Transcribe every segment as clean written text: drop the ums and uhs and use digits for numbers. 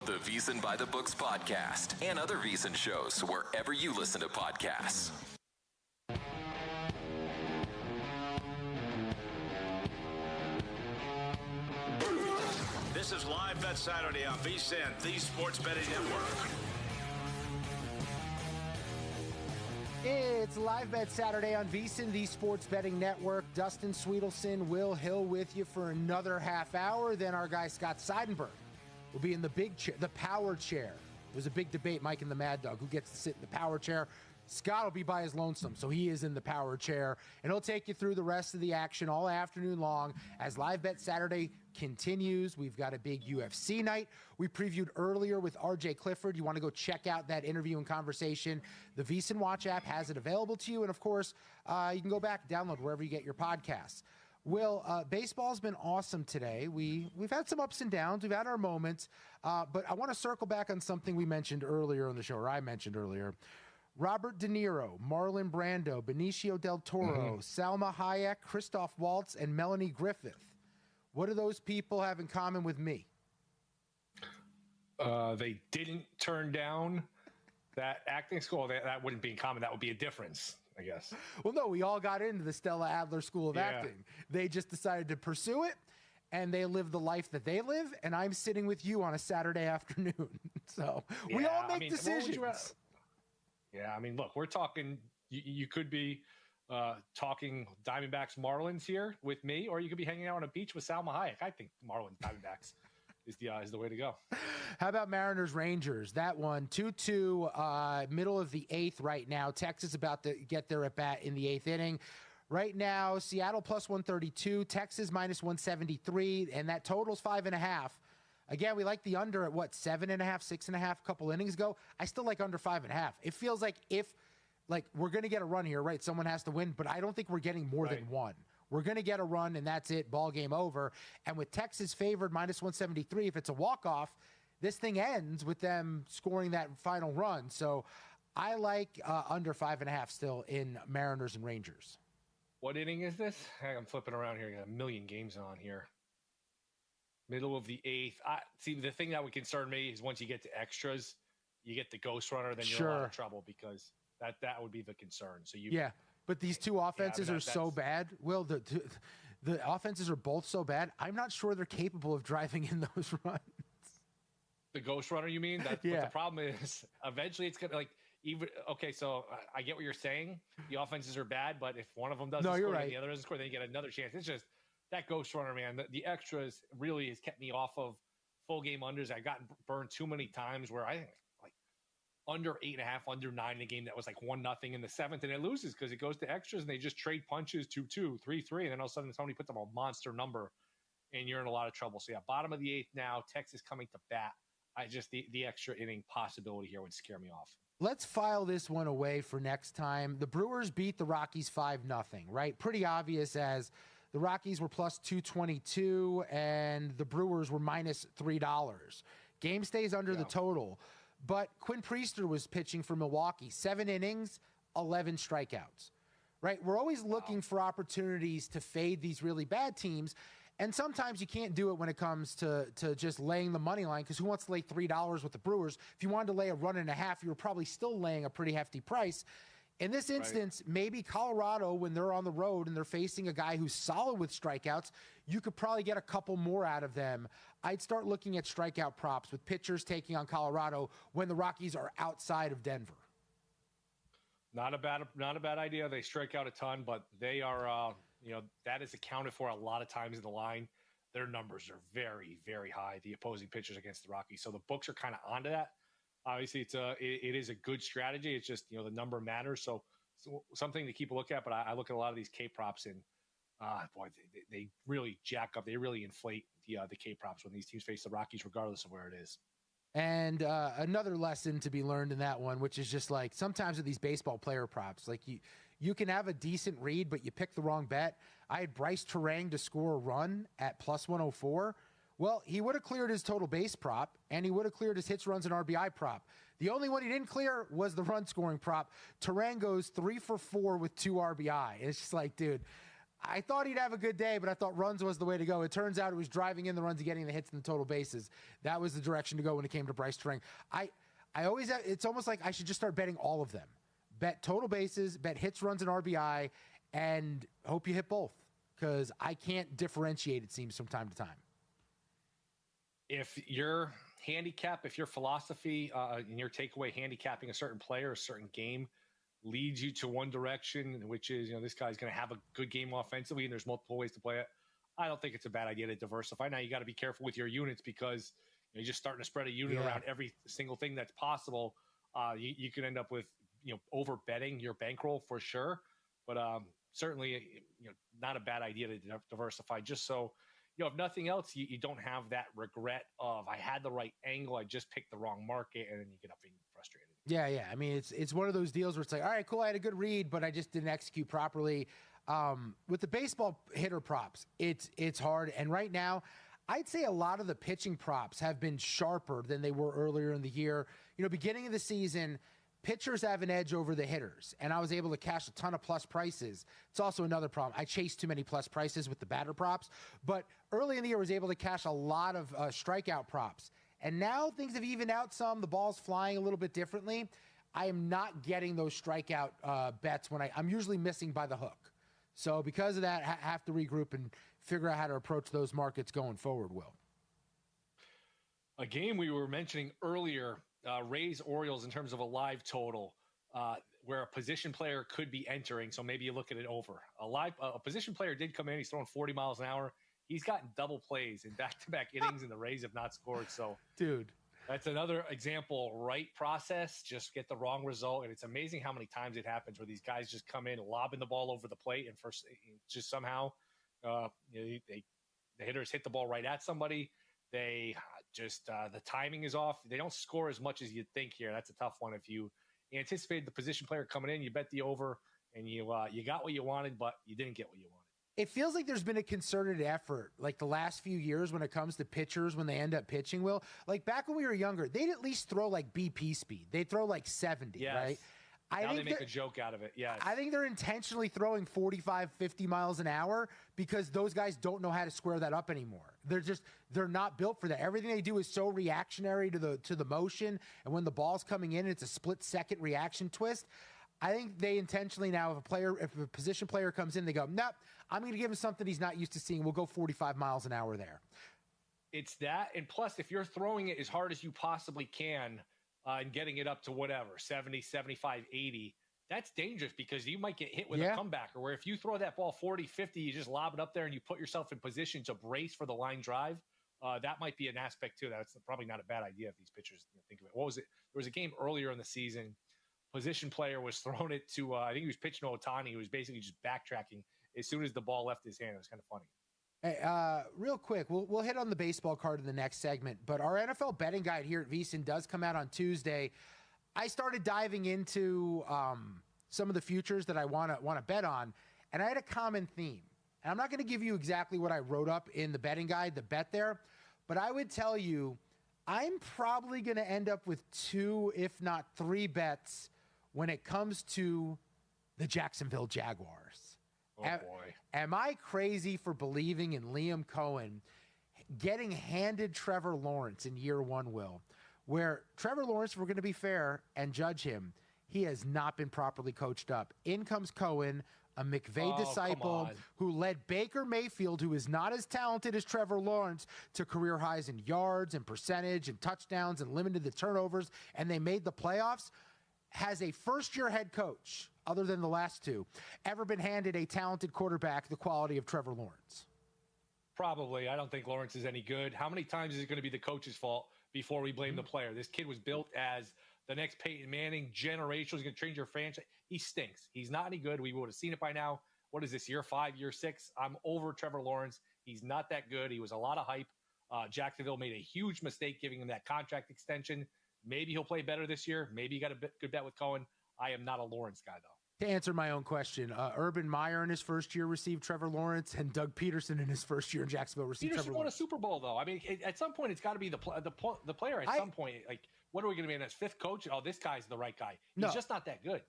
The VSiN by the Books podcast and other VSiN shows wherever you listen to podcasts. This is Live Bet Saturday on VSiN, the Sports Betting Network. It's Live Bet Saturday on VSiN, the Sports Betting Network. Dustin Sweetelson, Will Hill with you for another half hour. Then our guy Scott Seidenberg will be in the big chair, the power chair. There's a big debate, Mike and the Mad Dog, who gets to sit in the power chair. Scott will be by his lonesome, so he is in the power chair. And he'll take you through the rest of the action all afternoon long as Live Bet Saturday continues. We've got a big UFC night we previewed earlier with RJ Clifford. You want to go check out that interview and conversation. The VSiN Watch app has it available to you. And, of course, you can go back and download wherever you get your podcasts. Will, baseball's been awesome today. We've had some ups and downs. We've had our moments. But I want to circle back on something we mentioned earlier on the show, or I mentioned earlier. Robert De Niro, Marlon Brando, Benicio del Toro, Salma Hayek, Christoph Waltz, and Melanie Griffith. What do those people have in common with me? They didn't turn down that acting school. That wouldn't be in common. That would be a difference, I guess. Well, no, we all got into the Stella Adler School of Acting. They just decided to pursue it, and they live the life that they live, and I'm sitting with you on a Saturday afternoon. So we all make decisions. Yeah, I mean, look, we're talking, you could be talking Diamondbacks Marlins here with me, or you could be hanging out on a beach with Salma Hayek. I think Marlins Diamondbacks is the way to go. How about Mariners Rangers? That one, 2-2, middle of the eighth right now. Texas about to get their at bat in the eighth inning. Right now, Seattle plus 132, Texas minus 173, and that total's 5.5. Again, we like the under at 7.5, 6.5 a couple innings ago. I still like under 5.5. It feels like we're going to get a run here, right? Someone has to win, but I don't think we're getting more than one. We're going to get a run, and that's it. Ball game over. And with Texas favored minus 173, if it's a walk-off, this thing ends with them scoring that final run. So I like under 5.5 still in Mariners and Rangers. What inning is this? I'm flipping around here. I got a million games on here. Middle of the eighth. See, the thing that would concern me is once you get to extras, you get the ghost runner, then you're in a lot of trouble because that would be the concern. So but these two offenses are so bad. Will, the offenses are both so bad. I'm not sure they're capable of driving in those runs. The ghost runner, you mean? But the problem is eventually it's gonna so I get what you're saying. The offenses are bad, but if one of them doesn't score and the other doesn't score, then you get another chance. It's just that ghost runner, man. The extras really has kept me off of full game unders. I've gotten burned too many times where I think like under 8.5, under 9 in a game that was like 1-0 in the seventh, and it loses because it goes to extras and they just trade punches 2-2, 3-3, and then all of a sudden somebody puts up a monster number and you're in a lot of trouble. So bottom of the eighth now, Texas coming to bat. The extra inning possibility here would scare me off. Let's file this one away for next time. The Brewers beat the Rockies 5-0, right? Pretty obvious as the Rockies were plus 222 and the Brewers were minus $3. Game stays under the total. But Quinn Priester was pitching for Milwaukee. 7 innings, 11 strikeouts. Right? We're always looking for opportunities to fade these really bad teams. And sometimes you can't do it when it comes to just laying the money line, because who wants to lay $3 with the Brewers? If you wanted to lay a 1.5, you were probably still laying a pretty hefty price. In this instance, maybe Colorado, when they're on the road and they're facing a guy who's solid with strikeouts, you could probably get a couple more out of them. I'd start looking at strikeout props with pitchers taking on Colorado when the Rockies are outside of Denver. Not a bad idea. They strike out a ton, but they are, that is accounted for a lot of times in the line. Their numbers are very, very high, the opposing pitchers against the Rockies. So the books are kind of onto that. Obviously, it is a good strategy. It's just, the number matters. So something to keep a look at. But I look at a lot of these K props and, they really jack up. They really inflate the K props when these teams face the Rockies, regardless of where it is. And another lesson to be learned in that one, which is just like sometimes with these baseball player props, like you can have a decent read, but you pick the wrong bet. I had Bryce Terang to score a run at plus 104. Well, he would have cleared his total base prop, and he would have cleared his hits, runs, and RBI prop. The only one he didn't clear was the run scoring prop. Terang goes 3 for 4 with 2 RBI. It's just like, dude, I thought he'd have a good day, but I thought runs was the way to go. It turns out it was driving in the runs and getting the hits and the total bases. That was the direction to go when it came to Bryce Turang. I always have, it's almost like I should just start betting all of them. Bet total bases, bet hits, runs, and RBI, and hope you hit both, because I can't differentiate, it seems, from time to time. If your handicap, if your philosophy and your takeaway handicapping a certain player, a certain game leads you to one direction, which is, this guy's going to have a good game offensively and there's multiple ways to play it, I don't think it's a bad idea to diversify. Now, you got to be careful with your units, because you're just starting to spread a unit around every single thing that's possible. You can end up with, over betting your bankroll for sure. But certainly, not a bad idea to diversify, just so, if nothing else, you don't have that regret of, I had the right angle, I just picked the wrong market, and then you get up being frustrated. Yeah. I mean, it's one of those deals where it's like, all right, cool, I had a good read, but I just didn't execute properly. With the baseball hitter props, it's hard. And right now, I'd say a lot of the pitching props have been sharper than they were earlier in the year. Beginning of the season, pitchers have an edge over the hitters, and I was able to cash a ton of plus prices. It's also another problem. I chased too many plus prices with the batter props, but early in the year I was able to cash a lot of strikeout props. And now things have evened out some. The ball's flying a little bit differently. I am not getting those strikeout bets when I'm usually missing by the hook. So because of that, I have to regroup and figure out how to approach those markets going forward, Will. A game we were mentioning earlier, Rays-Orioles, in terms of a live total, where a position player could be entering. So maybe you look at it over. A position player did come in. He's throwing 40 miles an hour. He's gotten double plays in back-to-back innings, and the Rays have not scored. So, dude, that's another example. Right process, just get the wrong result. And it's amazing how many times it happens where these guys just come in, lobbing the ball over the plate, and first just somehow the hitters hit the ball right at somebody. They just the timing is off. They don't score as much as you'd think here. That's a tough one. If you anticipated the position player coming in, you bet the over, and you got what you wanted, but you didn't get what you wanted. It feels like there's been a concerted effort, like the last few years, when it comes to pitchers when they end up pitching. Will, like back when we were younger, they'd at least throw like BP speed. They'd throw like 70, right? Now they make a joke out of it. Yes. I think they're intentionally throwing 45, 50 miles an hour because those guys don't know how to square that up anymore. They're not built for that. Everything they do is so reactionary to the motion, and when the ball's coming in, it's a split-second reaction twist. I think they intentionally now, if a position player comes in, they go, nope, I'm going to give him something he's not used to seeing. We'll go 45 miles an hour there. It's that, and plus, if you're throwing it as hard as you possibly can, and getting it up to whatever, 70, 75, 80, that's dangerous because you might get hit with a comebacker, where if you throw that ball 40, 50, you just lob it up there and you put yourself in position to brace for the line drive. That might be an aspect too. That's probably not a bad idea if these pitchers think of it. What was it? There was a game earlier in the season. Position player was throwing it to, I think he was pitching to Ohtani. He was basically just backtracking as soon as the ball left his hand. It was kind of funny. Hey, real quick, we'll hit on the baseball card in the next segment, but our NFL betting guide here at VSiN does come out on Tuesday. I started diving into some of the futures that I want to bet on, and I had a common theme. And I'm not going to give you exactly what I wrote up in the betting guide, the bet there, but I would tell you I'm probably going to end up with 2, if not 3 bets when it comes to the Jacksonville Jaguars. Oh, boy. Am I crazy for believing in Liam Cohen getting handed Trevor Lawrence in year 1, Will? Where Trevor Lawrence, if we're going to be fair and judge him, he has not been properly coached up. In comes Cohen, a McVay disciple who led Baker Mayfield, who is not as talented as Trevor Lawrence, to career highs in yards and percentage and touchdowns and limited the turnovers, and they made the playoffs. Has a first-year head coach, other than the last 2, ever been handed a talented quarterback the quality of Trevor Lawrence? Probably. I don't think Lawrence is any good. How many times is it going to be the coach's fault before we blame the player? This kid was built as the next Peyton Manning, generational. He's going to change your franchise. He stinks. He's not any good. We would have seen it by now. What is this, year 5, year 6? I'm over Trevor Lawrence. He's not that good. He was a lot of hype. Jacksonville made a huge mistake giving him that contract extension. Maybe he'll play better this year. Maybe you got a good bet with Cohen. I am not a Lawrence guy, though. To answer my own question, Urban Meyer in his first year received Trevor Lawrence, and Doug Peterson in his first year in Jacksonville received Trevor Lawrence. Peterson won a Super Bowl, though. I mean, at some point, it's got to be the player. At some point, like, what are we going to be in his 5th coach? Oh, this guy's the right guy. He's just not that good.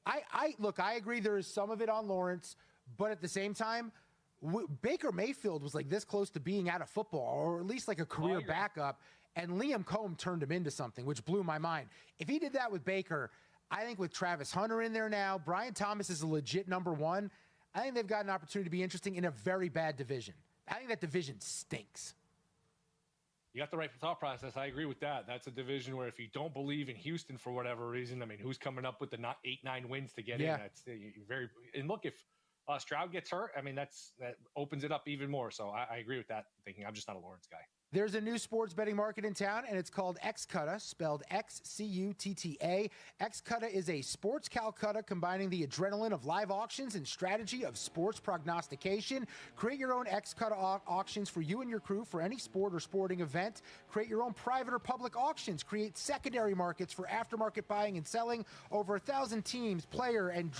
Look, I agree there is some of it on Lawrence, but at the same time, Baker Mayfield was like this close to being out of football, or at least like a career backup, and Liam Combs turned him into something, which blew my mind. If he did that with Baker, I think with Travis Hunter in there now, Brian Thomas is a legit number one. I think they've got an opportunity to be interesting in a very bad division. I think that division stinks. You got the right thought process. I agree with that. That's a division where if you don't believe in Houston for whatever reason, I mean, who's coming up with the 8-9 wins to get in? That's very. And look, if Stroud gets hurt, I mean, that opens it up even more. So I agree with that thinking. I'm just not a Lawrence guy. There's a new sports betting market in town, and it's called Xcutta, spelled Xcutta. Xcutta is a sports Calcutta combining the adrenaline of live auctions and strategy of sports prognostication. Create your own Xcutta auctions for you and your crew for any sport or sporting event. Create your own private or public auctions. Create secondary markets for aftermarket buying and selling. Over 1,000 teams, player, and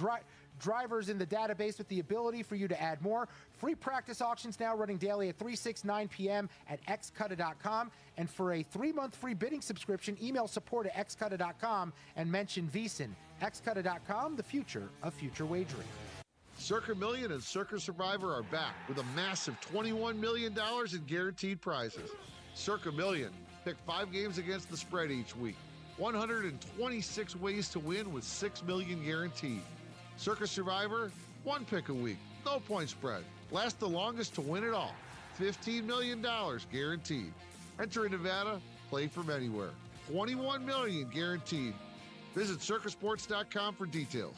drivers in the database with the ability for you to add more. Free practice auctions now running daily at 3, 6, 9 p.m. at xcutta.com. And for a 3-month free bidding subscription, email support at xcutta.com and mention VSiN. xcutta.com, the future of future wagering. Circa Million and Circa Survivor are back with a massive $21 million in guaranteed prizes. Circa Million, pick 5 games against the spread each week. 126 ways to win with $6 million guaranteed. Circa Survivor, 1 pick a week, no point spread. Last the longest to win it all. $15 million guaranteed. Enter in Nevada, play from anywhere. $21 million guaranteed. Visit circasports.com for details.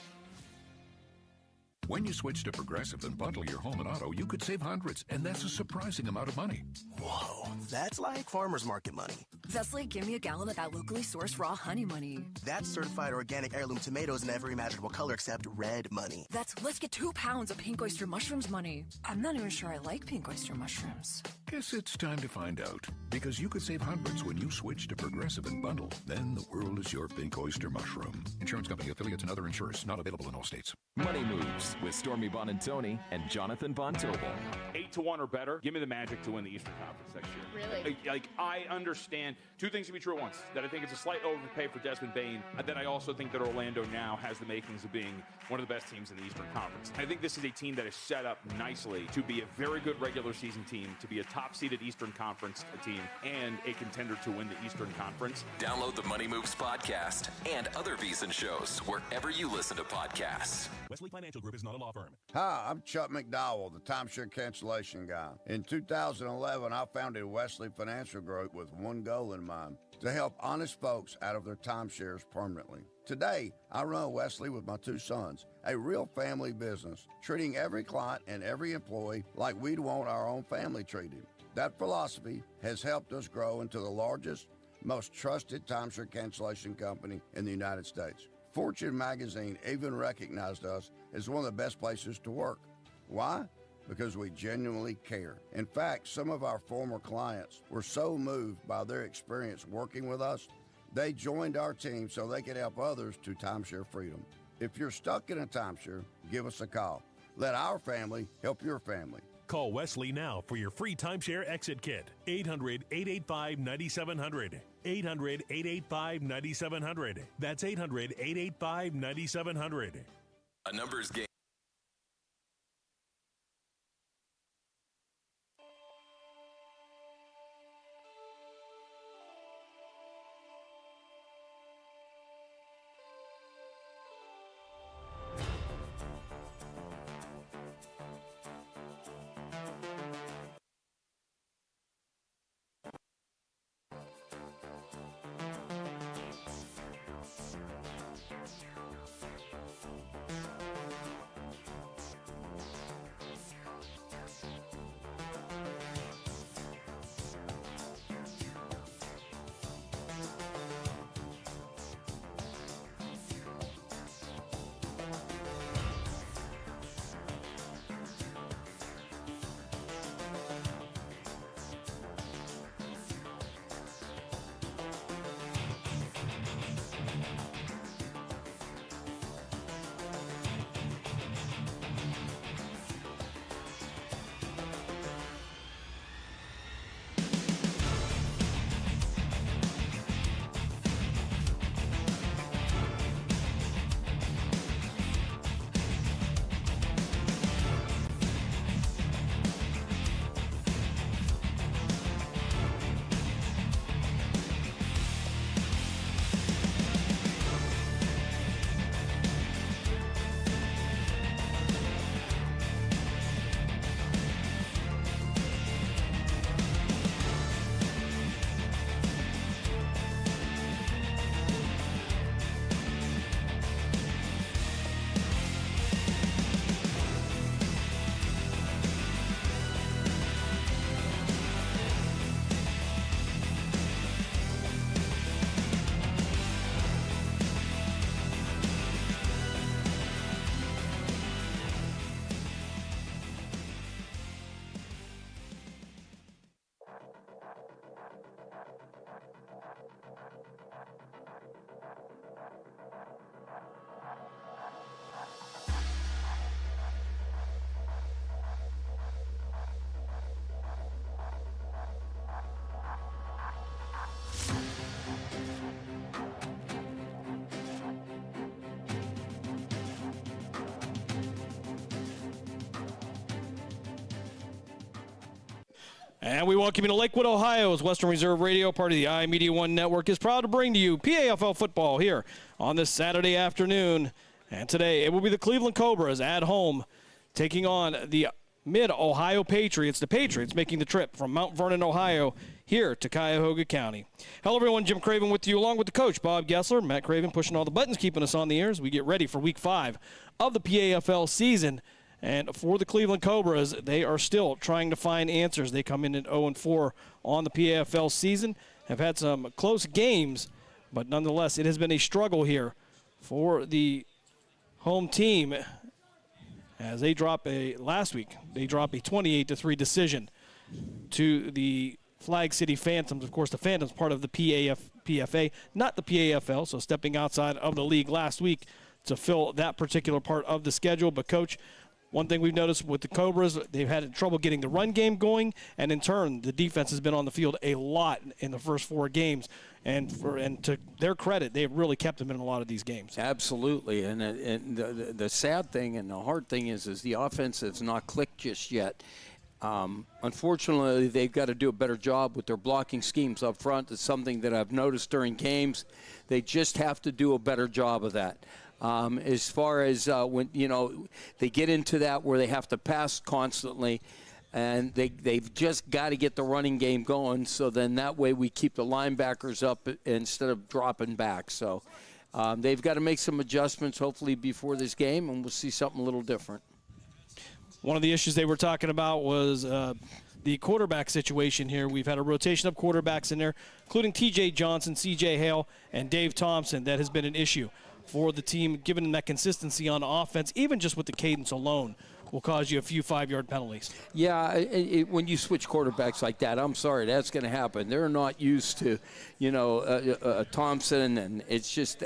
When you switch to Progressive and bundle your home and auto, you could save hundreds, and that's a surprising amount of money. Whoa, that's like farmer's market money. That's like give me a gallon of that locally sourced raw honey money. That's certified organic heirloom tomatoes in every imaginable color except red money. That's let's get 2 pounds of pink oyster mushrooms money. I'm not even sure I like pink oyster mushrooms. Guess it's time to find out, because you could save hundreds when you switch to Progressive and bundle. Then the world is your pink oyster mushroom. Insurance company, affiliates, and other insurers not available in all states. Money Moves with Stormy Bonantoni and Jonathan Von Tobel. 8-1 or better. Give me the Magic to win the Eastern Conference next year. Really? I understand two things can be true at once. That I think it's a slight overpay for Desmond Bane. And then I also think that Orlando now has the makings of being one of the best teams in the Eastern Conference. I think this is a team that is set up nicely to be a very good regular season team, to be a top-seeded Eastern Conference team, and a contender to win the Eastern Conference. Download the Money Moves podcast and other VSiN shows wherever you listen to podcasts. Wesley Financial Group is not a law firm. Hi, I'm Chuck McDowell, the timeshare cancellation guy. In 2011, I founded Wesley Financial Group with one goal in mind: to help honest folks out of their timeshares permanently. Today, I run Wesley with my 2 sons, a real family business, treating every client and every employee like we'd want our own family treated. That philosophy has helped us grow into the largest, most trusted timeshare cancellation company in the United States. Fortune magazine even recognized us as one of the best places to work. Why? Because we genuinely care. In fact, some of our former clients were so moved by their experience working with us, they joined our team so they could help others to timeshare freedom. If you're stuck in a timeshare, give us a call. Let our family help your family. Call Wesley now for your free timeshare exit kit. 800-885-9700. 800-885-9700. That's 800-885-9700. A numbers game. And we welcome you to Lakewood, Ohio's Western Reserve Radio, part of the iMedia One Network, is proud to bring to you PAFL Football here on this Saturday afternoon. And today it will be the Cleveland Cobras at home taking on the Mid-Ohio Patriots. The Patriots making the trip from Mount Vernon, Ohio, here to Cuyahoga County. Hello, everyone. Jim Craven with you, along with the coach, Bob Gessler. Matt Craven pushing all the buttons, keeping us on the air as we get ready for Week 5 of the PAFL season. And for the Cleveland Cobras, they are still trying to find answers. They come in at 0-4 on the PAFL season, have had some close games, but nonetheless, it has been a struggle here for the home team as they last week, they drop a 28-3 decision to the Flag City Phantoms. Of course, the Phantoms part of the PFA, not the PAFL, so stepping outside of the league last week to fill that particular part of the schedule. But, Coach, one thing we've noticed with the Cobras, they've had trouble getting the run game going, and in turn, the defense has been on the field a lot in the first 4 games. And to their credit, they've really kept them in a lot of these games. Absolutely, and the sad thing and the hard thing is the offense has not clicked just yet. Unfortunately, they've got to do a better job with their blocking schemes up front. It's something that I've noticed during games. They just have to do a better job of that. As far as when they get into that where they have to pass constantly, and they've just got to get the running game going, so then that way we keep the linebackers up instead of dropping back. So they've got to make some adjustments hopefully before this game, and we'll see something a little different. One of the issues they were talking about was the quarterback situation here. We've had a rotation of quarterbacks in there, including T.J. Johnson, C.J. Hale, and Dave Thompson. That has been an issue for the team, given them that consistency on offense, even just with the cadence alone, will cause you a few 5-yard penalties. Yeah, when you switch quarterbacks like that, I'm sorry, that's going to happen. They're not used to, Thompson, and it's just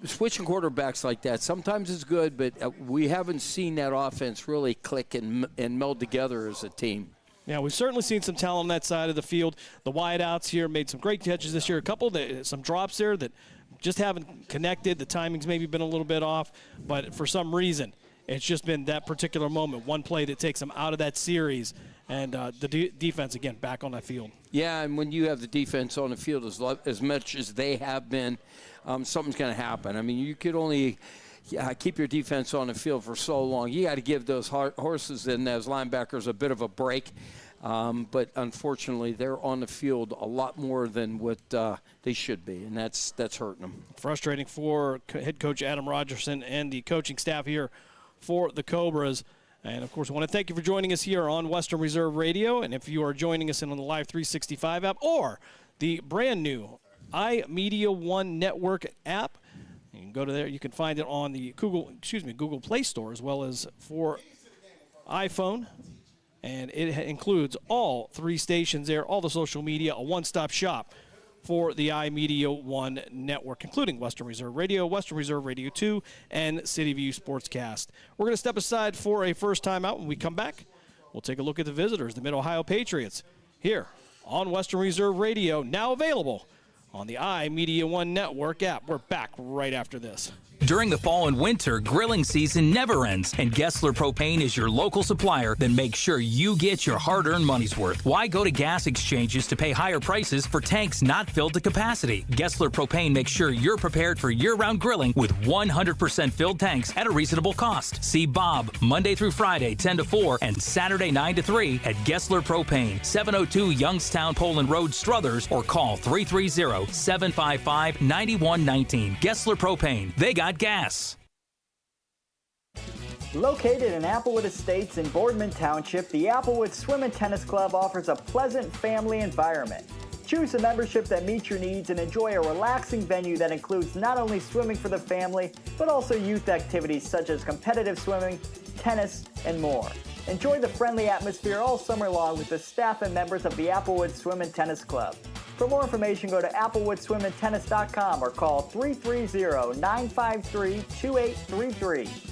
switching quarterbacks like that. Sometimes it's good, but we haven't seen that offense really click and meld together as a team. Yeah, we've certainly seen some talent on that side of the field. The wideouts here made some great catches this year. Some drops there that just haven't connected. The timing's maybe been a little bit off, but for some reason, it's just been that particular moment, one play that takes them out of that series, and the defense, again, back on that field. Yeah, and when you have the defense on the field as much as they have been, something's going to happen. I mean, you could only keep your defense on the field for so long. You got to give those horses and those linebackers a bit of a break. But unfortunately, they're on the field a lot more than what they should be, and that's hurting them. Frustrating for head coach Adam Rogerson and the coaching staff here for the Cobras. And, of course, I want to thank you for joining us here on Western Reserve Radio. And if you are joining us in on the Live 365 app or the brand-new iMedia One Network app, you can go to there. You can find it on the Google Play Store as well as for iPhone. And it includes all 3 stations there, all the social media, a one-stop shop for the iMedia One Network, including Western Reserve Radio, Western Reserve Radio 2, and City View Sportscast. We're going to step aside for a first time out. When we come back, we'll take a look at the visitors, the Mid-Ohio Patriots, here on Western Reserve Radio, now available on the iMedia One Network app. We're back right after this. During the fall and winter, grilling season never ends, and Gessler Propane is your local supplier that makes sure you get your hard-earned money's worth. Why go to gas exchanges to pay higher prices for tanks not filled to capacity? Gessler Propane makes sure you're prepared for year-round grilling with 100% filled tanks at a reasonable cost. See Bob Monday through Friday, 10 to 4, and Saturday, 9 to 3 at Gessler Propane, 702 Youngstown Poland Road, Struthers, or call 330-755-9119. Gessler Propane. They got gas. Located in Applewood Estates in Boardman Township, the Applewood Swim and Tennis Club offers a pleasant family environment. Choose a membership that meets your needs and enjoy a relaxing venue that includes not only swimming for the family, but also youth activities such as competitive swimming, tennis, and more. Enjoy the friendly atmosphere all summer long with the staff and members of the Applewood Swim and Tennis Club. For more information, go to applewoodswimandtennis.com or call 330-953-2833.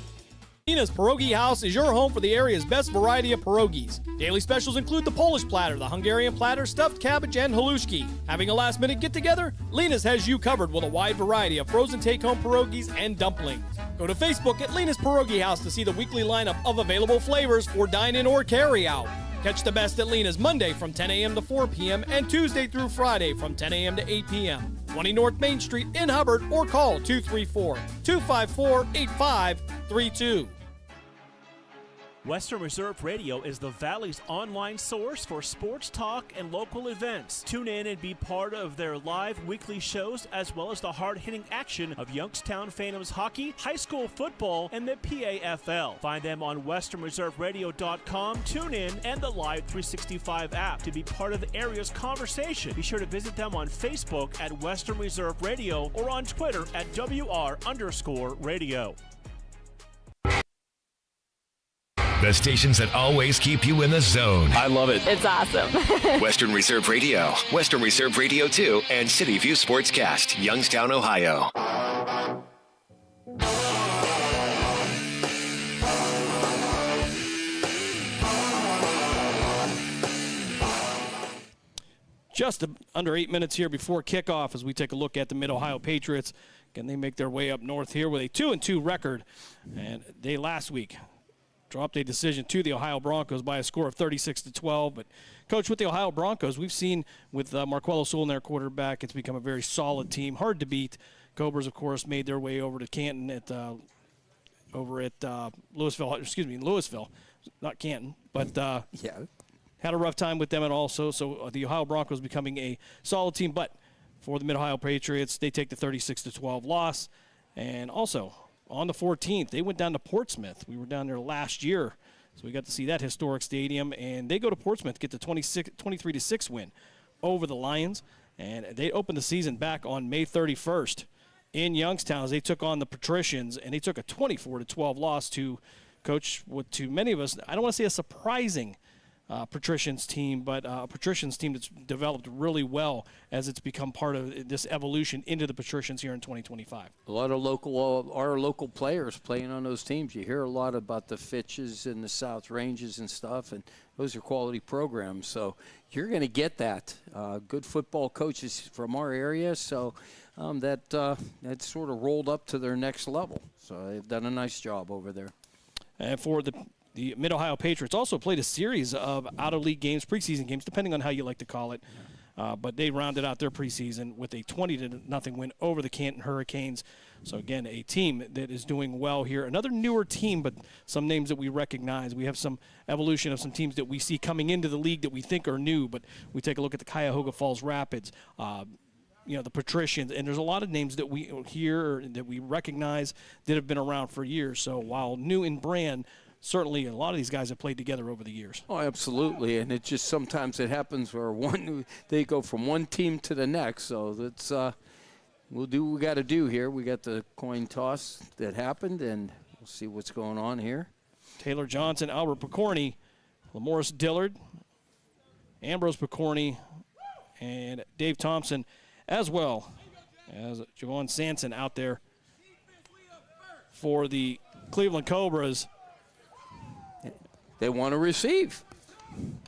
Nina's Pierogi House is your home for the area's best variety of pierogies. Daily specials include the Polish platter, the Hungarian platter, stuffed cabbage, and halushki. Having a last-minute get-together? Lena's has you covered with a wide variety of frozen take-home pierogies and dumplings. Go to Facebook at Lena's Pierogi House to see the weekly lineup of available flavors for dine-in or carry-out. Catch the best at Lena's Monday from 10 a.m. to 4 p.m. and Tuesday through Friday from 10 a.m. to 8 p.m. 20 North Main Street in Hubbard, or call 234-254-8532. Western Reserve Radio is the Valley's online source for sports talk and local events. Tune in and be part of their live weekly shows, as well as the hard-hitting action of Youngstown Phantoms hockey, high school football, and the PAFL. Find them on westernreserveradio.com, tune in, and the Live 365 app to be part of the area's conversation. Be sure to visit them on Facebook at Western Reserve Radio or on Twitter at WR_radio. The stations that always keep you in the zone. I love it. It's awesome. Western Reserve Radio, Western Reserve Radio 2, and City View Sportscast, Youngstown, Ohio. Just under 8 minutes here before kickoff as we take a look at the Mid-Ohio Patriots. Again, they make their way up north here with a 2-2 record, and they last week dropped a decision to the Ohio Broncos by a score of 36-12. But, Coach, with the Ohio Broncos, we've seen with Marquello Sewell, their quarterback, it's become a very solid team, hard to beat. Cobras, of course, made their way over to Canton Louisville, not Canton, but had a rough time with them and also. So the Ohio Broncos becoming a solid team. But for the Mid-Ohio Patriots, they take the 36-12 loss. And also, on the 14th, they went down to Portsmouth. We were down there last year, so we got to see that historic stadium. And they go to Portsmouth, get the 23-6 win over the Lions. And they opened the season back on May 31st in Youngstown as they took on the Patricians. And they took a 24-12 loss to, Coach, to many of us, I don't want to say a surprising Patricians team, but a Patricians team that's developed really well as it's become part of this evolution into the Patricians here in 2025. A lot of our local players playing on those teams. You hear a lot about the Fitches and the South Ranges and stuff, and those are quality programs. So you're going to get that. Good football coaches from our area, so that sort of rolled up to their next level. So they've done a nice job over there. And for the Mid-Ohio Patriots also played a series of out-of-league games, preseason games, depending on how you like to call it. But they rounded out their preseason with a 20-0 win over the Canton Hurricanes. So, again, a team that is doing well here. Another newer team, but some names that we recognize. We have some evolution of some teams that we see coming into the league that we think are new, but we take a look at the Cuyahoga Falls Rapids, the Patricians, and there's a lot of names that we hear that we recognize that have been around for years. So, while new in brand, certainly a lot of these guys have played together over the years. Oh, absolutely, and it just sometimes it happens where they go from one team to the next. So that's we'll do what we got to do here. We got the coin toss that happened, and we'll see what's going on here. Taylor Johnson, Albert Picorni, Lamoris Dillard, Ambrose Picorni, and Dave Thompson, as well as Javon Sanson out there for the Cleveland Cobras. They want to receive.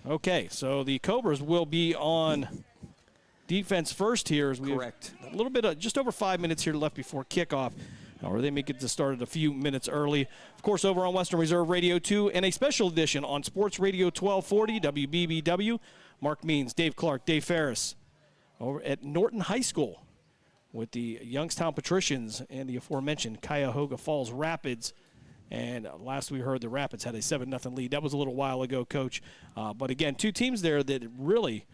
Okay, so the Cobras will be on defense first here. As we Correct. Have a little bit of just over 5 minutes here left before kickoff, or they may get to start a few minutes early. Of course, over on Western Reserve Radio 2 and a special edition on Sports Radio 1240 WBBW. Mark Means, Dave Clark, Dave Ferris over at Norton High School with the Youngstown Patricians and the aforementioned Cuyahoga Falls Rapids. And last we heard, the Rapids had a 7-0 lead. That was a little while ago, Coach. But, again, two teams there that really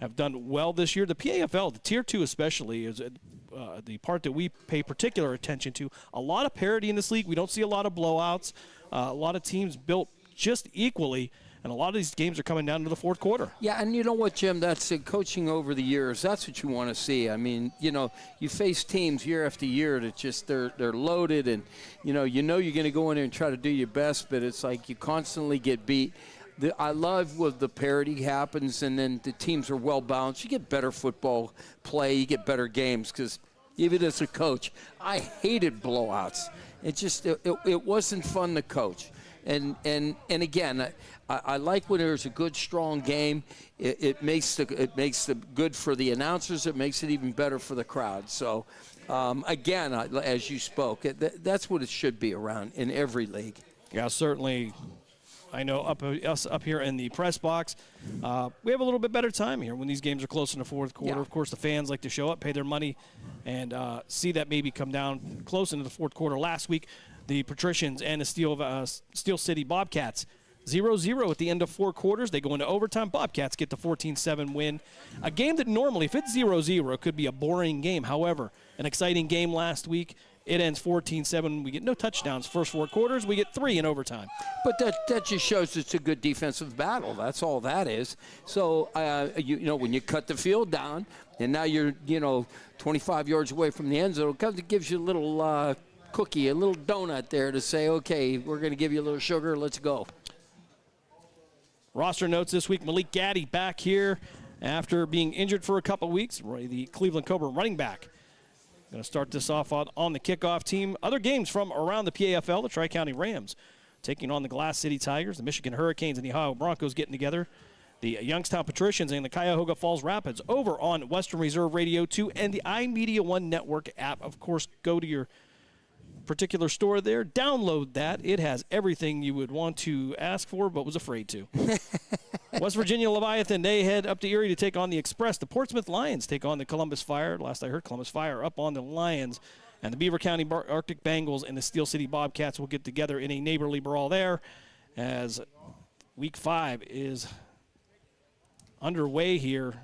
have done well this year. The PAFL, the Tier 2 especially, is the part that we pay particular attention to. A lot of parity in this league. We don't see a lot of blowouts. A lot of teams built just equally. And a lot of these games are coming down to the fourth quarter. Yeah, and you know what, Jim? That's coaching over the years. That's what you want to see. I mean, you face teams year after year that just they're loaded, and you're going to go in there and try to do your best, but it's like you constantly get beat. I love when the parity happens, and then the teams are well balanced. You get better football play. You get better games because even as a coach, I hated blowouts. It wasn't fun to coach. And again, I like when there's a good, strong game. It makes the good for the announcers. It makes it even better for the crowd. So, again, as you spoke, that's what it should be around in every league. Yeah, certainly. I know us up here in the press box, we have a little bit better time here when these games are close in the fourth quarter. Yeah. Of course, the fans like to show up, pay their money, and see that maybe come down close into the fourth quarter. Last week, the Patricians and the Steel City Bobcats 0-0 at the end of 4 quarters. They go into overtime. Bobcats get the 14-7 win. A game that normally, if it's 0-0, could be a boring game. However, an exciting game last week. It ends 14-7. We get no touchdowns. First 4 quarters, we get 3 in overtime. But that just shows it's a good defensive battle. That's all that is. So, you know, when you cut the field down, and now you're, 25 yards away from the end zone, it gives you a little cookie, a little donut there to say, okay, we're going to give you a little sugar. Let's go. Roster notes this week, Malik Gaddy back here after being injured for a couple weeks. Roy, the Cleveland Cobra running back. Going to start this off on the kickoff team. Other games from around the PAFL, the Tri-County Rams taking on the Glass City Tigers, the Michigan Hurricanes and the Ohio Broncos getting together. The Youngstown Patricians and the Cuyahoga Falls Rapids over on Western Reserve Radio 2 and the iMedia 1 Network app. Of course, go to your particular store there, download that. It has everything you would want to ask for but was afraid to. West Virginia Leviathan, they head up to Erie to take on the Express. The Portsmouth Lions take on the Columbus Fire. Last I heard, Columbus Fire up on the Lions. And the Beaver County Arctic Bengals and the Steel City Bobcats will get together in a neighborly brawl there as Week 5 is underway here.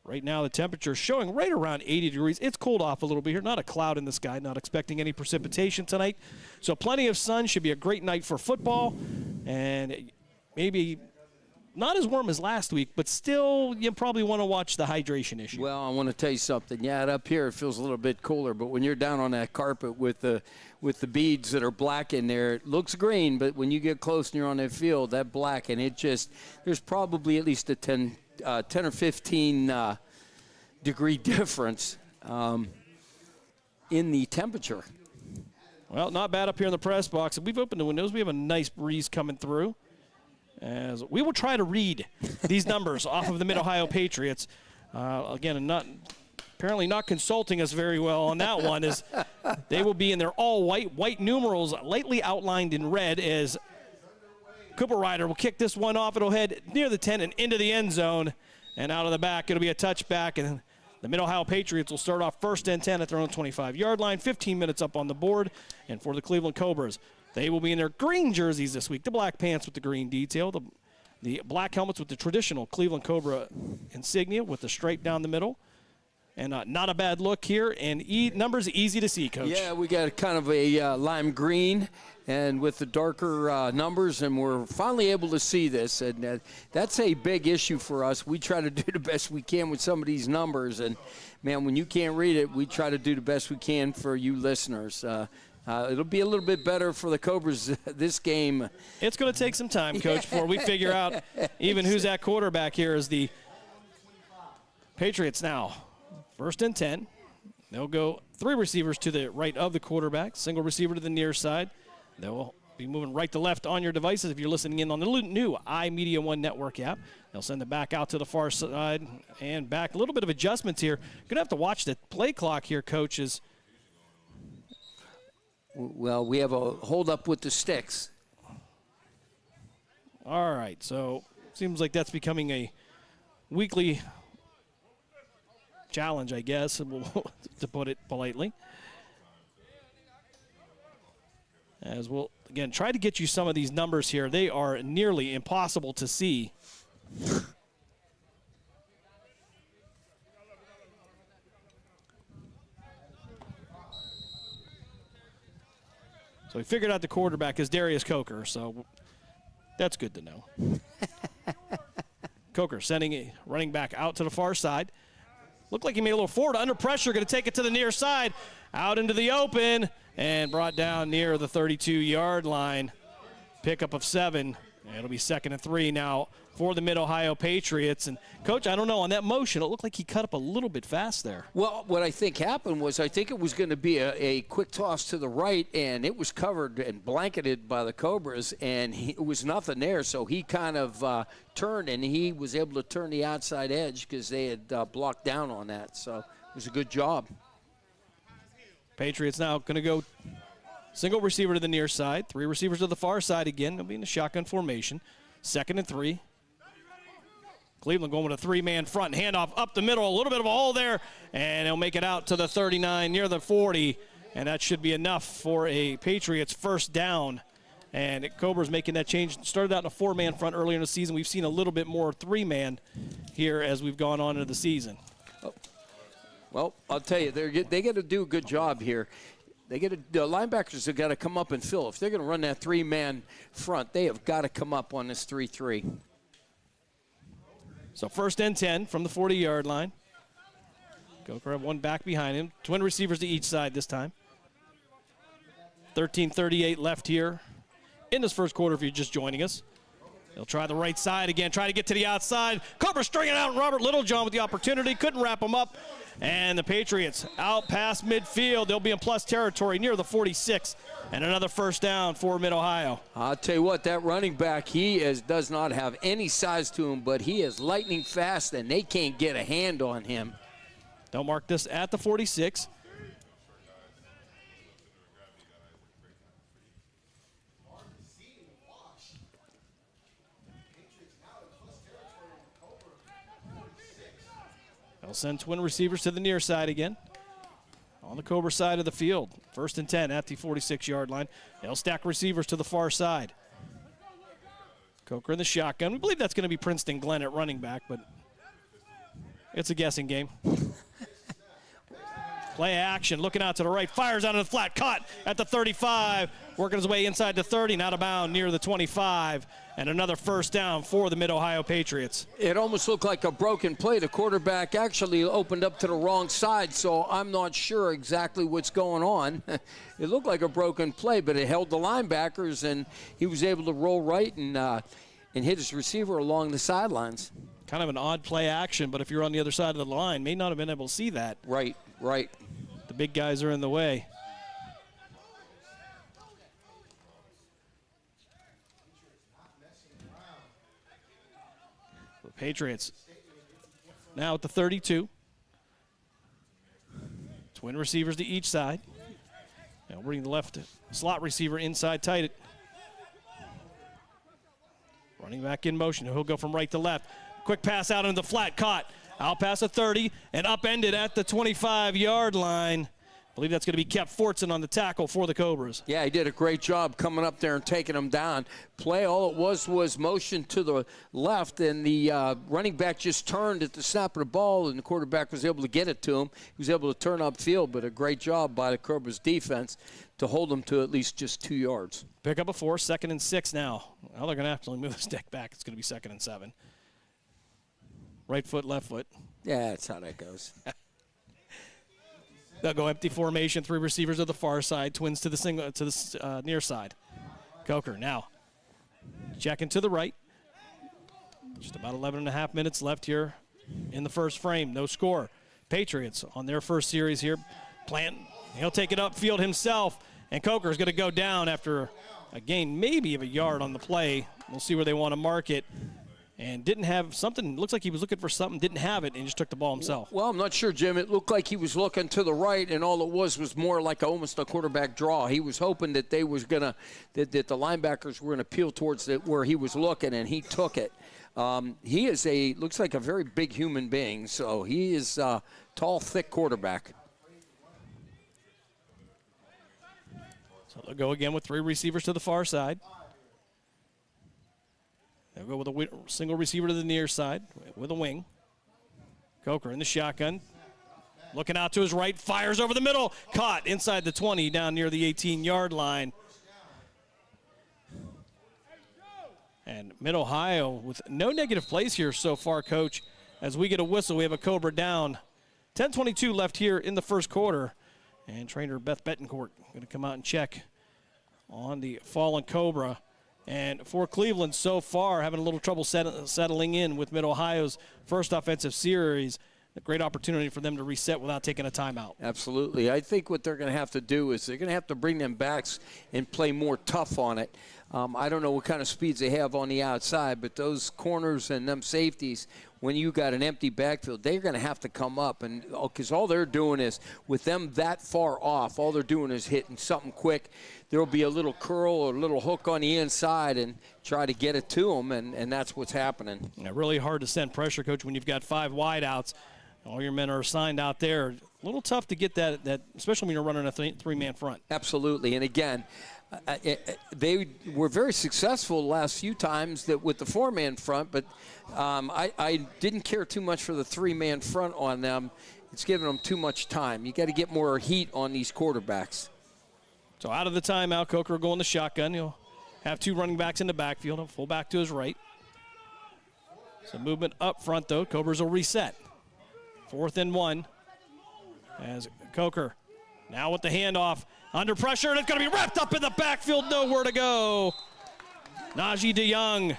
Right now, the temperature is showing right around 80 degrees. It's cooled off a little bit here. Not a cloud in the sky. Not expecting any precipitation tonight. So plenty of sun. Should be a great night for football. And maybe not as warm as last week, but still you probably want to watch the hydration issue. Well, I want to tell you something. Yeah, up here it feels a little bit cooler, but when you're down on that carpet with the beads that are black in there, it looks green, but when you get close and you're on that field, that black, and it just, there's probably at least a 10 or 15 degree difference in the temperature. Well, not bad up here in the press box. We've opened the windows. We have a nice breeze coming through. As we will try to read these numbers off of the Mid-Ohio Patriots. Again, apparently not consulting us very well on that one, as they will be in their all-white numerals lightly outlined in red, as Cooper Ryder will kick this one off. It'll head near the 10 and into the end zone. And out of the back, it'll be a touchback. And the Mid-Ohio Patriots will start off 1st and 10 at their own 25-yard line. 15 minutes up on the board. And for the Cleveland Cobras, they will be in their green jerseys this week. The black pants with the green detail. The black helmets with the traditional Cleveland Cobra insignia with the stripe down the middle. And not a bad look here, and numbers easy to see, Coach. Yeah, we got kind of a lime green and with the darker numbers, and we're finally able to see this, and that's a big issue for us. We try to do the best we can with some of these numbers, and, man, when you can't read it, we try to do the best we can for you listeners. It'll be a little bit better for the Cobras this game. It's going to take some time, Coach, before we figure out even who's at quarterback here as the Patriots now. 1st and 10. They'll go 3 receivers to the right of the quarterback, single receiver to the near side. They'll be moving right to left on your devices if you're listening in on the new iMedia 1 Network app. They'll send it back out to the far side and back. A little bit of adjustments here. Going to have to watch the play clock here, coaches. Well, we have a hold up with the sticks. All right, so seems like that's becoming a weekly challenge, I guess, to put it politely. As we'll, again, try to get you some of these numbers here. They are nearly impossible to see. So we figured out the quarterback is Darius Coker, so that's good to know. Coker sending a running back out to the far side. Looked like he made a little forward under pressure, going to take it to the near side, out into the open, and brought down near the 32-yard line. Pickup of 7. It'll be 2nd and 3 now for the Mid-Ohio Patriots. And, Coach, I don't know, on that motion, it looked like he cut up a little bit fast there. Well, what I think happened was I think it was going to be a quick toss to the right, and it was covered and blanketed by the Cobras, and it was nothing there. So he kind of turned, and he was able to turn the outside edge because they had blocked down on that. So it was a good job. Patriots now going to go Single receiver to the near side. 3 receivers to the far side again. They'll be in the shotgun formation. 2nd and 3. Cleveland going with a 3-man front. Handoff up the middle. A little bit of a hole there. And they'll make it out to the 39, near the 40. And that should be enough for a Patriots first down. And Cobras making that change. Started out in a 4-man front earlier in the season. We've seen a little bit more 3-man here as we've gone on into the season. Well, I'll tell you, they got to do a good job here. The linebackers have got to come up and fill. If they're going to run that 3-man front, they have got to come up on this 3-3. So 1st and 10 from the 40-yard line. Coker have one back behind him. Twin receivers to each side this time. 13:38 left here in this first quarter if you're just joining us. They'll try the right side again, try to get to the outside. Cobra stringing out, and Robert Littlejohn with the opportunity. Couldn't wrap him up. And the Patriots out past midfield. They'll be in plus territory near the 46. And another first down for Mid-Ohio. I'll tell you what, that running back, does not have any size to him, but he is lightning fast, and they can't get a hand on him. They'll mark this at the 46. They'll send twin receivers to the near side again. On the Cobra side of the field. 1st and 10 at the 46-yard line. They'll stack receivers to the far side. Coker in the shotgun. We believe that's going to be Princeton Glenn at running back, but it's a guessing game. Play action, looking out to the right, fires out of the flat, caught at the 35, working his way inside the 30, out of bounds near the 25, and another first down for the Mid-Ohio Patriots. It almost looked like a broken play. The quarterback actually opened up to the wrong side, so I'm not sure exactly what's going on. It looked like a broken play, but it held the linebackers, and he was able to roll right and hit his receiver along the sidelines. Kind of an odd play action, but if you're on the other side of the line, may not have been able to see that. Right. The big guys are in the way. The Patriots now at the 32. Twin receivers to each side. Now bring the left slot receiver inside tight. Running back in motion. He'll go from right to left. Quick pass out into the flat, caught. Out past the 30 and upended at the 25-yard line. I believe that's going to be Kep Fortson on the tackle for the Cobras. Yeah, he did a great job coming up there and taking him down. Play, all it was motion to the left, and the running back just turned at the snap of the ball, and the quarterback was able to get it to him. He was able to turn upfield, but a great job by the Cobras defense to hold him to at least just 2 yards. Pick up a 4, 2nd and 6 now. Well, they're going to have to move the stick back. It's going to be 2nd and 7. Right foot, left foot. Yeah, that's how that goes. They'll go empty formation, 3 receivers to the far side, twins to the near side. Coker now checking to the right. Just about 11 and a half minutes left here in the first frame. No score. Patriots on their first series here. He'll take it upfield himself, and Coker is going to go down after a gain maybe of a yard on the play. We'll see where they want to mark it. And didn't have something, looks like he was looking for something, didn't have it, and just took the ball himself. Well, I'm not sure, Jim. It looked like he was looking to the right, and all it was more like almost a quarterback draw. He was hoping that that the linebackers were going to peel towards where he was looking, and he took it. He is looks like a very big human being, so he is a tall, thick quarterback. So they'll go again with 3 receivers to the far side. They'll go with a single receiver to the near side with a wing. Coker in the shotgun. Looking out to his right, fires over the middle. Caught inside the 20, down near the 18-yard line. And Mid-Ohio with no negative plays here so far, Coach. As we get a whistle, we have a Cobra down. 10:22 left here in the first quarter. And trainer Beth Betancourt going to come out and check on the fallen Cobra. And for Cleveland so far, having a little trouble settling in with Mid-Ohio's first offensive series. A great opportunity for them to reset without taking a timeout. Absolutely. I think what they're going to have to do is they're going to have to bring them backs and play more tough on it. I don't know what kind of speeds they have on the outside, but those corners and them safeties, when you got an empty backfield, they're going to have to come up. And because all they're doing is, with them that far off, all they're doing is hitting something quick. There will be a little curl or a little hook on the inside and try to get it to them, and that's what's happening. Yeah, really hard to send pressure, Coach, when you've got 5 wideouts. All your men are assigned out there. A little tough to get that especially when you're running a three-man front. Absolutely. And, again, they were very successful the last few times with the 4-man front, but I didn't care too much for the 3-man front on them. It's giving them too much time. You got to get more heat on these quarterbacks. So out of the timeout, Coker will go in the shotgun. He'll have 2 running backs in the backfield, a fullback to his right. Some movement up front, though. Cobras will reset. 4th and 1 as Coker now with the handoff. Under pressure, and it's going to be wrapped up in the backfield. Nowhere to go. Najee DeYoung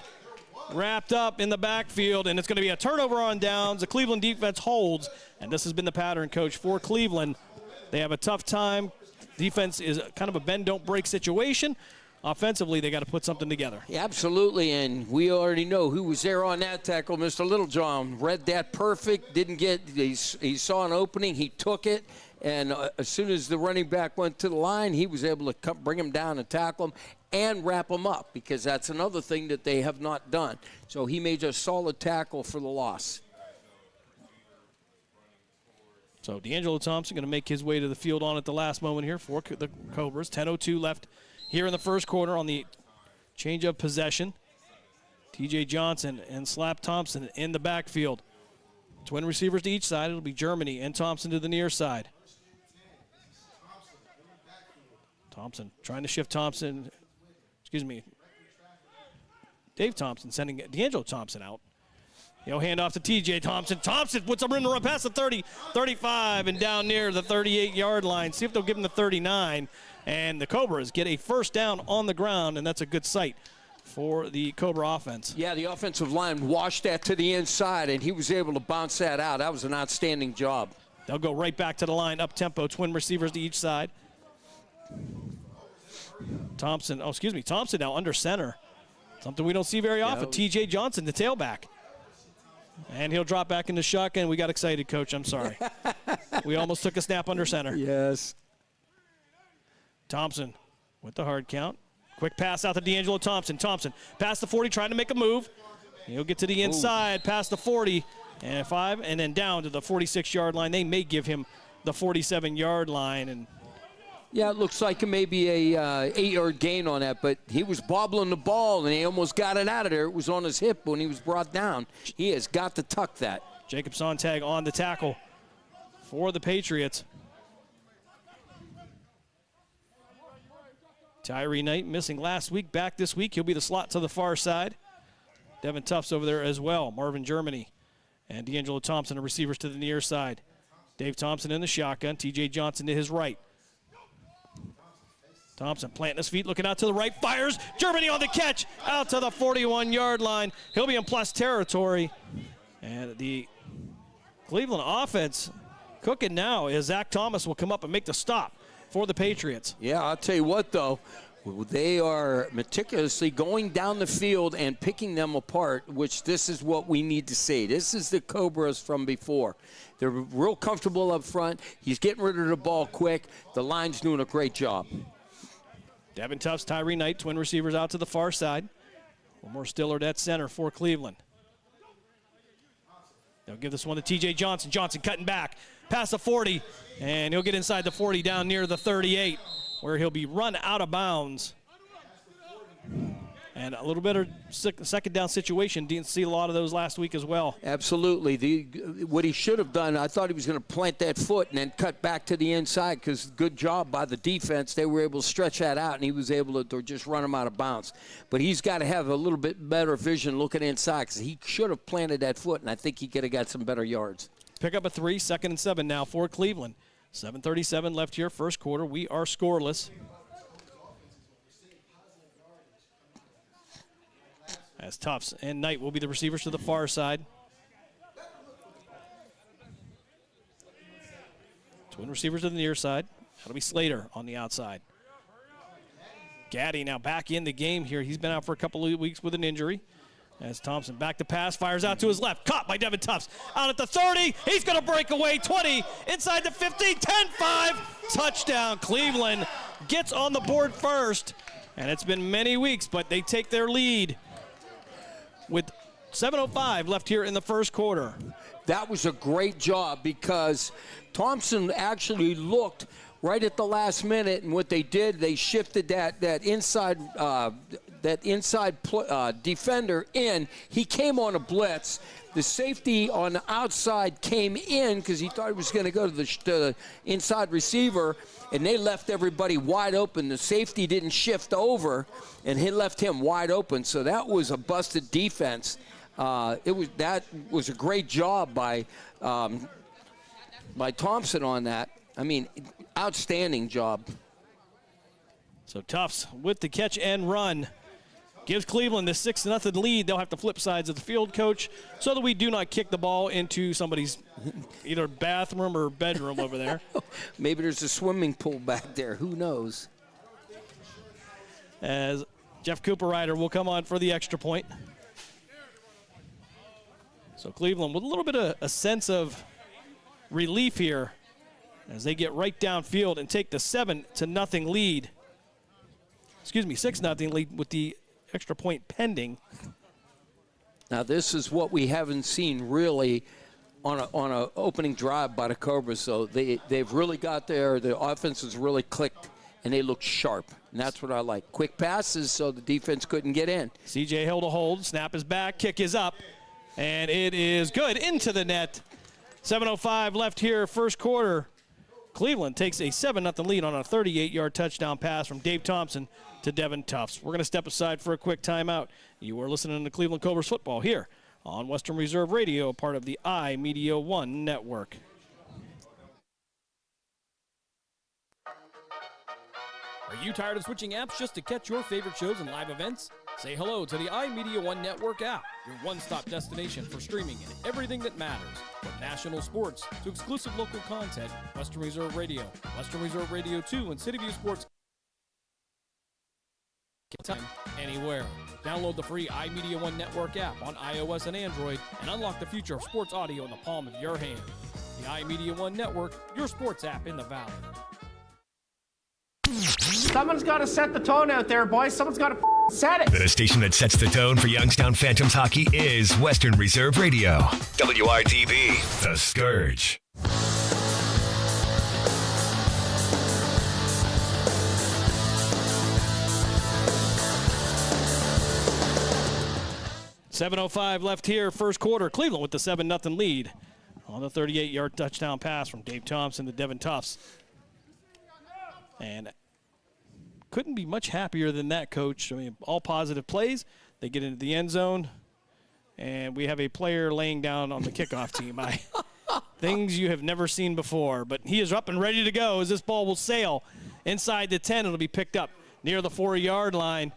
wrapped up in the backfield, and it's going to be a turnover on downs. The Cleveland defense holds, and this has been the pattern, Coach, for Cleveland. They have a tough time. Defense is kind of a bend-don't-break situation. Offensively, they got to put something together. Yeah, absolutely, and we already know who was there on that tackle. Mr. Littlejohn read that perfect, he saw an opening, he took it, and as soon as the running back went to the line, he was able to bring him down and tackle him and wrap him up, because that's another thing that they have not done. So he made a solid tackle for the loss. So D'Angelo Thompson going to make his way to the field on at the last moment here for the Cobras. 10:02 left here in the first quarter on the change of possession. T.J. Johnson and Slap Thompson in the backfield. Twin receivers to each side. It'll be Germany and Thompson to the near side. Thompson trying to shift Dave Thompson sending D'Angelo Thompson out. He'll hand off to T.J. Thompson. Thompson puts a room to run past the 30, 35, and down near the 38-yard line. See if they'll give him the 39. And the Cobras get a first down on the ground, and that's a good sight for the Cobra offense. Yeah, the offensive line washed that to the inside, and he was able to bounce that out. That was an outstanding job. They'll go right back to the line, up-tempo, twin receivers to each side. Thompson now under center. Something we don't see very often. T.J. Johnson, the tailback. And he'll drop back into shotgun. We got excited, Coach. I'm sorry. We almost took a snap under center. Yes. Thompson with the hard count. Quick pass out to D'Angelo Thompson. Thompson past the 40, trying to make a move. He'll get to the inside, past the 40, and 5, and then down to the 46-yard line. They may give him the 47-yard line. And yeah, it looks like maybe a 8-yard gain on that, but he was bobbling the ball, and he almost got it out of there. It was on his hip when he was brought down. He has got to tuck that. Jacob Sontag on the tackle for the Patriots. Tyree Knight missing last week, back this week. He'll be the slot to the far side. Devin Tufts over there as well. Marvin Germany and D'Angelo Thompson, the receivers to the near side. Dave Thompson in the shotgun. T.J. Johnson to his right. Thompson planting his feet, looking out to the right, fires. Germany on the catch, out to the 41-yard line. He'll be in plus territory. And the Cleveland offense cooking now as Zach Thomas will come up and make the stop for the Patriots. Yeah, I'll tell you what, though. They are meticulously going down the field and picking them apart, which this is what we need to see. This is the Cobras from before. They're real comfortable up front. He's getting rid of the ball quick. The line's doing a great job. Devin Tufts, Tyree Knight, twin receivers out to the far side. Wilmore Stillard at center for Cleveland. They'll give this one to T.J. Johnson. Johnson cutting back past the 40, and he'll get inside the 40 down near the 38, where he'll be run out of bounds. And a little better second down situation. Didn't see a lot of those last week as well. Absolutely. What he should have done, I thought he was going to plant that foot and then cut back to the inside, because good job by the defense. They were able to stretch that out, and he was able to just run him out of bounds. But he's got to have a little bit better vision looking inside, because he should have planted that foot, and I think he could have got some better yards. Pick up a 3, 2nd and 7 now for Cleveland. 7:37 left here, first quarter. We are scoreless. As Tufts and Knight will be the receivers to the far side. Twin receivers to the near side. That'll be Slater on the outside. Gaddy now back in the game here. He's been out for a couple of weeks with an injury. As Thompson back to pass, fires out to his left. Caught by Devin Tufts. Out at the 30. He's going to break away. 20. Inside the 15. 10-5. Touchdown. Cleveland gets on the board first. And it's been many weeks, but they take their lead with 7:05 left here in the first quarter. That was a great job because Thompson actually looked right at the last minute, and what they did, they shifted that inside defender in. He came on a blitz. The safety on the outside came in because he thought he was going to go to the inside receiver, and they left everybody wide open. The safety didn't shift over, and he left him wide open. So that was a busted defense. That was a great job by Thompson on that. I mean, outstanding job. So Tufts with the catch and run gives Cleveland the 6-0 lead. They'll have to flip sides of the field, Coach, so that we do not kick the ball into somebody's either bathroom or bedroom over there. Maybe there's a swimming pool back there. Who knows? As Jeff Cooper-Ryder will come on for the extra point. So Cleveland with a little bit of a sense of relief here as they get right downfield and take the 7-0 lead. 6-0 lead with the extra point pending. Now this is what we haven't seen really on a opening drive by the Cobras. So they've really got there. The offense has really clicked, and they look sharp. And that's what I like. Quick passes so the defense couldn't get in. CJ held a hold. Snap is back. Kick is up. And it is good into the net. 7:05 left here, first quarter. Cleveland takes a 7-0 lead on a 38-yard touchdown pass from Dave Thompson to Devin Tufts. We're going to step aside for a quick timeout. You are listening to Cleveland Cobras football here on Western Reserve Radio, part of the iMedia One network. Are you tired of switching apps just to catch your favorite shows and live events? Say hello to the iMedia One Network app, your one-stop destination for streaming and everything that matters. From national sports to exclusive local content, Western Reserve Radio, Western Reserve Radio 2, and City View Sports. Time, anywhere. Download the free iMedia One Network app on iOS and Android and unlock the future of sports audio in the palm of your hand. The iMedia One Network, your sports app in the Valley. Someone's got to set the tone out there, boys. Someone's got to set it. The station that sets the tone for Youngstown Phantoms hockey is Western Reserve Radio. WRTV, The Scourge. .705 left here, first quarter. Cleveland with the 7-0 lead on the 38-yard touchdown pass from Dave Thompson to Devin Tufts. And couldn't be much happier than that, Coach. I mean, all positive plays. They get into the end zone, and we have a player laying down on the kickoff team. Things you have never seen before. But he is up and ready to go as this ball will sail inside the 10. It'll be picked up near the 4-yard line.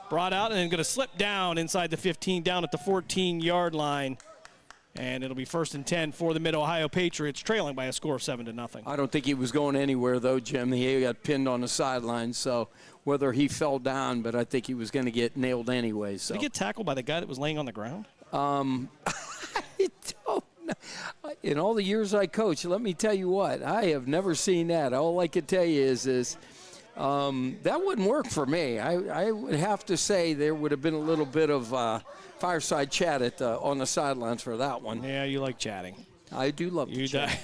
Brought out and then going to slip down inside the 15, down at the 14-yard line. And it'll be 1st and 10 for the Mid-Ohio Patriots, trailing by a score of 7-0. I don't think he was going anywhere, though, Jim. He got pinned on the sideline, so whether he fell down, but I think he was going to get nailed anyway. So. Did he get tackled by the guy that was laying on the ground? I don't know. In all the years I coached, let me tell you what, I have never seen that. All I can tell you is that wouldn't work for me. I would have to say there would have been a little bit of fireside chat on the sidelines for that one. Yeah, you like chatting. I do love to chat.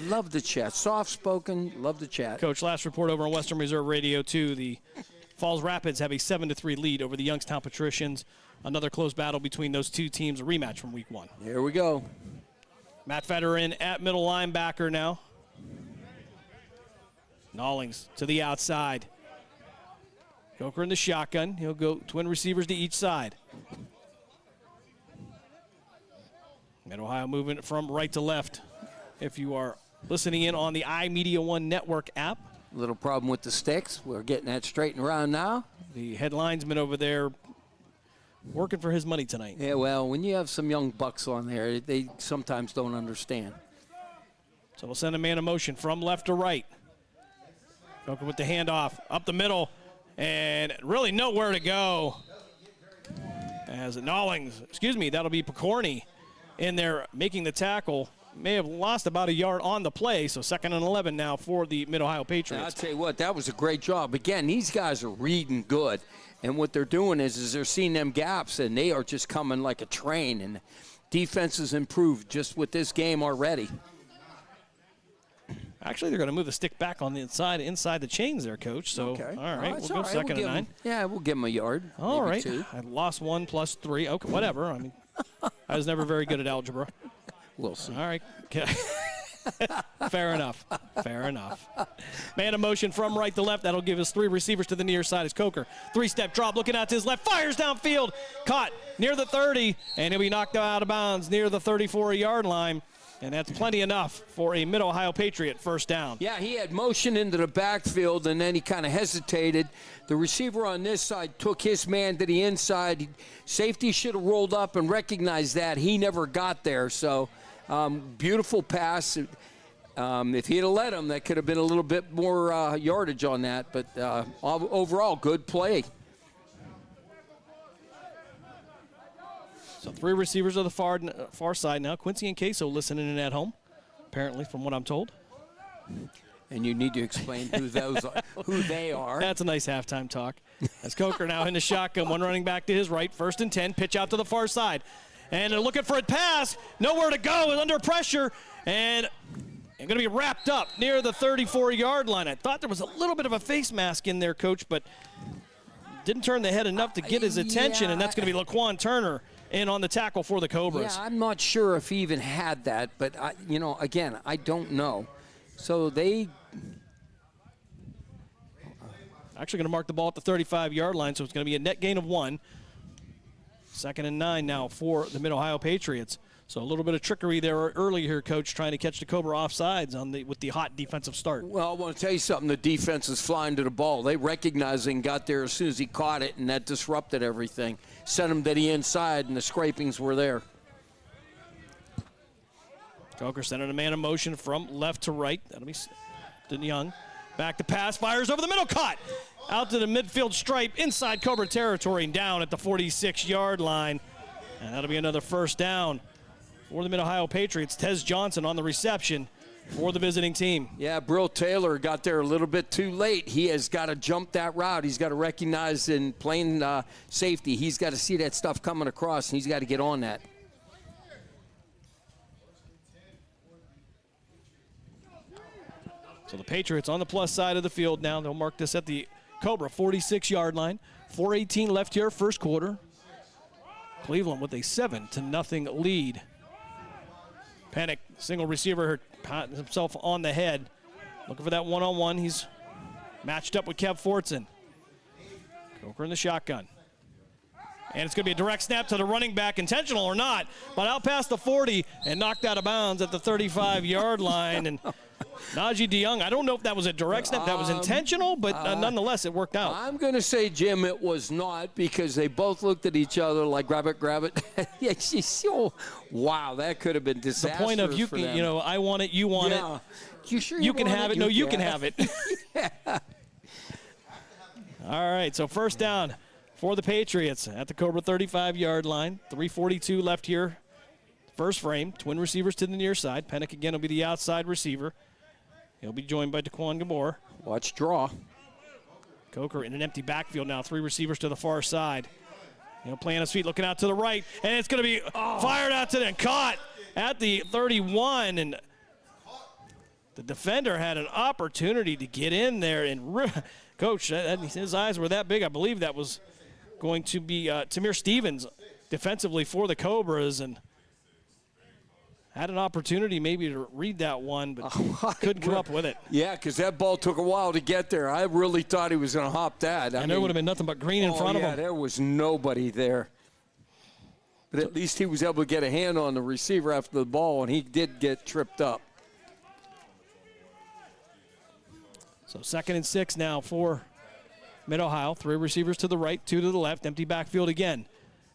Love the chat. Soft-spoken, love the chat. Coach, last report over on Western Reserve Radio 2. The Falls Rapids have a 7-3 lead over the Youngstown Patricians. Another close battle between those two teams, a rematch from Week 1. Here we go. Matt Fetter in at middle linebacker now. Nollings to the outside. Coker in the shotgun. He'll go twin receivers to each side. Mid-Ohio moving from right to left. If you are listening in on the iMedia One Network app. Little problem with the sticks. We're getting that straightened around now. The head linesman over there working for his money tonight. Yeah, well, when you have some young bucks on there, they sometimes don't understand. So we'll send a man in motion from left to right. Coker with the handoff up the middle and really nowhere to go. as that'll be Picorni in there making the tackle. May have lost about a yard on the play, so 2nd and 11 now for the Mid-Ohio Patriots. I'll tell you what, that was a great job. Again, these guys are reading good, and what they're doing is they're seeing them gaps, and they are just coming like a train, and defense has improved just with this game already. Actually, they're going to move the stick back on the inside the chains there, Coach. So, okay. All right, we'll go 2nd and 9. Yeah, we'll give them a yard. All right. 2. I lost 1 plus 3. Okay, whatever. I mean, I was never very good at algebra. We'll see. All right. Fair enough. Man in motion from right to left. That'll give us 3 receivers to the near side as Coker. 3-step drop, looking out to his left, fires downfield. Caught near the 30, and he'll be knocked out of bounds near the 34-yard line. And that's plenty enough for a Mid-Ohio Patriot first down. Yeah, he had motion into the backfield, and then he kind of hesitated. The receiver on this side took his man to the inside. Safety should have rolled up and recognized that. He never got there. So, beautiful pass. If he'd have let him, that could have been a little bit more yardage on that. But overall, good play. So 3 receivers of the far side now. Quincy and Queso listening in at home, apparently, from what I'm told. And you need to explain who they are. That's a nice halftime talk. As Coker now in the shotgun, 1 running back to his right, 1st and 10, pitch out to the far side. And they're looking for a pass, nowhere to go, and under pressure, and going to be wrapped up near the 34-yard line. I thought there was a little bit of a face mask in there, Coach, but didn't turn the head enough to get his attention, and that's going to be Laquan Turner in on the tackle for the Cobras. Yeah, I'm not sure if he even had that, but, again, I don't know. So they actually going to mark the ball at the 35-yard line, so it's going to be a net gain of 1. 2nd and 9 now for the Mid-Ohio Patriots. So a little bit of trickery there early here, Coach, trying to catch the Cobra offsides with the hot defensive start. Well, I want to tell you something. The defense is flying to the ball. They recognized and got there as soon as he caught it, and that disrupted everything. Sent him to the inside, and the scrapings were there. Coker sending a man in motion from left to right. That'll be Stin Young. Back to pass, fires over the middle, caught. Out to the midfield stripe, inside Cobra territory, and down at the 46-yard line. And that'll be another first down for the Mid-Ohio Patriots. Tez Johnson on the reception for the visiting team. Yeah, Brill Taylor got there a little bit too late. He has got to jump that route. He's got to recognize in plain safety. He's got to see that stuff coming across, and he's got to get on that. So the Patriots on the plus side of the field now. They'll mark this at the Cobra 46-yard line. 4:18 left here, first quarter. Cleveland with a 7-0 lead. Panic, single receiver, patting himself on the head. Looking for that one-on-one. He's matched up with Kev Fortson. Coker in the shotgun. And it's going to be a direct snap to the running back, intentional or not, but out past the 40 and knocked out of bounds at the 35-yard line. And Najee DeYoung, I don't know if that was a direct snap. That was intentional, but nonetheless, it worked out. I'm going to say, Jim, it was not, because they both looked at each other like, grab it. Wow, that could have been disastrous. The point of I want it, you want it. You sure you can have it? No, you can have it. Yeah. All right, so first down for the Patriots at the Cobra 35-yard line. 3:42 left here. First frame, twin receivers to the near side. Pennick again will be the outside receiver. He'll be joined by Daquan Gabor. Watch draw. Coker in an empty backfield now. 3 receivers to the far side. Playing his feet, looking out to the right. And it's going to be fired out to them. Caught at the 31. And the defender had an opportunity to get in there. And Coach, his eyes were that big. I believe that was going to be Tamir Stevens defensively for the Cobras. And had an opportunity maybe to read that one, but couldn't come up with it. Yeah, because that ball took a while to get there. I really thought he was going to hop that. And there would have been nothing but green in front of him. There was nobody there. But at least he was able to get a hand on the receiver after the ball, and he did get tripped up. So 2nd and 6 now for Mid-Ohio. 3 receivers to the right, 2 to the left. Empty backfield again.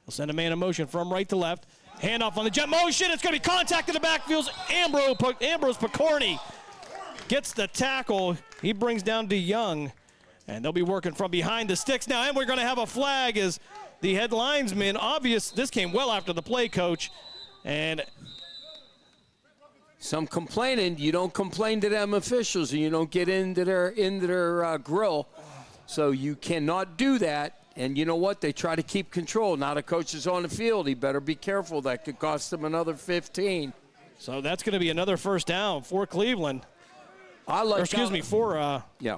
They'll send a man in motion from right to left. Handoff on the jet motion. It's going to be contact in the backfield. Ambrose Picorni gets the tackle. He brings down DeYoung, and they'll be working from behind the sticks now. And we're going to have a flag as the head linesman. Obvious, this came well after the play, Coach. And some complaining. You don't complain to them officials, and you don't get into their grill. So you cannot do that. And you know what? They try to keep control. Now the coach is on the field. He better be careful. That could cost him another 15. So that's going to be another first down for Cleveland. Yeah.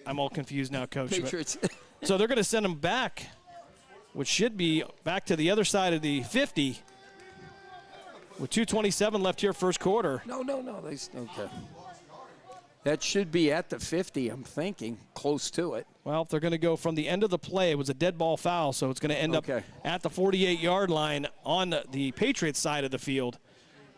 I'm all confused now, Coach. Patriots. So they're going to send him back, which should be back to the other side of the 50 with 2:27 left here first quarter. No. Okay. That should be at the 50, I'm thinking, close to it. Well, if they're going to go from the end of the play, it was a dead ball foul, so it's going to end up at the 48-yard line on the Patriots side of the field.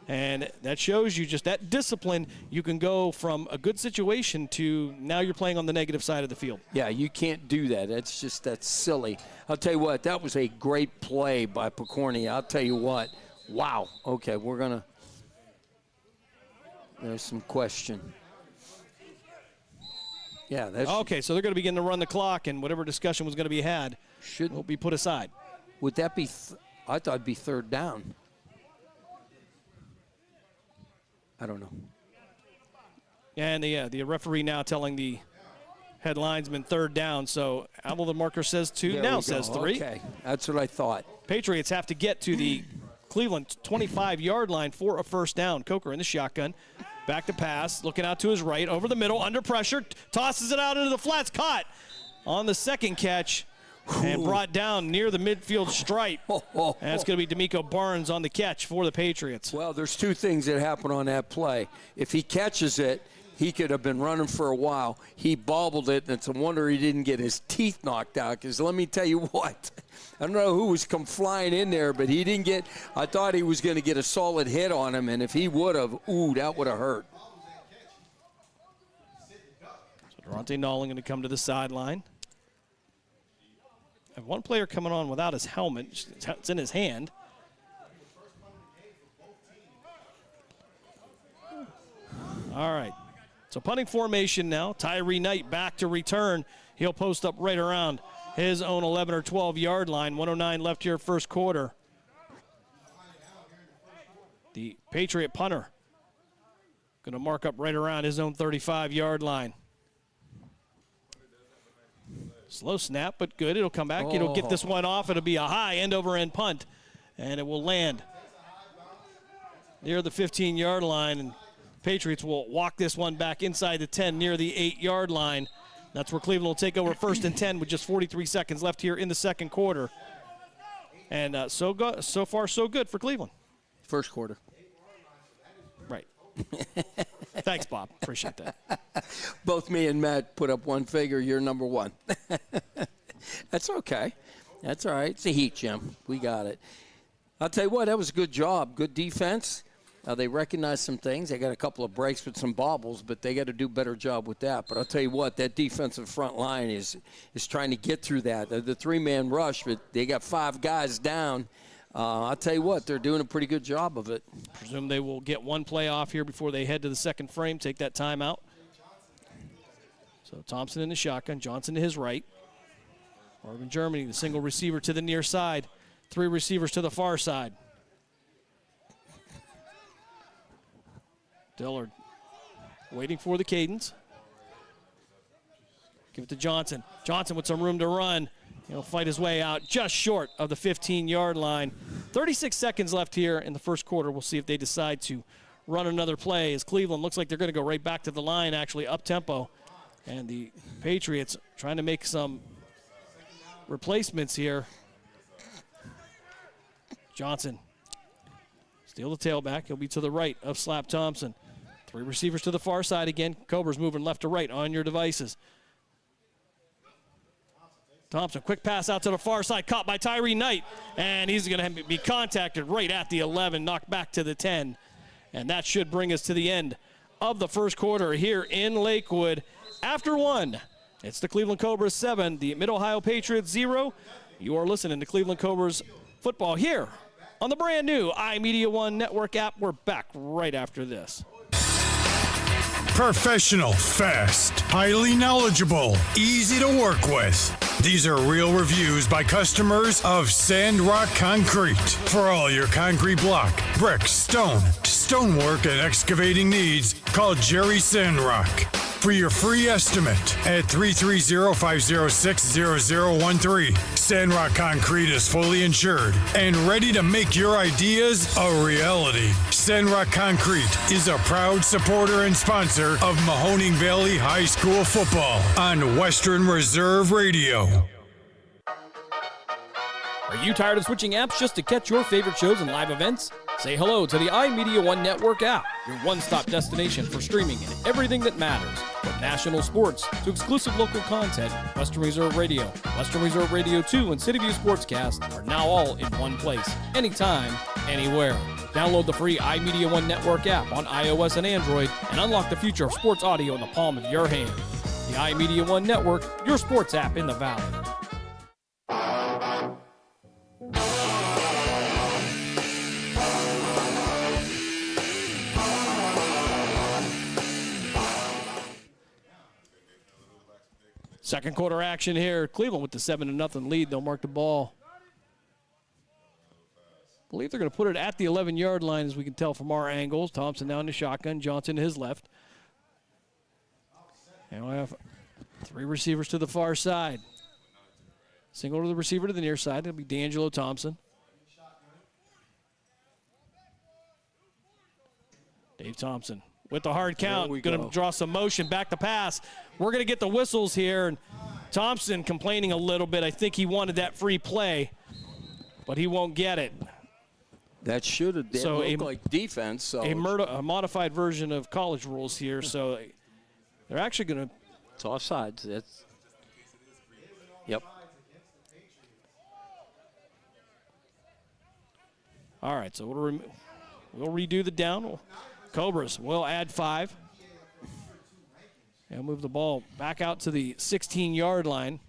And that shows you just that discipline. You can go from a good situation to now you're playing on the negative side of the field. Yeah, you can't do that. That's silly. I'll tell you what, that was a great play by Picorni. I'll tell you what. Wow. Okay, there's some question. Yeah, that's okay. So they're going to begin to run the clock, and whatever discussion was going to be had will be put aside. Would that be? I thought it'd be third down. I don't know. And the referee now telling the head linesman third down. So although the marker says 2, now says 3. Okay, that's what I thought. Patriots have to get to the Cleveland 25-yard line for a first down. Coker in the shotgun. Back to pass, looking out to his right, over the middle, under pressure, tosses it out into the flats, caught on the second catch, and brought down near the midfield stripe. And it's going to be D'Amico Barnes on the catch for the Patriots. Well, there's two things that happen on that play. If he catches it, he could have been running for a while. He bobbled it, and it's a wonder he didn't get his teeth knocked out, because let me tell you what. I don't know who was come flying in there, but he didn't get – I thought he was going to get a solid hit on him, and if he would have, that would have hurt. So Durante Nolling going to come to the sideline. And one player coming on without his helmet. It's in his hand. All right. So punting formation now. Tyree Knight back to return. He'll post up right around his own 11 or 12-yard line. 1:09 left here first quarter. The Patriot punter going to mark up right around his own 35-yard line. Slow snap, but good. It'll come back. It'll get this one off. It'll be a high end-over-end punt, and it will land near the 15-yard line. And Patriots will walk this one back inside the 10 near the 8-yard line. That's where Cleveland will take over first and 10 with just 43 seconds left here in the second quarter. And so far, so good for Cleveland. First quarter. Right. Thanks, Bob. Appreciate that. Both me and Matt put up one figure. You're number one. That's okay. That's all right. It's a heat, Jim. We got it. I'll tell you what, that was a good job. Good defense. They recognized some things. They got a couple of breaks with some bobbles, but they got to do a better job with that. But I'll tell you what, that defensive front line is trying to get through that. The three-man rush, but they got 5 guys down. I'll tell you what, they're doing a pretty good job of it. Presume they will get one play off here before they head to the second frame, take that timeout. So Thompson in the shotgun, Johnson to his right. Marvin Germany, the single receiver to the near side. 3 receivers to the far side. Dillard waiting for the cadence. Give it to Johnson. Johnson with some room to run. He'll fight his way out just short of the 15-yard line. 36 seconds left here in the first quarter. We'll see if they decide to run another play as Cleveland looks like they're going to go right back to the line, actually up-tempo. And the Patriots trying to make some replacements here. Johnson. Steal the tailback. He'll be to the right of Slap Thompson. 3 receivers to the far side again. Cobras moving left to right on your devices. Thompson, quick pass out to the far side, caught by Tyree Knight, and he's going to be contacted right at the 11, knocked back to the 10. And that should bring us to the end of the first quarter here in Lakewood. After 1, it's the Cleveland Cobras 7, the Mid-Ohio Patriots 0. You are listening to Cleveland Cobras football here on the brand new iMedia One Network app. We're back right after this. Professional, fast, highly knowledgeable, easy to work with. These are real reviews by customers of Sandrock Concrete. For all your concrete block, brick, stone, stonework, and excavating needs, call Jerry Sandrock. For your free estimate at 330-506-0013. Sandrock Concrete is fully insured and ready to make your ideas a reality. Sandrock Concrete is a proud supporter and sponsor of Mahoning Valley High School football on Western Reserve Radio. Are you tired of switching apps just to catch your favorite shows and live events? Say hello to the iMedia One Network app, your one-stop destination for streaming and everything that matters. From national sports to exclusive local content, Western Reserve Radio, Western Reserve Radio 2, and City View Sportscast are now all in one place, anytime, anywhere. Download the free iMedia One Network app on iOS and Android and unlock the future of sports audio in the palm of your hand. The iMedia One Network, your sports app in the Valley. Second quarter action here. Cleveland with the 7-0 lead. They'll mark the ball. I believe they're going to put it at the 11-yard line, as we can tell from our angles. Thompson down to shotgun. Johnson to his left. And we have three receivers to the far side. Single to the receiver to the near side. It'll be D'Angelo Thompson. Dave Thompson with the hard count. Going to draw some motion. Back to pass. We're going to get the whistles here. And Thompson complaining a little bit. I think he wanted that free play, but he won't get it. That should have looked like defense. So a modified version of college rules here. So they're actually going to. It's offsides. Yep. All right, so we'll redo the down. Cobras will add 5. And move the ball back out to the 16-yard line.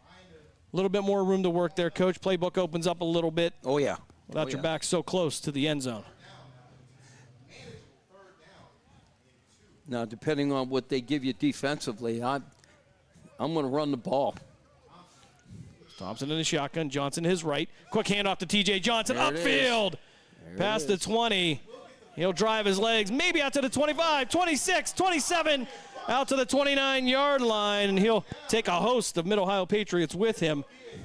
A little bit more room to work there, Coach. Playbook opens up a little bit. Oh, yeah. Without your back so close to the end zone. Now, depending on what they give you defensively, I'm going to run the ball. Thompson in the shotgun. Johnson his right. Quick handoff to T.J. Johnson. Upfield. Past the 20. He'll drive his legs maybe out to the 25, 26, 27, out to the 29-yard line, and he'll take a host of Mid-Ohio Patriots with him,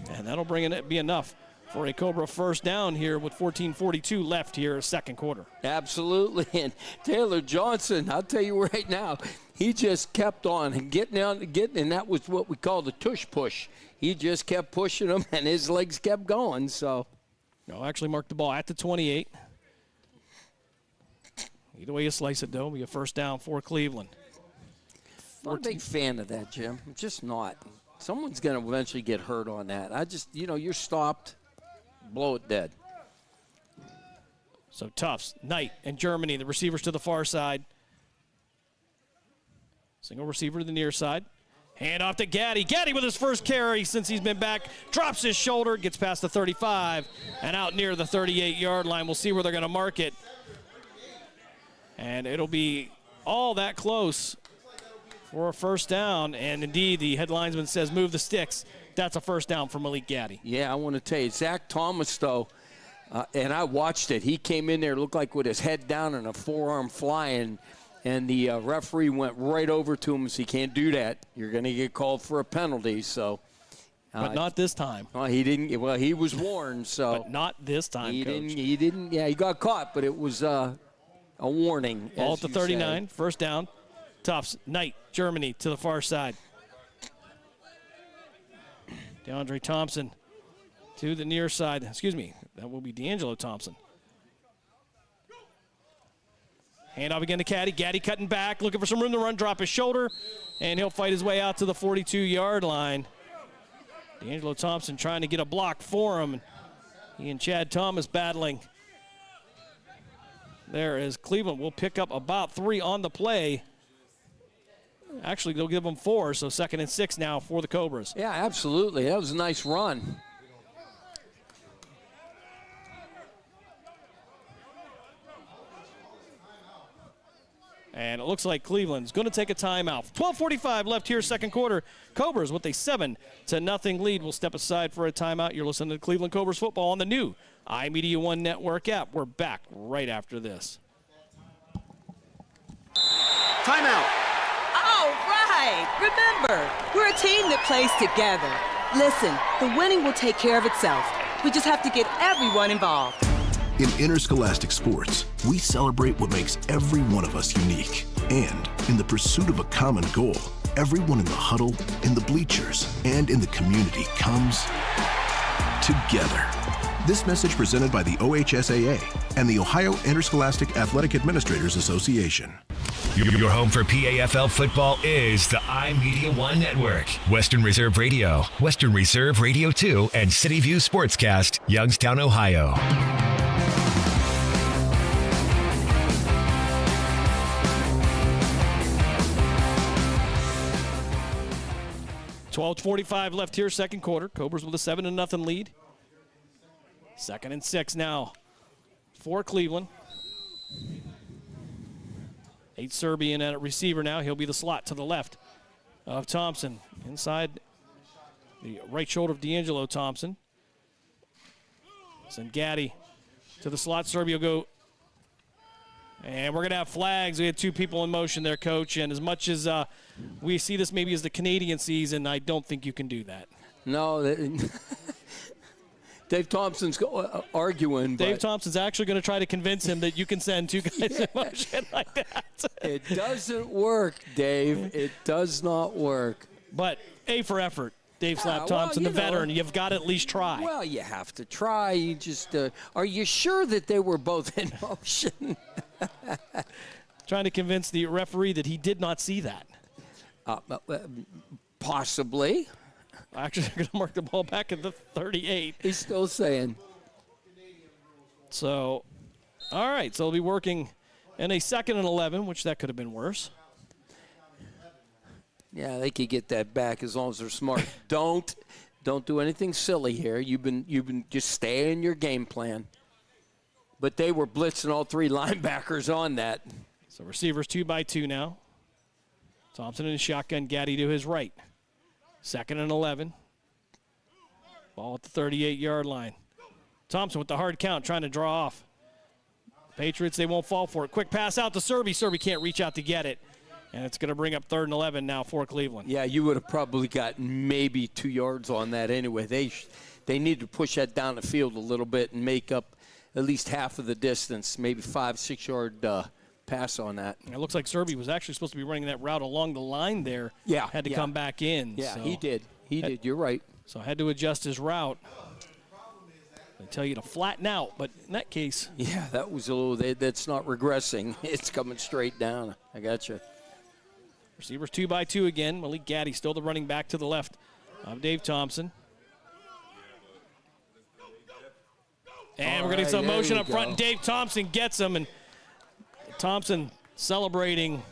and that'll be enough for a Cobra first down here with 14:42 left here, second quarter. Absolutely, and Taylor Johnson, I'll tell you right now, he just kept on and getting, and that was what we call the tush push. He just kept pushing him, and his legs kept going. So, no, actually marked the ball at the 28. Either way you slice it, though, be a first down for Cleveland. I'm not a big fan of that, Jim. I'm just not. Someone's going to eventually get hurt on that. You're stopped, blow it dead. So Tufts, Knight, and Germany, the receivers to the far side. Single receiver to the near side. Hand off to Gaddy. Gaddy with his first carry since he's been back. Drops his shoulder, gets past the 35, and out near the 38-yard line. We'll see where they're going to mark it. And it'll be all that close for a first down. And indeed, the headlinesman says move the sticks. That's a first down for Malik Gaddy. Yeah, I want to tell you, Zach Thomas, though, and I watched it. He came in there, looked like with his head down and a forearm flying, and the referee went right over to him and said, you can't do that. You're going to get called for a penalty. So, but not this time. Well, he didn't. Well, he was warned. So, but not this time, Coach. He didn't. Yeah, he got caught, but it was a warning. Ball at the 39, first down. Tufts, Knight, Germany to the far side. DeAndre Thompson to the near side. Excuse me, that will be D'Angelo Thompson. Hand off again to Gaddy. Gaddy cutting back, looking for some room to run, drop his shoulder, and he'll fight his way out to the 42-yard line. D'Angelo Thompson trying to get a block for him. He and Chad Thomas battling. There is Cleveland will pick up about 3 on the play. Actually, they'll give them 4, so 2nd and 6 now for the Cobras. Yeah, absolutely. That was a nice run. And And it looks like Cleveland's going to take a timeout. 12:45 left here, second quarter. Cobras with a 7-0 lead will step aside for a timeout. You're listening to Cleveland Cobras football on the new iMedia One Network app. We're back right after this. Timeout. All right. Remember, we're a team that plays together. Listen, the winning will take care of itself. We just have to get everyone involved. In interscholastic sports, we celebrate what makes every one of us unique. And in the pursuit of a common goal, everyone in the huddle, in the bleachers, and in the community comes together. This message presented by the OHSAA and the Ohio Interscholastic Athletic Administrators Association. Your home for PAFL football is the iMedia One Network. Western Reserve Radio, Western Reserve Radio 2, and City View Sportscast, Youngstown, Ohio. 12:45 left here, second quarter. Cobras with a 7-0 lead. 2nd and 6 now for Cleveland. 8 Serbian at receiver now. He'll be the slot to the left of Thompson. Inside the right shoulder of D'Angelo Thompson. Send Gaddy to the slot. Serbia will go. And we're going to have flags. We had 2 people in motion there, Coach. And as much as we see this maybe as the Canadian season, I don't think you can do that. No, Dave Thompson's arguing. Dave Thompson's actually going to try to convince him that you can send 2 guys in motion like that. It doesn't work, Dave. It does not work. But A for effort. Dave Slap Thompson, the veteran. You've got to at least try. Well, you have to try. You just are you sure that they were both in motion? Trying to convince the referee that he did not see that. Possibly. Actually, they're going to mark the ball back at the 38. He's still saying. So, all right. So they'll be working in a 2nd and 11, which that could have been worse. Yeah, they could get that back as long as they're smart. Don't do anything silly here. You've been just stay in your game plan. But they were blitzing all 3 linebackers on that. So receivers 2 by 2 now. Thompson in shotgun, Gaddy to his right. 2nd and 11. Ball at the 38-yard line. Thompson with the hard count, trying to draw off. Patriots, they won't fall for it. Quick pass out to Serby. Serby can't reach out to get it. And it's going to bring up 3rd and 11 now for Cleveland. Yeah, you would have probably gotten maybe 2 yards on that anyway. They need to push that down the field a little bit and make up at least half of the distance, maybe 5-6 yard pass on that. It looks like Serby was actually supposed to be running that route along the line there. Yeah. Had to come back in. Yeah, so he did. He did. You're right. So had to adjust his route. They tell you to flatten out, but in that case. Yeah, that was a little, that's not regressing. It's coming straight down. I got you. Receivers 2 by 2 again. Malik Gaddy still the running back to the left of Dave Thompson. And we're going to get some motion up front, and Dave Thompson gets him, and Thompson celebrating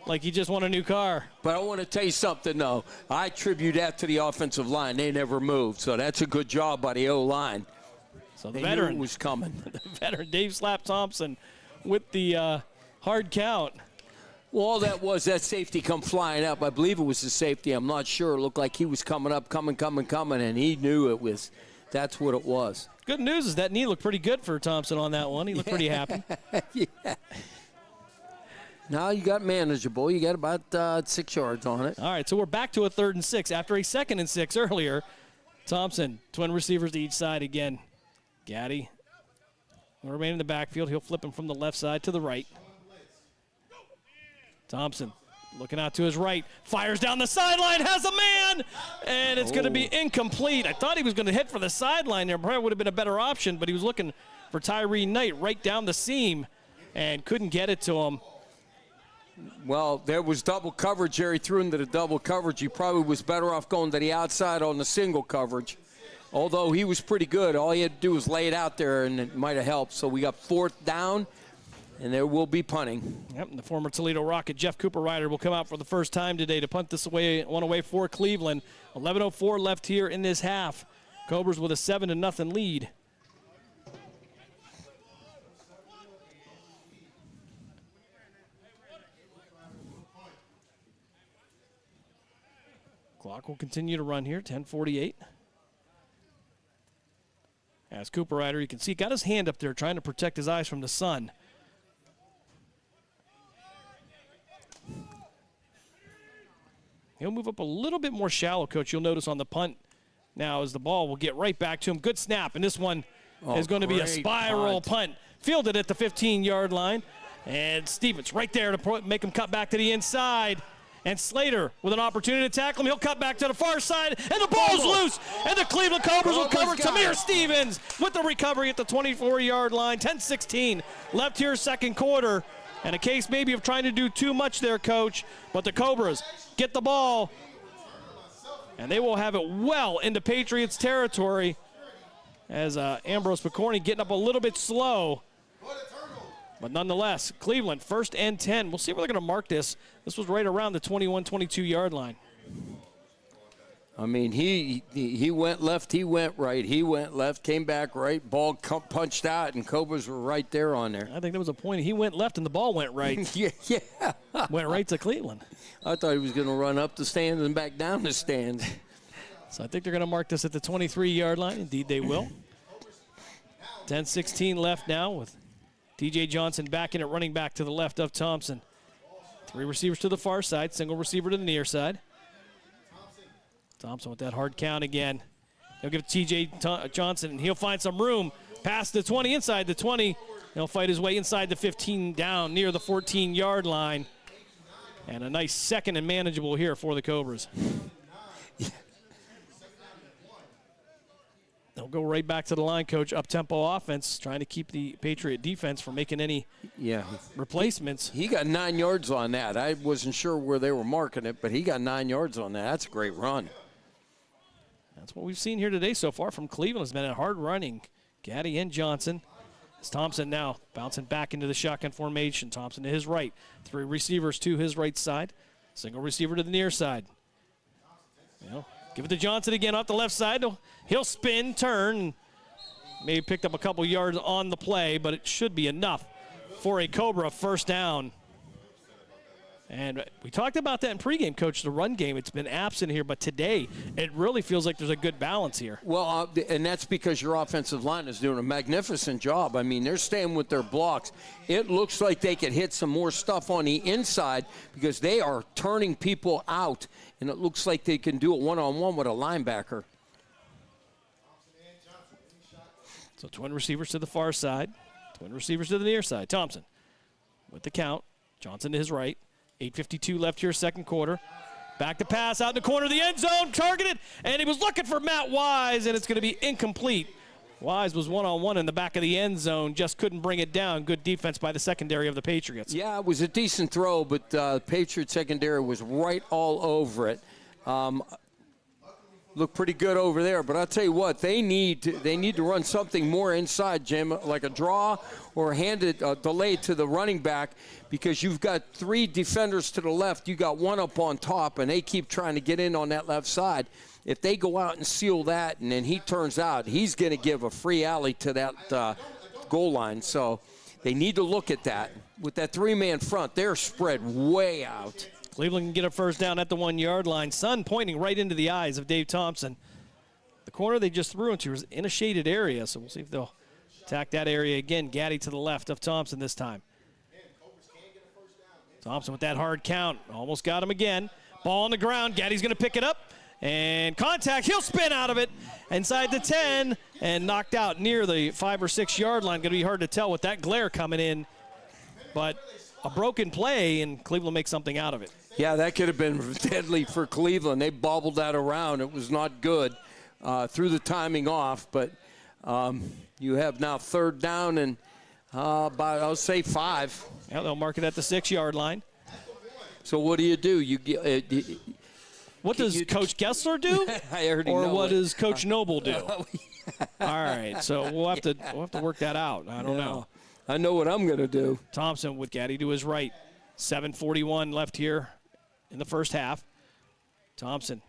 like he just won a new car. But I want to tell you something, though. I attribute that to the offensive line. They never moved, so that's a good job by the O-line. So the veteran was coming. The veteran, Dave Slap Thompson, with the hard count. Well, all that was that safety come flying up. I believe it was the safety. I'm not sure. It looked like he was coming up, coming, and he knew it was. That's what it was. Good news is that knee looked pretty good for Thompson on that one. He looked pretty happy. Yeah. Now you got manageable. You got about 6 yards on it. All right, so we're back to a 3rd and 6 after a 2nd and 6 earlier. Thompson, twin receivers to each side again. Gaddy will remain in the backfield. He'll flip him from the left side to the right. Thompson looking out to his right, fires down the sideline, has a man, and it's going to be incomplete. I thought he was going to hit for the sideline there. Probably would have been a better option, but he was looking for Tyree Knight right down the seam and couldn't get it to him. Well, there was double coverage there. He threw into the double coverage. He probably was better off going to the outside on the single coverage. Although he was pretty good. All he had to do was lay it out there, and it might have helped. So we got 4th down. And there will be punting. Yep, and the former Toledo Rocket, Jeff Cooper Ryder, will come out for the first time today to punt this one away for Cleveland. 11:04 left here in this half. Cobras with a 7-0 lead. Clock will continue to run here, 10:48. As Cooper Ryder, you can see, got his hand up there trying to protect his eyes from the sun. He'll move up a little bit more shallow, Coach. You'll notice on the punt now as the ball will get right back to him. Good snap, and this one is going to be a spiral punt. Fielded at the 15-yard line, and Stevens right there to make him cut back to the inside. And Slater with an opportunity to tackle him. He'll cut back to the far side, and the ball's loose. And the Cleveland Cobras will cover. Tamir Stevens with the recovery at the 24-yard line. 10-16 left here, second quarter. And a case maybe of trying to do too much there, Coach. But the Cobras get the ball, and they will have it well into Patriots territory as Ambrose Picorni getting up a little bit slow. But nonetheless, Cleveland, 1st and 10. We'll see where they're going to mark this. This was right around the 21, 22-yard line. I mean, he went left, he went right, he went left, came back right, ball punched out, and Cobras were right there on there. I think there was a point. He went left, and the ball went right. yeah. Went right to Cleveland. I thought he was going to run up the stands and back down the stands. So I think they're going to mark this at the 23-yard line. Indeed, they will. 10-16 left now with T.J. Johnson backing it, running back to the left of Thompson. 3 receivers to the far side, single receiver to the near side. Thompson with that hard count again. He'll give T.J. Johnson, and he'll find some room past the 20, inside the 20. He'll fight his way inside the 15, down near the 14-yard line. And a nice second and manageable here for the Cobras. They'll go right back to the line, Coach. Up-tempo offense, trying to keep the Patriot defense from making any replacements. He got 9 yards on that. I wasn't sure where they were marking it, but he got 9 yards on that. That's a great run. That's what we've seen here today so far from Cleveland. Has been a hard running. Gaddy and Johnson. It's Thompson now bouncing back into the shotgun formation. Thompson to his right. 3 receivers to his right side. Single receiver to the near side. Give it to Johnson again off the left side. He'll spin, turn. Maybe picked up a couple yards on the play, but it should be enough for a Cobra first down. And we talked about that in pregame, Coach, the run game. It's been absent here, but today it really feels like there's a good balance here. Well, and that's because your offensive line is doing a magnificent job. I mean, they're staying with their blocks. It looks like they could hit some more stuff on the inside because they are turning people out, and it looks like they can do it one-on-one with a linebacker. So twin receivers to the far side, twin receivers to the near side. Thompson with the count. Johnson to his right. 8:52 left here, second quarter. Back to pass out in the corner of the end zone, targeted, and he was looking for Matt Wise, and it's going to be incomplete. Wise was one-on-one in the back of the end zone, just couldn't bring it down. Good defense by the secondary of the Patriots. Yeah, it was a decent throw, but the Patriot secondary was right all over it. Looked pretty good over there, but I'll tell you what, they need to run something more inside, Jim, like a draw or hand it delayed to the running back, because you've got 3 defenders to the left. You got 1 up on top, and they keep trying to get in on that left side. If they go out and seal that, and then he turns out, he's going to give a free alley to that goal line. So they need to look at that. With that 3-man front, they're spread way out. Cleveland can get a first down at the 1-yard line. Sun pointing right into the eyes of Dave Thompson. The corner they just threw into was in a shaded area, so we'll see if they'll attack that area again. Gaddy to the left of Thompson this time. Thompson with that hard count. Almost got him again. Ball on the ground. Gaddy's going to pick it up. And contact. He'll spin out of it inside the 10 and knocked out near the 5 or 6 yard line. Going to be hard to tell with that glare coming in. But a broken play, and Cleveland makes something out of it. Yeah, that could have been deadly for Cleveland. They bobbled that around. It was not good. Threw the timing off, but you have now third down and about, I'll say 5. Yeah, they'll mark it at the 6 yard line. So what do? What does Coach Gessler do? I already or know what it. does Coach Noble do? All right, so we'll have to work that out. I don't know. I know what I'm going to do. Thompson with Gaddy to his right. 7:41 left here in the first half. Thompson,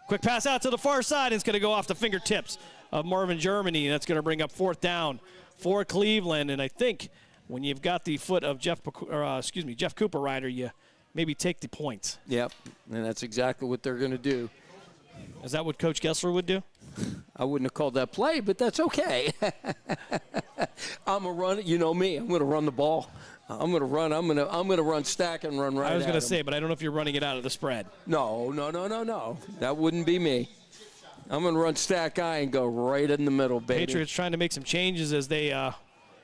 quick pass out to the far side. It's going to go off the fingertips of Marvin Germany. That's going to bring up 4th down for Cleveland. And I think when you've got the foot of Jeff Cooper Ryder, you maybe take the points. Yep, and that's exactly what they're going to do. Is that what Coach Gessler would do? I wouldn't have called that play, but that's okay. I'm a run. You know me. I'm going to run the ball. I'm going to run. I'm going to run stack and run right. I was going to say, but I don't know if you're running it out of the spread. No. That wouldn't be me. I'm going to run stack eye and go right in the middle, baby. Patriots trying to make some changes as they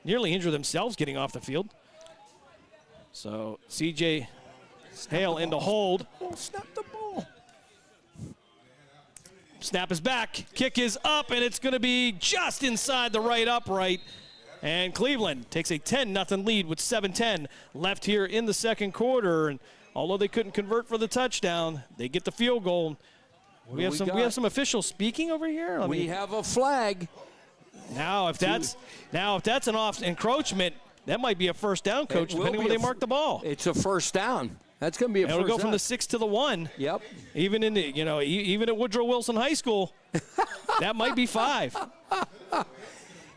nearly injure themselves getting off the field. So C.J. Hale into hold. Snap the ball. Snap is back. Kick is up, and it's going to be just inside the right upright. And Cleveland takes a 10-0 lead with 7:10 left here in the second quarter. And although they couldn't convert for the touchdown, they get the field goal. We have some officials speaking over here. We have a flag. Now, if that's an off encroachment, that might be a first down, Coach, depending on where they mark the ball. It's a first down. That's going to be a first down. It'll go from the 6 to the 1. Yep. Even in even at Woodrow Wilson High School, that might be 5.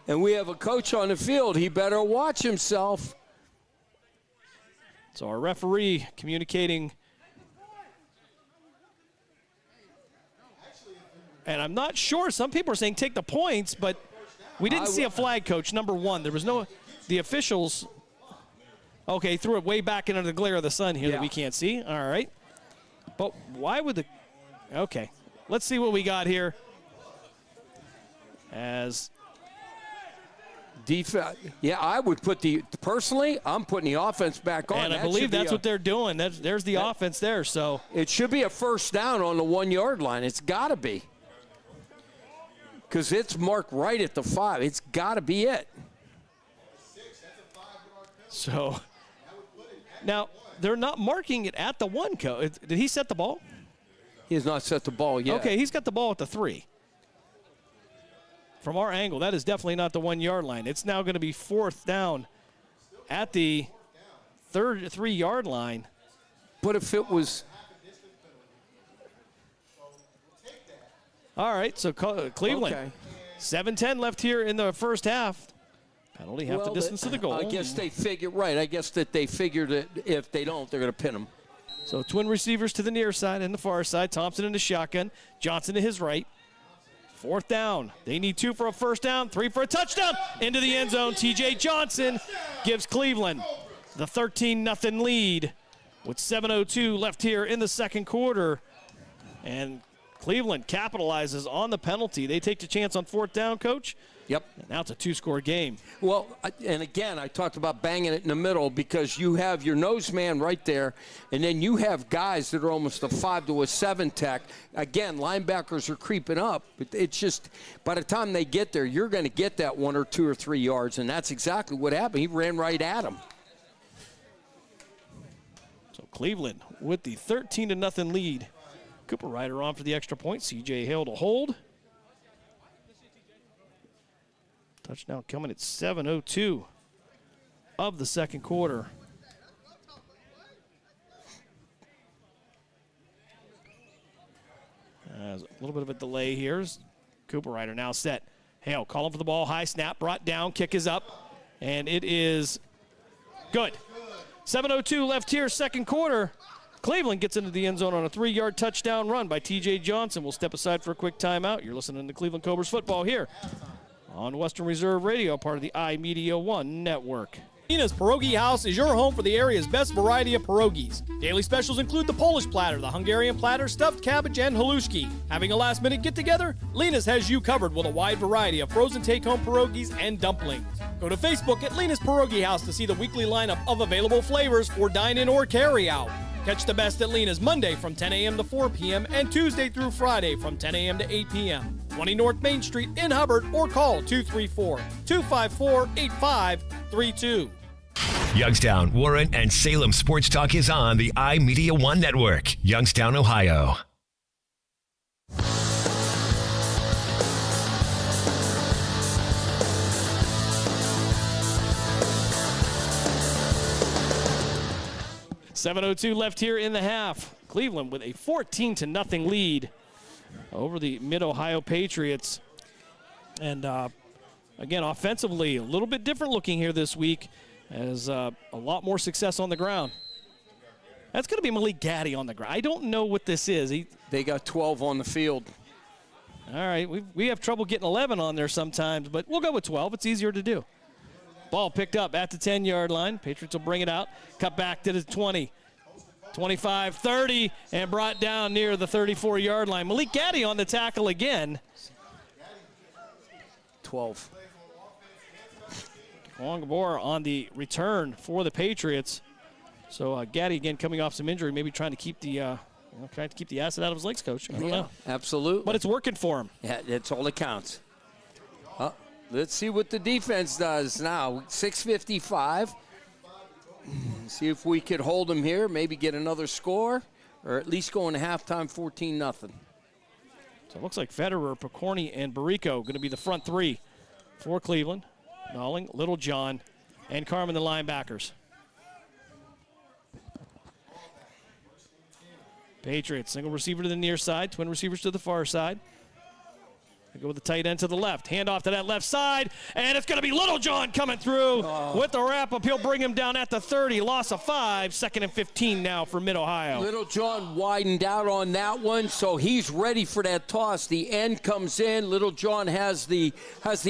And we have a coach on the field. He better watch himself. So our referee communicating. And I'm not sure. Some people are saying take the points, but we didn't see a flag, Coach, number 1. There was the officials. Okay, threw it way back into the glare of the sun here that we can't see. All right. But why would okay. Let's see what we got here. As defense. Yeah, I would personally, I'm putting the offense back on. And I believe that's what they're doing. There's the offense there. So it should be a first down on the 1 yard line. It's got to be. Because it's marked right at the 5. It's got to be it. So now they're not marking it at the 1, Coach. Did he set the ball? He has not set the ball yet. Okay, he's got the ball at the 3. From our angle, that is definitely not the 1 yard line. It's now going to be 4th down at the 3 yard line. But if it was. All right, so Cleveland, 7:10 left here in the first half. Penalty half the distance to the goal. I guess they figured, right, I guess that they figured that if they don't, they're going to pin them. So twin receivers to the near side and the far side. Thompson in the shotgun. Johnson to his right. 4th down. They need 2 for a first down, 3 for a touchdown. Into the end zone. T.J. Johnson gives Cleveland the 13-0 lead with 7:02 left here in the second quarter. And Cleveland capitalizes on the penalty. They take the chance on 4th down, Coach. Yep. And now it's a 2-score game. Well, and again, I talked about banging it in the middle because you have your nose man right there, and then you have guys that are almost a 5 to a 7 tech. Again, linebackers are creeping up, but it's just by the time they get there, you're going to get that 1 or 2 or 3 yards, and that's exactly what happened. He ran right at him. So Cleveland with the 13-0 lead. Cooper Ryder on for the extra point. C.J. Hale to hold. Touchdown coming at 7:02 of the second quarter. A little bit of a delay here. Cooper Ryder now set. Hale calling for the ball. High snap brought down. Kick is up. And it is good. 7:02 left here, second quarter. Cleveland gets into the end zone on a 3-yard touchdown run by T.J. Johnson. We'll step aside for a quick timeout. You're listening to Cleveland Cobras football here on Western Reserve Radio, part of the iMedia One network. Nina's Pierogi House is your home for the area's best variety of pierogies. Daily specials include the Polish platter, the Hungarian platter, stuffed cabbage, and halushki. Having a last-minute get-together? Lena's has you covered with a wide variety of frozen take-home pierogies and dumplings. Go to Facebook at Lena's Pierogi House to see the weekly lineup of available flavors for dine-in or carry-out. Catch the best at Lena's Monday from 10 a.m. to 4 p.m. and Tuesday through Friday from 10 a.m. to 8 p.m. 20 North Main Street in Hubbard or call 234-254-8532. Youngstown, Warren, and Salem Sports Talk is on the iMedia One Network, Youngstown, Ohio. .02 left here in the half. Cleveland with a 14-0 lead over the Mid-Ohio Patriots. And again, offensively, a little bit different looking here this week as a lot more success on the ground. That's going to be Malik Gaddy on the ground. I don't know what this is. They got 12 on the field. All right, we have trouble getting 11 on there sometimes, but we'll go with 12. It's easier to do. Ball picked up at the 10-yard line. Patriots will bring it out. Cut back to the 20. 25, 30, and brought down near the 34-yard line. Malik Gaddy on the tackle again. 12. Wongabor on the return for the Patriots. So Gaddy again coming off some injury, maybe trying to keep the acid out of his legs, Coach. I don't know. Absolutely. But it's working for him. Yeah, that's all that counts. Let's see what the defense does now. 6:55. See if we could hold them here, maybe get another score, or at least go into halftime 14-0. So it looks like Federer, Picorni, and Barrico going to be the front three for Cleveland. Nolling, Littlejohn, and Carmen, the linebackers. Patriots, single receiver to the near side, twin receivers to the far side. They go with the tight end to the left. Hand off to that left side, and it's going to be Littlejohn coming through with the wrap-up. He'll bring him down at the 30. Loss of 5, 2nd and 15 now for Mid-Ohio. Littlejohn widened out on that one, so he's ready for that toss. The end comes in. Littlejohn has the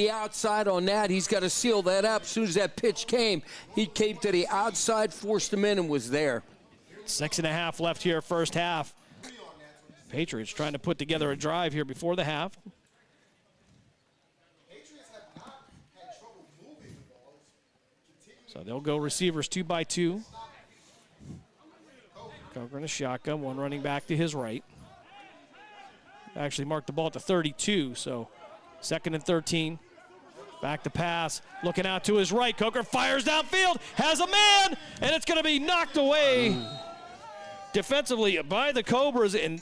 outside on that. He's got to seal that up. As soon as that pitch came, he came to the outside, forced him in, and was there. 6.5 left here, first half. Patriots trying to put together a drive here before the half. So they'll go receivers 2 by 2. Coker in a shotgun, one running back to his right. Actually marked the ball at the 32, so 2nd and 13. Back to pass, looking out to his right. Coker fires downfield, has a man, and it's going to be knocked away defensively by the Cobras. And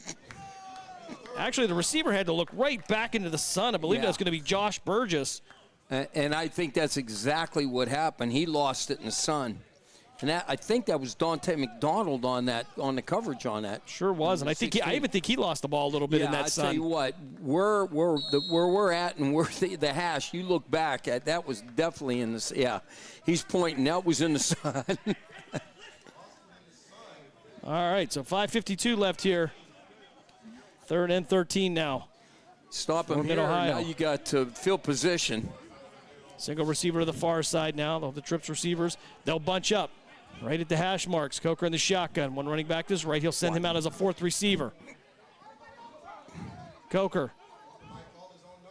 actually the receiver had to look right back into the sun. I believe that's going to be Josh Burgess. And I think that's exactly what happened. He lost it in the sun. And I think that was Dante McDonald on the coverage on that. Sure was, and I even think he lost the ball a little bit in that sun. I tell you what, where we're at and where the hash, you look back at, that was definitely in the, yeah. He's pointing, that was in the sun. All right, so 5:52 left here. 3rd and 13 now. Stop him here, now you got to field position. Single receiver to the far side now. They'll have the trips receivers. They'll bunch up right at the hash marks. Coker in the shotgun. One running back to his right. He'll send him out as a 4th receiver. Coker.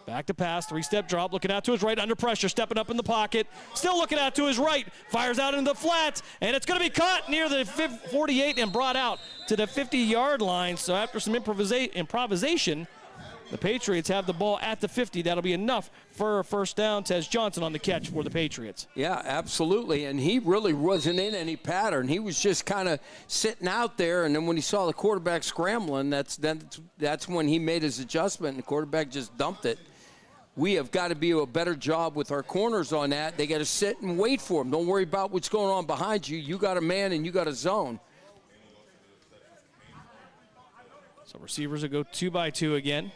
Back to pass. 3-step drop. Looking out to his right. Under pressure. Stepping up in the pocket. Still looking out to his right. Fires out into the flats. And it's going to be caught near the 48 and brought out to the 50-yard line. So after some improvisation, the Patriots have the ball at the 50. That'll be enough for a first down. Tez Johnson on the catch for the Patriots. Yeah, absolutely. And he really wasn't in any pattern. He was just kind of sitting out there. And then when he saw the quarterback scrambling, that's when he made his adjustment, and the quarterback just dumped it. We have got to do a better job with our corners on that. They got to sit and wait for him. Don't worry about what's going on behind you. You got a man and you got a zone. So receivers will go 2 by 2 again.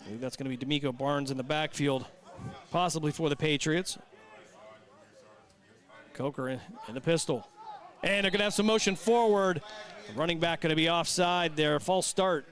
I think that's going to be D'Amico Barnes in the backfield, possibly for the Patriots. Coker in the pistol. And they're going to have some motion forward. The running back going to be offside there. False start.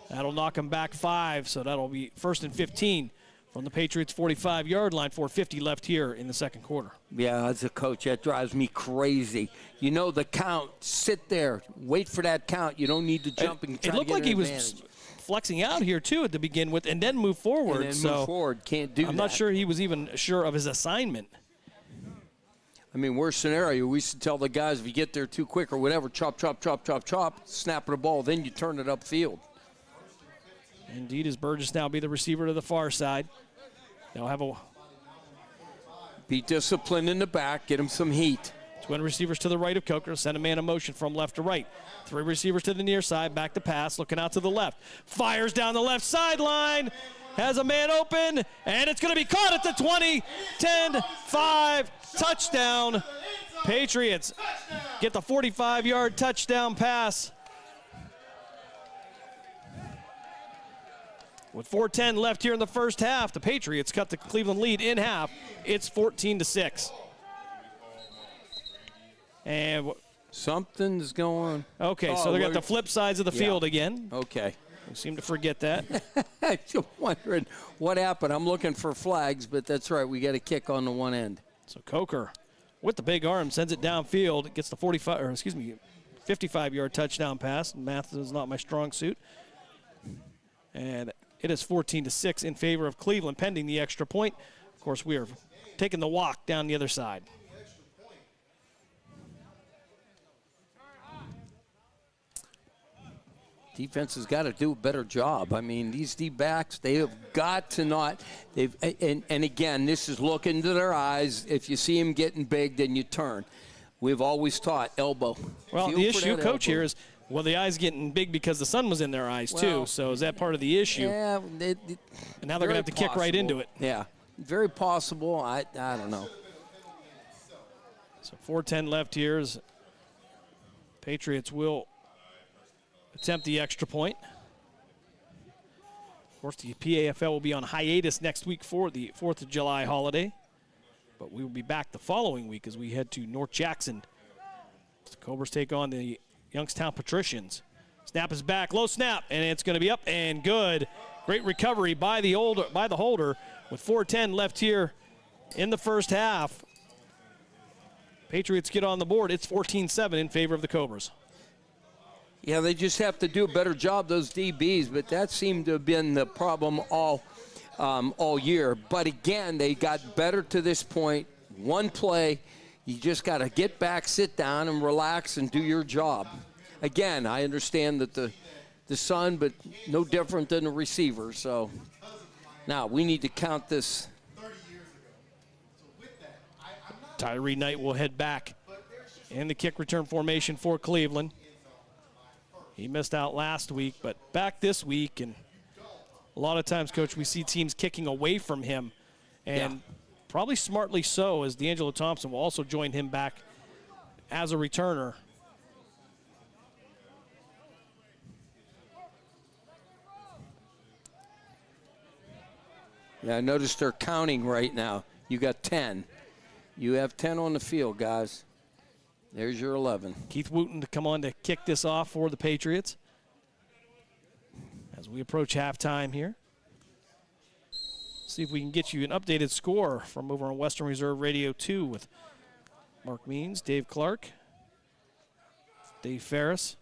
That'll knock him back 5, so that'll be 1st and 15 from the Patriots' 45-yard line. 4:50 left here in the second quarter. Yeah, as a coach, that drives me crazy. You know the count. Sit there. Wait for that count. You don't need to jump and try to get an advantage. It looked like he was flexing out here, too, at the begin with, and then move forward. And then move forward. Can't do that. I'm not sure he was even sure of his assignment. I mean, worst scenario, we used to tell the guys, if you get there too quick or whatever, chop, chop, chop, chop, chop, snap the ball, then you turn it upfield. Indeed, as Burgess now be the receiver to the far side. They'll have a... Be disciplined in the back, get him some heat. Twin receivers to the right of Coker. Send a man in motion from left to right. 3 receivers to the near side. Back to pass. Looking out to the left. Fires down the left sideline. Has a man open. And it's going to be caught at the 20. 10-5. Touchdown. Patriots get the 45-yard touchdown pass. With 4:10 left here in the first half, the Patriots cut the Cleveland lead in half. It's 14-6. And something's going. Okay, so they got the flip sides of the field again. Okay. We seem to forget that. I'm wondering what happened. I'm looking for flags, but that's right. We got a kick on the one end. So Coker, with the big arm, sends it downfield. It gets the 55-yard touchdown pass. Math is not my strong suit. And it is 14-6 in favor of Cleveland, pending the extra point. Of course, we are taking the walk down the other side. Defense has got to do a better job. I mean, these D-backs, they have got to not. And again, this is look into their eyes. If you see them getting big, then you turn. We've always taught elbow. Well, the issue, coach, here is, well, the eyes getting big because the sun was in their eyes, too. So is that part of the issue? Yeah. And now they're going to have to kick right into it. Yeah, very possible. I don't know. So 4:10 left here. Patriots will attempt the extra point. Of course, the PAFL will be on hiatus next week for the 4th of July holiday. But we will be back the following week as we head to North Jackson. The Cobras take on the Youngstown Patricians. Snap is back, low snap, and it's going to be up and good. Great recovery by the holder with 4:10 left here in the first half. Patriots get on the board. It's 14-7 in favor of the Cobras. Yeah, they just have to do a better job, those DBs, but that seemed to have been the problem all year. But again, they got better to this point. One play, you just got to get back, sit down, and relax and do your job. Again, I understand that the sun, but no different than the receiver. So now we need to count this. Tyree Knight will head back in the kick return formation for Cleveland. He missed out last week, but back this week. And a lot of times, Coach, we see teams kicking away from him. And probably smartly so, as D'Angelo Thompson will also join him back as a returner. Yeah, I noticed they're counting right now. You got 10. You have 10 on the field, guys. There's your 11. Keith Wooten to come on to kick this off for the Patriots as we approach halftime here. See if we can get you an updated score from over on Western Reserve Radio 2 with Mark Means, Dave Clark, Dave Ferris.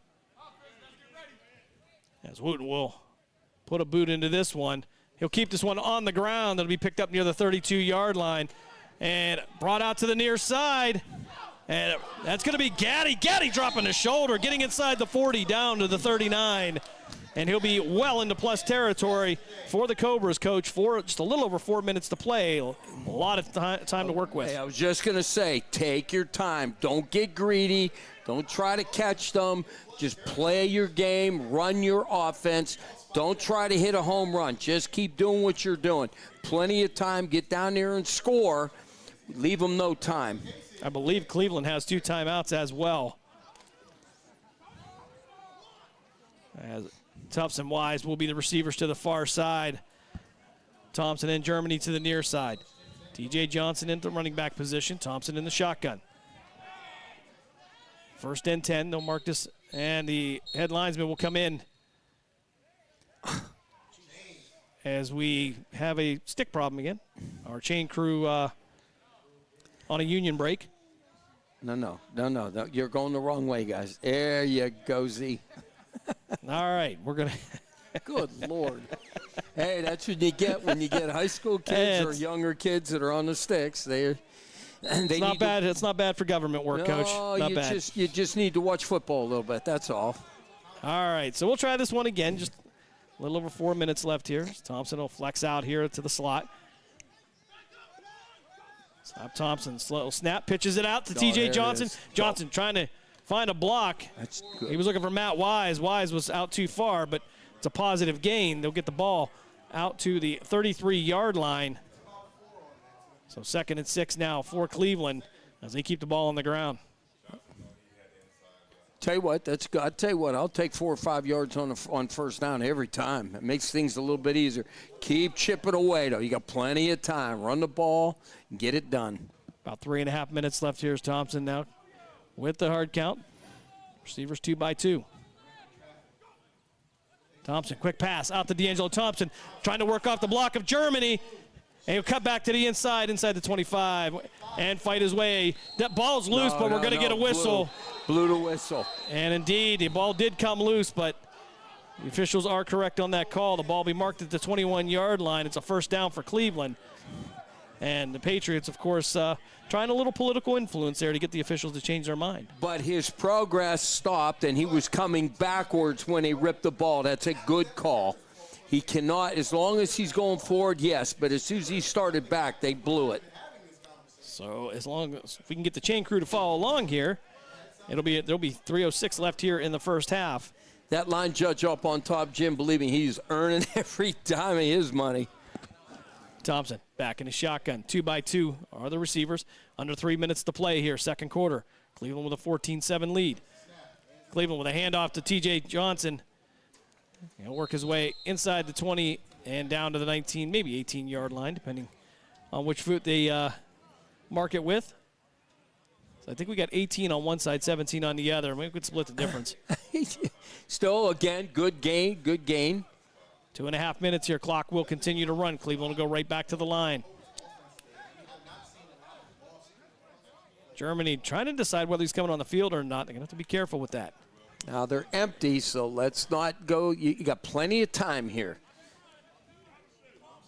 As Wooten will put a boot into this one. He'll keep this one on the ground. It'll be picked up near the 32-yard line and brought out to the near side. And that's going to be Gaddy. Gaddy dropping his shoulder, getting inside the 40, down to the 39. And he'll be well into plus territory for the Cobras, Coach, for just a little over 4 minutes to play. A lot of time to work with. Hey, I was just going to say, take your time. Don't get greedy. Don't try to catch them. Just play your game. Run your offense. Don't try to hit a home run. Just keep doing what you're doing. Plenty of time. Get down there and score. Leave them no time. I believe Cleveland has 2 timeouts as well. As Tufts and Wise will be the receivers to the far side. Thompson and Germany to the near side. TJ Johnson into running back position. Thompson in the shotgun. 1st and 10. They'll mark this, and the head linesman will come in as we have a stick problem again. Our chain crew on a union break. No. You're going the wrong way, guys. There you go, Z. All right, we're going to. Good Lord. Hey, that's what you get when you get high school kids or younger kids that are on the sticks. It's not bad. It's not bad for government work, Coach. Not bad. You just need to watch football a little bit. That's all. All right, so we'll try this one again. Just a little over 4 minutes left here. Thompson will flex out here to the slot. Snap Thompson, slow snap, pitches it out to TJ Johnson. Johnson trying to find a block. That's good. He was looking for Matt Wise. Wise was out too far, but it's a positive gain. They'll get the ball out to the 33-yard line. So 2nd and 6 now for Cleveland as they keep the ball on the ground. Tell you what, that's good. I'll tell you what, I'll take 4 or 5 yards on 1st down every time. It makes things a little bit easier. Keep chipping away, though. You got plenty of time. Run the ball and get it done. About 3.5 minutes left here is Thompson now with the hard count. Receivers 2 by 2. Thompson, quick pass out to D'Angelo Thompson, trying to work off the block of Germany. And he'll cut back to the inside the 25, and fight his way. That ball's loose, but we're going to get a whistle. Blew the whistle. And indeed, the ball did come loose, but the officials are correct on that call. The ball will be marked at the 21-yard line. It's a first down for Cleveland. And the Patriots, of course, trying a little political influence there to get the officials to change their mind. But his progress stopped, and he was coming backwards when he ripped the ball. That's a good call. He cannot, as long as he's going forward, yes, but as soon as he started back, they blew it. So as long as we can get the chain crew to follow along here, there'll be 3:06 left here in the first half. That line judge up on top, Jim, believing he's earning every dime of his money. Thompson back in his shotgun. 2-by-2 are the receivers. Under 3 minutes to play here, second quarter. Cleveland with a 14-7 lead. Cleveland with a handoff to T.J. Johnson. He'll work his way inside the 20 and down to the 19, maybe 18-yard line, depending on which foot they mark it with. So I think we got 18 on one side, 17 on the other. Maybe we could split the difference. Still, again, good gain. 2.5 minutes here. Clock will continue to run. Cleveland will go right back to the line. Germany trying to decide whether he's coming on the field or not. They're going to have to be careful with that. Now they're empty, so let's not go. You got plenty of time here.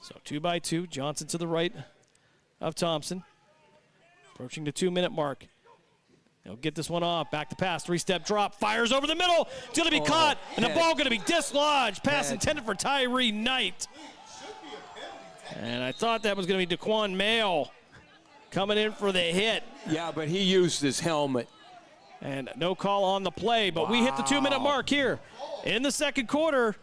So 2-by-2. Johnson to the right of Thompson. Approaching the 2-minute mark. He'll get this one off. Back to pass. 3-step drop. Fires over the middle. It's going to be caught. And the ball going to be dislodged. Pass intended for Tyree Knight. And I thought that was going to be DeQuan Mail coming in for the hit. Yeah, but he used his helmet. And no call on the play, but we hit the 2-minute mark here in the second quarter.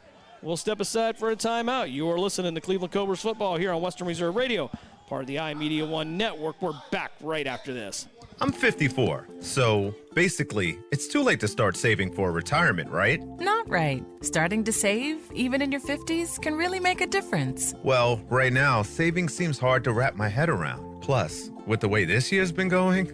We'll step aside for a timeout. You are listening to Cleveland Cobras football here on Western Reserve Radio, part of the iMedia One Network. We're back right after this. I'm 54, so basically, it's too late to start saving for retirement, right? Not right. Starting to save, even in your 50s, can really make a difference. Well, right now, saving seems hard to wrap my head around. Plus, with the way this year's been going...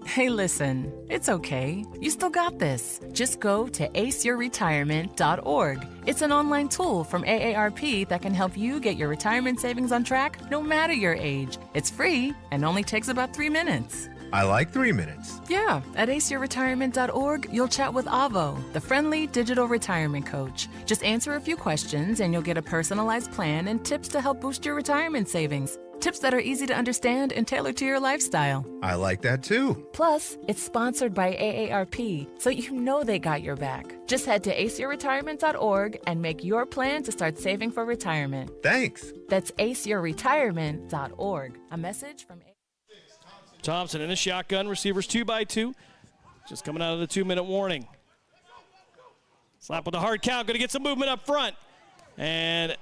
Hey, listen, it's okay. You still got this. Just go to aceyourretirement.org. It's an online tool from AARP that can help you get your retirement savings on track no matter your age. It's free and only takes about 3 minutes. I like 3 minutes. Yeah, at aceyourretirement.org, you'll chat with Avo, the friendly digital retirement coach. Just answer a few questions and you'll get a personalized plan and tips to help boost your retirement savings. Tips that are easy to understand and tailored to your lifestyle. I like that too. Plus, it's sponsored by AARP, so you know they got your back. Just head to aceyourretirement.org and make your plan to start saving for retirement. Thanks. That's aceyourretirement.org. A message from Thompson in a shotgun, receivers 2-by-2. Just coming out of the 2-minute warning. Slap with a hard count, going to get some movement up front. And I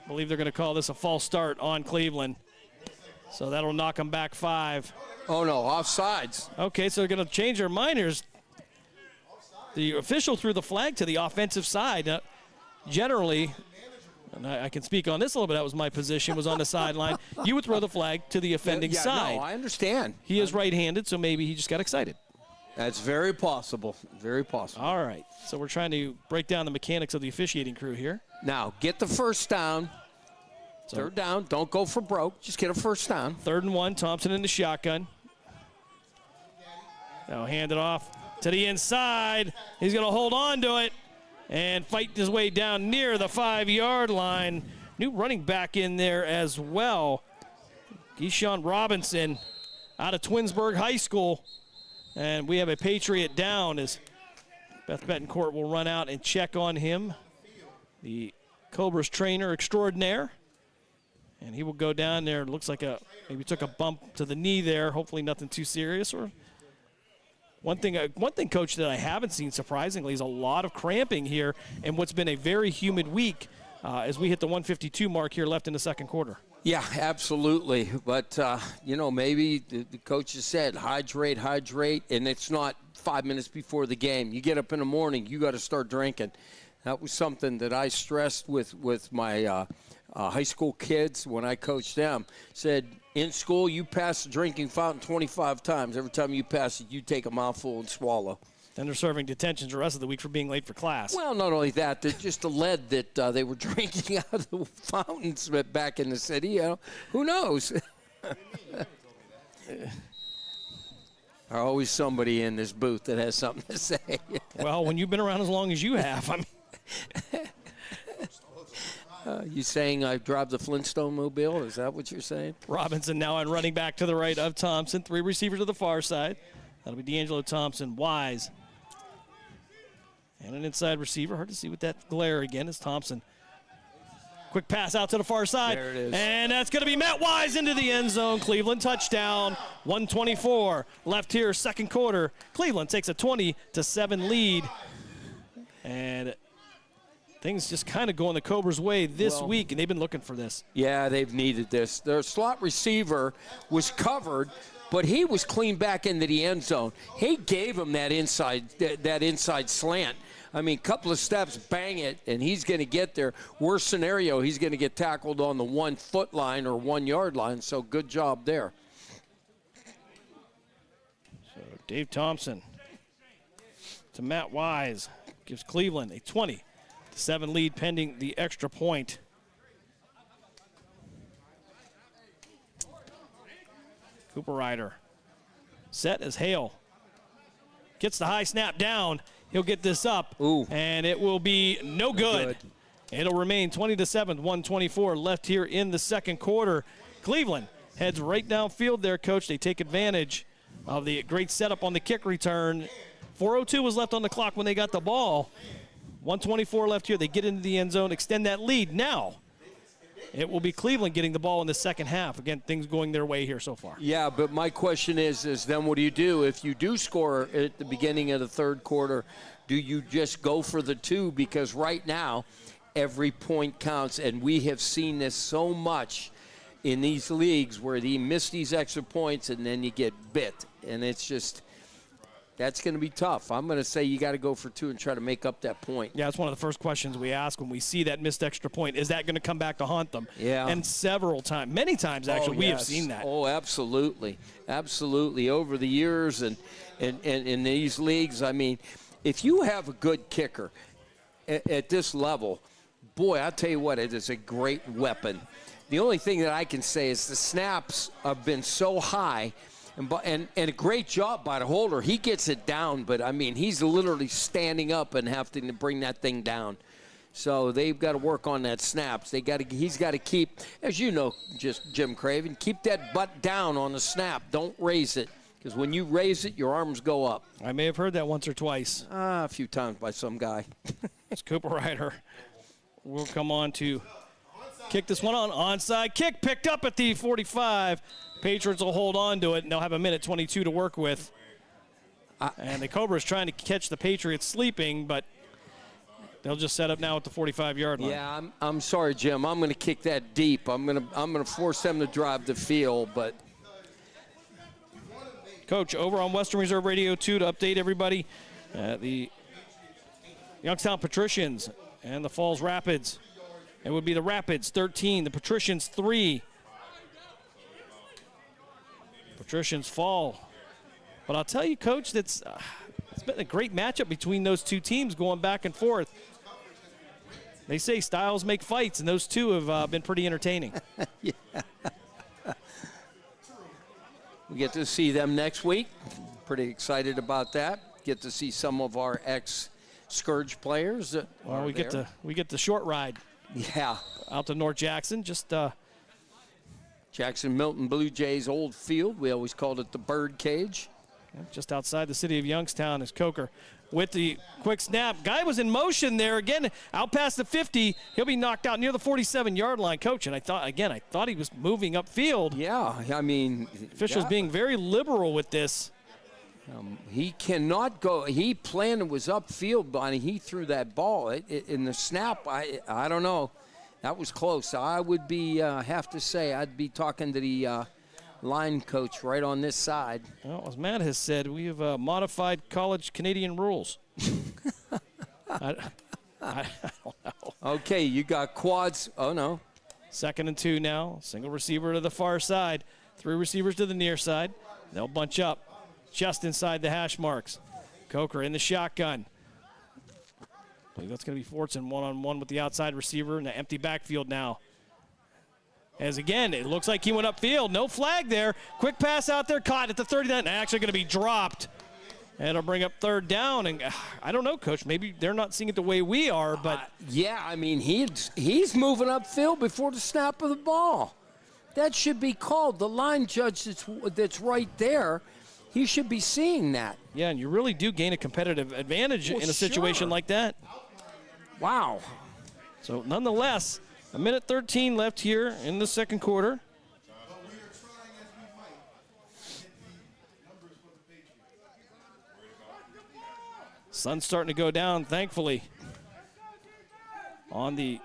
believe they're going to call this a false start on Cleveland. So that'll knock them back 5. Oh, no, offsides. Okay, so they're going to change their mind. Here's the official threw the flag to the offensive side. Generally, and I can speak on this a little bit, that was my position, was on the sideline. You would throw the flag to the offending side. No, I understand. He is right-handed, so maybe he just got excited. That's very possible. Very possible. All right, so we're trying to break down the mechanics of the officiating crew here. Now, get the first down. Third down. Don't go for broke. Just get a first down. 3rd and 1. Thompson in the shotgun. Now hand it off to the inside. He's going to hold on to it and fight his way down near the 5-yard line. New running back in there as well. Keyshawn Robinson out of Twinsburg High School. And we have a Patriot down as Beth Betancourt will run out and check on him. The Cobras trainer extraordinaire. And he will go down there. Looks like maybe took a bump to the knee there. Hopefully nothing too serious. Or one thing, Coach, that I haven't seen, surprisingly, is a lot of cramping here in what's been a very humid week as we hit the 152 mark here left in the second quarter. Yeah, absolutely. But, maybe the coach has said hydrate, and it's not 5 minutes before the game. You get up in the morning, you got to start drinking. That was something that I stressed with my high school kids when I coached them. Said, in school, you pass the drinking fountain 25 times. Every time you pass it, you take a mouthful and swallow. Then they're serving detentions the rest of the week for being late for class. Well, not only that, just the lead that they were drinking out of the fountains back in the city. Who knows? There's always somebody in this booth that has something to say. Well, when you've been around as long as you have, I mean. You saying I drive the Flintstone mobile? Is that what you're saying? Robinson now on running back to the right of Thompson. 3 receivers to the far side. That'll be D'Angelo Thompson, Wise. And an inside receiver. Hard to see with that glare again is Thompson. Quick pass out to the far side. There it is. And that's going to be Matt Wise into the end zone. Cleveland touchdown. 1:24 left here, second quarter. Cleveland takes a 20-7 lead. And things just kind of going the Cobras' way this week, and they've been looking for this. Yeah, they've needed this. Their slot receiver was covered, but he was clean back into the end zone. He gave him that inside slant. I mean, couple of steps, bang it, and he's going to get there. Worst scenario, he's going to get tackled on the 1 foot line or 1 yard line, so good job there. So Dave Thompson to Matt Wise gives Cleveland a 20-7 lead pending the extra point. Cooper Ryder set as Hale gets the high snap down. He'll get this up, and it will be no good. It'll remain 20-7, 1:24 left here in the second quarter. Cleveland heads right downfield there, Coach. They take advantage of the great setup on the kick return. 4:02 was left on the clock when they got the ball. 1:24 left here. They get into the end zone, extend that lead. Now it will be Cleveland getting the ball in the second half. Again, things going their way here so far. Yeah, but my question is then what do you do? If you do score at the beginning of the third quarter, do you just go for the 2? Because right now, every point counts, and we have seen this so much in these leagues where you miss these extra points and then you get bit. And it's just, that's going to be tough. I'm going to say you got to go for 2 and try to make up that point. Yeah, it's one of the first questions we ask when we see that missed extra point. Is that going to come back to haunt them? Yeah. And several times, many times actually, we have seen that. Oh, absolutely. Absolutely. Over the years and in these leagues, I mean, if you have a good kicker at this level, boy, I'll tell you what, it is a great weapon. The only thing that I can say is the snaps have been so high. And a great job by the holder. He gets it down, but, I mean, he's literally standing up and having to bring that thing down. So they've got to work on that snaps. He's got to keep, as you know, just Jim Craven, keep that butt down on the snap. Don't raise it, because when you raise it, your arms go up. I may have heard that once or twice. A few times by some guy. It's Cooper Ryder. We'll come on to kick this one on. Onside kick picked up at the 45. Patriots will hold on to it, and they'll have a minute 22 to work with. And the Cobras trying to catch the Patriots sleeping, but they'll just set up now at the 45-yard line. Yeah, I'm sorry, Jim. I'm going to kick that deep. I'm going to force them to drive the field, but. Coach, over on Western Reserve Radio 2 to update everybody, the Youngstown Patricians and the Falls Rapids. It would be the Rapids 13, the Patricians 3. Patricians fall. But I'll tell you, Coach, it's been a great matchup between those two teams going back and forth. They say styles make fights, and those two have been pretty entertaining. Yeah. We get to see them next week. Pretty excited about that. Get to see some of our ex-Scourge players. Well, we get the short ride. Yeah. Out to North Jackson, just Jackson Milton Blue Jays old field. We always called it the bird cage. Just outside the city of Youngstown is Coker with the quick snap. Guy was in motion there again, out past the 50. He'll be knocked out near the 47-yard line, Coach. And I thought he was moving upfield. Yeah, I mean, officials being very liberal with this. He cannot go. He planned it was upfield, Bonnie. He threw that ball in the snap. I don't know. That was close. I would be have to say I'd be talking to the line coach right on this side. Well, as Matt has said, we have modified college Canadian rules. I don't know. Okay, you got quads. Oh, no. 2nd and 2 now. Single receiver to the far side. 3 receivers to the near side. They'll bunch up just inside the hash marks. Coker in the shotgun. I believe that's going to be Fortson one-on-one with the outside receiver in the empty backfield now. As again, it looks like he went upfield. No flag there. Quick pass out there, caught at the 39. Actually going to be dropped. And it'll bring up third down. And I don't know, Coach. Maybe they're not seeing it the way we are, but yeah, I mean, he's moving upfield before the snap of the ball. That should be called. The line judge that's right there, he should be seeing that. Yeah, and you really do gain a competitive advantage in a situation like that. Wow. So nonetheless, a minute 13 left here in the second quarter. Sun's starting to go down, thankfully, on the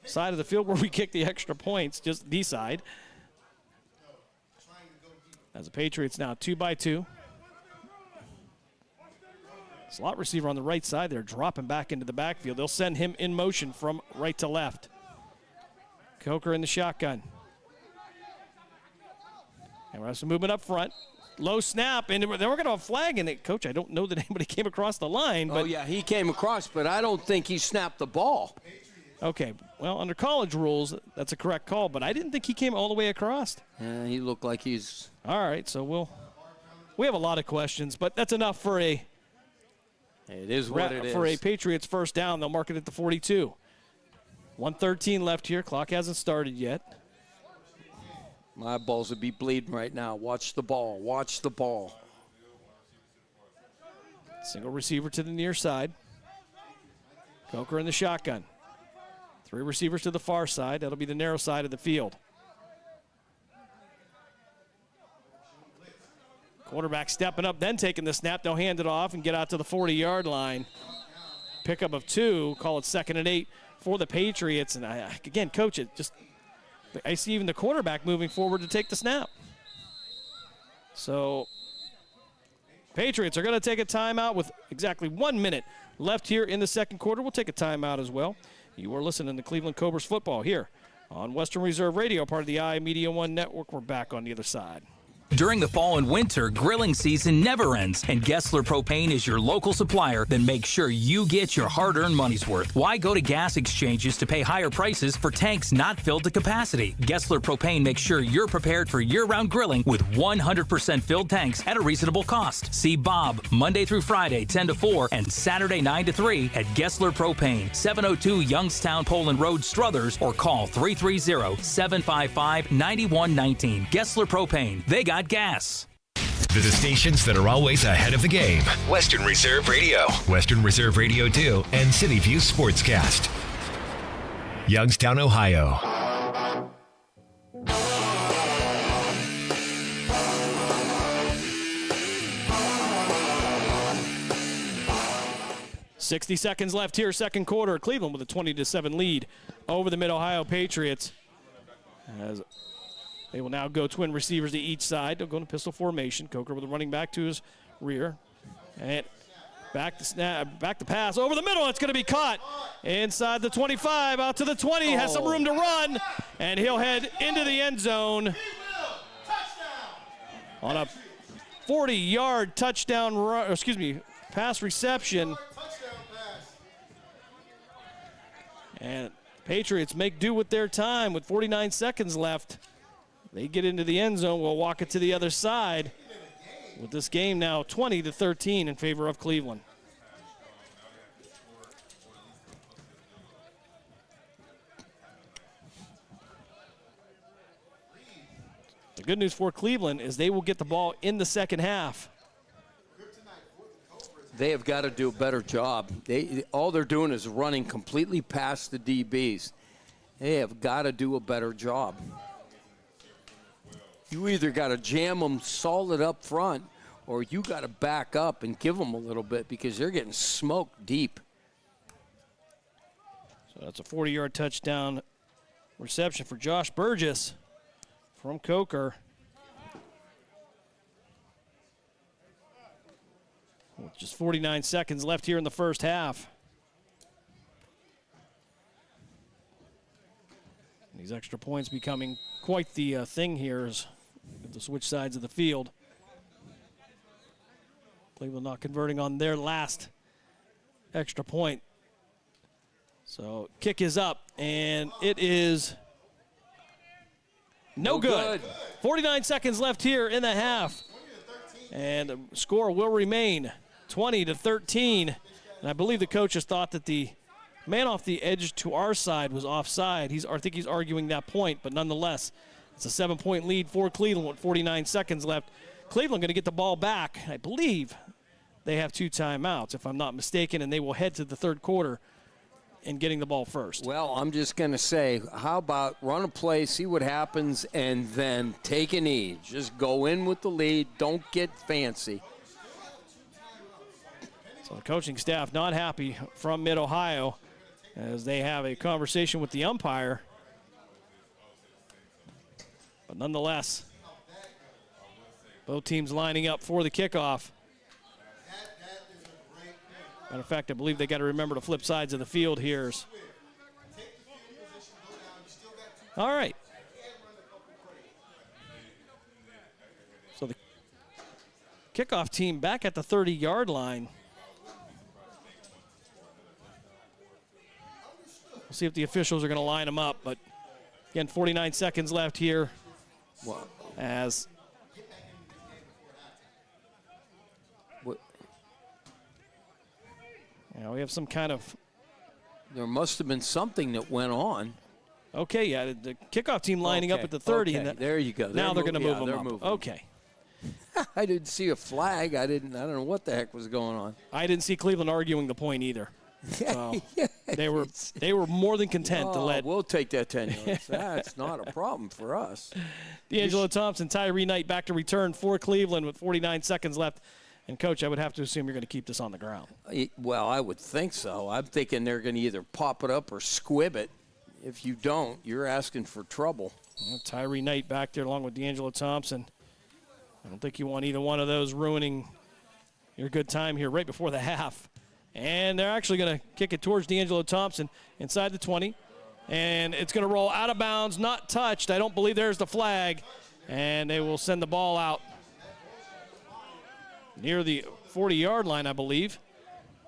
side of the field where we kick the extra points, just the side. As the Patriots now 2-by-2. Slot receiver on the right side there, dropping back into the backfield. They'll send him in motion from right to left. Coker in the shotgun. And we're having some movement up front. Low snap, and then we're going to have a flag in it. Coach, I don't know that anybody came across the line. But yeah, he came across, but I don't think he snapped the ball. Okay, well, under college rules, that's a correct call, but I didn't think he came all the way across. Yeah, he looked like he's... All right, so we have a lot of questions, but that's enough for a... It is what it is. For a Patriots first down, they'll mark it at the 42. 1:13 left here. Clock hasn't started yet. My balls would be bleeding right now. Watch the ball. Watch the ball. Single receiver to the near side. Coker in the shotgun. 3 receivers to the far side. That'll be the narrow side of the field. Quarterback stepping up, then taking the snap. They'll hand it off and get out to the 40-yard line. Pickup of 2. Call it 2nd and 8 for the Patriots. And again, Coach, I see even the quarterback moving forward to take the snap. So Patriots are going to take a timeout with exactly 1 minute left here in the second quarter. We'll take a timeout as well. You are listening to Cleveland Cobras football here on Western Reserve Radio, part of the iMedia One Network. We're back on the other side. During the fall and winter, grilling season never ends, and Gessler Propane is your local supplier that makes sure you get your hard-earned money's worth. Why go to gas exchanges to pay higher prices for tanks not filled to capacity? Gessler Propane makes sure you're prepared for year-round grilling with 100% filled tanks at a reasonable cost. See Bob Monday through Friday, 10 to 4, and Saturday, 9 to 3 at Gessler Propane, 702 Youngstown Poland Road, Struthers, or call 330-755-9119. Gessler Propane. They got gas. The stations that are always ahead of the game. Western Reserve Radio, Western Reserve Radio 2, and City View Sportscast. Youngstown, Ohio. .60 seconds left here, second quarter. Cleveland with a 20-7 lead over the Mid-Ohio Patriots. As they will now go twin receivers to each side. They'll go in pistol formation. Coker with a running back to his rear. And back to snap, back to pass over the middle. It's going to be caught inside the 25, out to the 20. Has some room to run, and he'll head into the end zone on a 40-yard touchdown run, pass reception. And Patriots make do with their time with 49 seconds left. They get into the end zone. We'll walk it to the other side with this game now 20-13 in favor of Cleveland. The good news for Cleveland is they will get the ball in the second half. They have got to do a better job. All they're doing is running completely past the DBs. They have got to do a better job. You either got to jam them solid up front, or you got to back up and give them a little bit because they're getting smoked deep. So that's a 40-yard touchdown reception for Josh Burgess from Coker. With just 49 seconds left here in the first half. These extra points becoming quite the thing here as the switch sides of the field. Cleveland not converting on their last extra point. So kick is up, and it is no good. 49 seconds left here in the half. And the score will remain 20-13. And I believe the coaches thought that the man off the edge to our side was offside. I think he's arguing that point, but nonetheless, it's a 7-point lead for Cleveland with 49 seconds left. Cleveland going to get the ball back. I believe they have 2 timeouts, if I'm not mistaken, and they will head to the third quarter in getting the ball first. Well, I'm just going to say, how about run a play, see what happens, and then take a knee. Just go in with the lead. Don't get fancy. So the coaching staff not happy from Mid-Ohio as they have a conversation with the umpire. But nonetheless, both teams lining up for the kickoff. Matter of fact, I believe they got to remember to flip sides of the field here. All right. So the kickoff team back at the 30-yard line. We'll see if the officials are going to line them up. But again, 49 seconds left here. Wow. As we have some kind of... There must have been something that went on. Okay, yeah, the kickoff team lining up at the 30. Okay, And there you go. Now they're going to move them up. Okay. I didn't see a flag. I don't know what the heck was going on. I didn't see Cleveland arguing the point either. So they were more than content to let. We'll take that 10 yards. That's not a problem for us. D'Angelo Thompson, Tyree Knight back to return for Cleveland with 49 seconds left. And, Coach, I would have to assume you're going to keep this on the ground. Well, I would think so. I'm thinking they're going to either pop it up or squib it. If you don't, you're asking for trouble. Well, Tyree Knight back there along with D'Angelo Thompson. I don't think you want either one of those ruining your good time here right before the half. And they're actually going to kick it towards D'Angelo Thompson inside the 20. And it's going to roll out of bounds, not touched. I don't believe there's the flag. And they will send the ball out near the 40-yard line, I believe,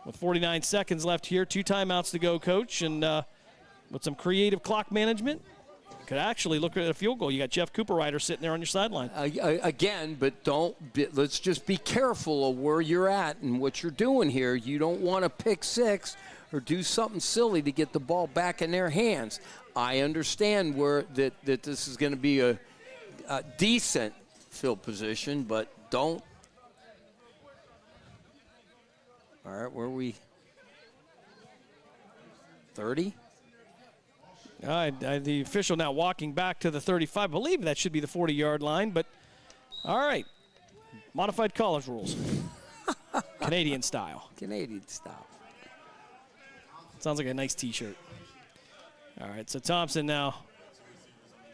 with 49 seconds left here. 2 timeouts to go, Coach, and with some creative clock management, you could actually look at a field goal. You got Jeff Cooperrider sitting there on your sideline. Again, but let's just be careful of where you're at and what you're doing here. You don't want to pick 6 or do something silly to get the ball back in their hands. I understand that this is going to be a decent field position, but don't. All right, where are we? 30? The official now walking back to the 35. I believe that should be the 40-yard line, but all right. Modified college rules. Canadian style. Canadian style. Sounds like a nice T-shirt. All right, so Thompson now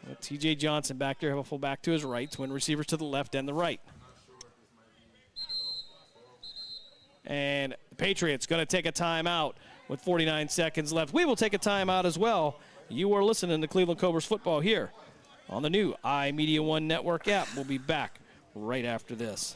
with T.J. Johnson back there, have a fullback to his right, twin receivers to the left and the right. And the Patriots going to take a timeout with 49 seconds left. We will take a timeout as well. You are listening to Cleveland Cobras football here on the new iMedia One Network app. We'll be back right after this.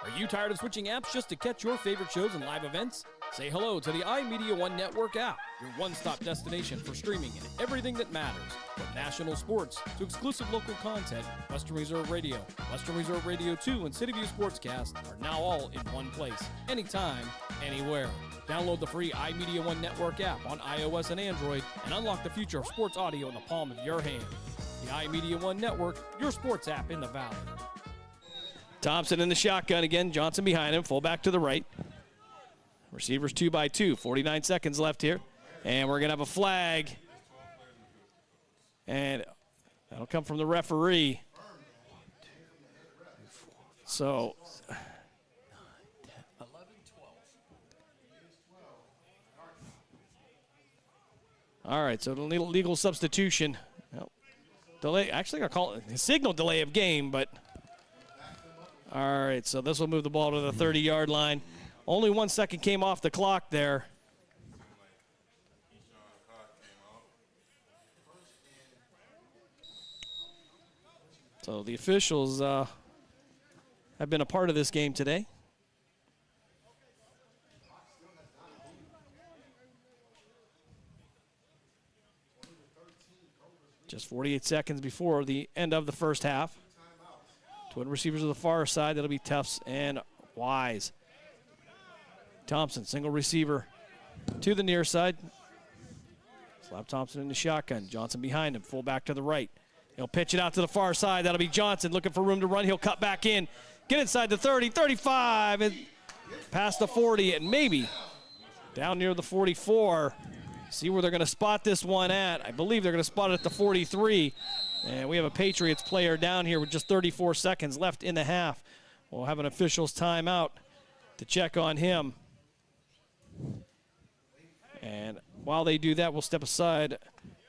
Are you tired of switching apps just to catch your favorite shows and live events? Say hello to the iMedia One Network app, your one-stop destination for streaming and everything that matters. From national sports to exclusive local content, Western Reserve Radio, Western Reserve Radio 2, and City View Sportscast are now all in one place, anytime, anywhere. Download the free iMedia One Network app on iOS and Android and unlock the future of sports audio in the palm of your hand. The iMedia One Network, your sports app in the Valley. Thompson in the shotgun again. Johnson behind him. Fullback to the right. Receivers 2 by 2. 49 seconds left here. And we're going to have a flag. And that'll come from the referee. So. All right, so the legal substitution. Well, delay. Actually, I'll call it a signal delay of game, but. All right, so this will move the ball to the 30-yard line. Only 1 second came off the clock there. So the officials have been a part of this game today. Just 48 seconds before the end of the first half. Twin receivers to the far side. That'll be Tufts and Wise. Thompson, single receiver to the near side. Slap Thompson in the shotgun. Johnson behind him. Fullback to the right. He'll pitch it out to the far side. That'll be Johnson looking for room to run. He'll cut back in. Get inside the 30, 35, and past the 40, and maybe down near the 44. See where they're going to spot this one at. I believe they're going to spot it at the 43. And we have a Patriots player down here with just 34 seconds left in the half. We'll have an official's timeout to check on him. And while they do that, we'll step aside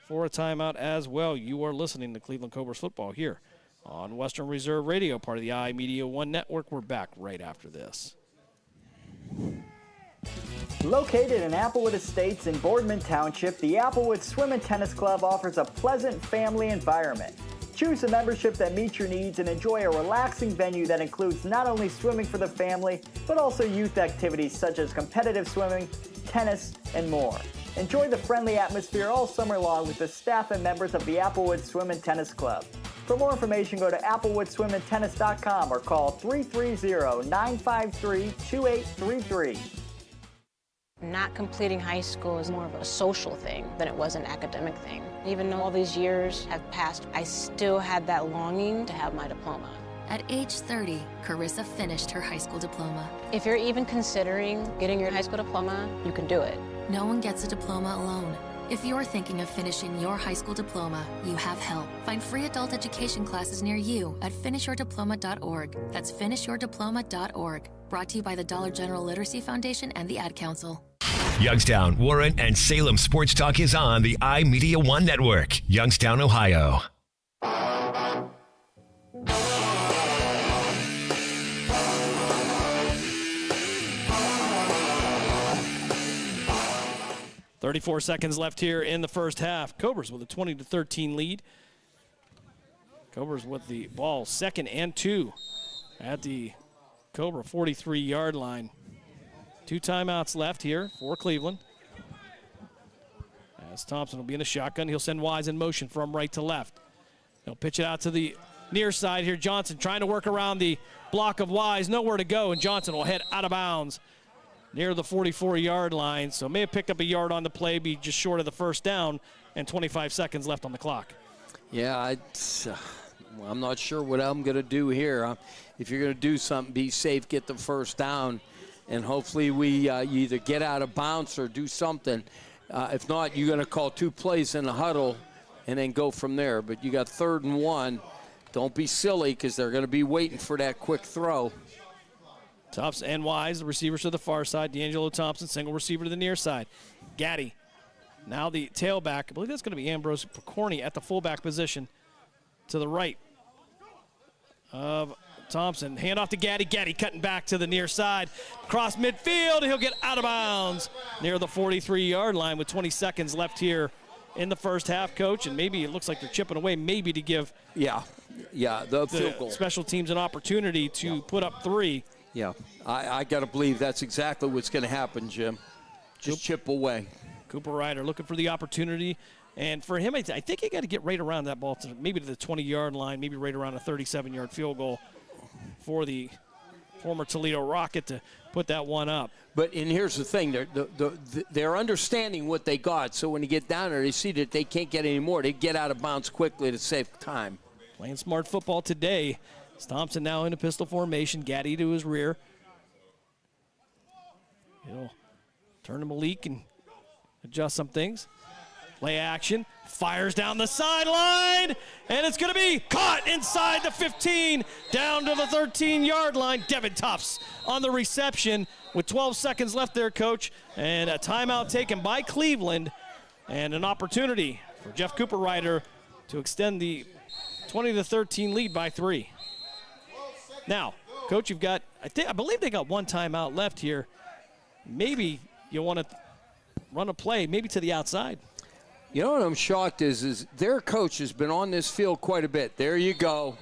for a timeout as well. You are listening to Cleveland Cobras football here on Western Reserve Radio, part of the iMedia One Network. We're back right after this. Located in Applewood Estates in Boardman Township, the Applewood Swim and Tennis Club offers a pleasant family environment. Choose a membership that meets your needs and enjoy a relaxing venue that includes not only swimming for the family, but also youth activities such as competitive swimming, tennis, and more. Enjoy the friendly atmosphere all summer long with the staff and members of the Applewood Swim and Tennis Club. For more information, go to applewoodswimandtennis.com or call 330-953-2833. Not completing high school is more of a social thing than it was an academic thing. Even though all these years have passed, I still had that longing to have my diploma. At age 30, Carissa finished her high school diploma. If you're even considering getting your high school diploma, you can do it. No one gets a diploma alone. If you're thinking of finishing your high school diploma, you have help. Find free adult education classes near you at finishyourdiploma.org. That's finishyourdiploma.org. Brought to you by the Dollar General Literacy Foundation and the Ad Council. Youngstown, Warren, and Salem Sports Talk is on the iMedia One Network, Youngstown, Ohio. .34 seconds left here in the first half. Cobras with a 20-13 lead. Cobras with the ball, 2nd and 2 at the Cobra 43-yard line. 2 timeouts left here for Cleveland. As Thompson will be in the shotgun, he'll send Wise in motion from right to left. He'll pitch it out to the near side here. Johnson trying to work around the block of Wise. Nowhere to go, and Johnson will head out of bounds near the 44-yard line. So may have picked up a yard on the play, be just short of the first down, and 25 seconds left on the clock. Yeah, I'm not sure what I'm going to do here. If you're going to do something, be safe, get the first down, and hopefully we you either get out of bounds or do something. If not, you're going to call 2 plays in the huddle and then go from there. But you got 3rd and 1. Don't be silly because they're going to be waiting for that quick throw. Tufts and Wise, the receivers to the far side. D'Angelo Thompson, single receiver to the near side. Gaddy, now the tailback. I believe that's going to be Ambrose Picorni at the fullback position to the right of Thompson. Hand off to Gaddy. Gaddy cutting back to the near side. Cross midfield. He'll get out of bounds near the 43-yard line with 20 seconds left here in the first half, Coach. And maybe it looks like they're chipping away, maybe to give the field goal. Special teams an opportunity to put up 3. Yeah, I got to believe that's exactly what's going to happen, Jim. Just chip away. Cooper Ryder looking for the opportunity. And for him, I think he got to get right around that ball, maybe to the 20-yard line, maybe right around a 37-yard field goal for the former Toledo Rocket to put that one up. But and here's the thing, they're understanding what they got. So when you get down there, they see that they can't get any more. They get out of bounds quickly to save time. Playing smart football today. Thompson now in a pistol formation. Gaddy to his rear. He'll turn to Malik and adjust some things. Play action. Fires down the sideline. And it's going to be caught inside the 15. Down to the 13-yard line. Devin Tufts on the reception with 12 seconds left there, Coach. And a timeout taken by Cleveland. And an opportunity for Jeff Cooper Ryder to extend the 20-13 lead by 3. Now, Coach, you've got, I believe they got 1 timeout left here. Maybe you want to run a play, maybe to the outside. You know what I'm shocked is their coach has been on this field quite a bit. There you go.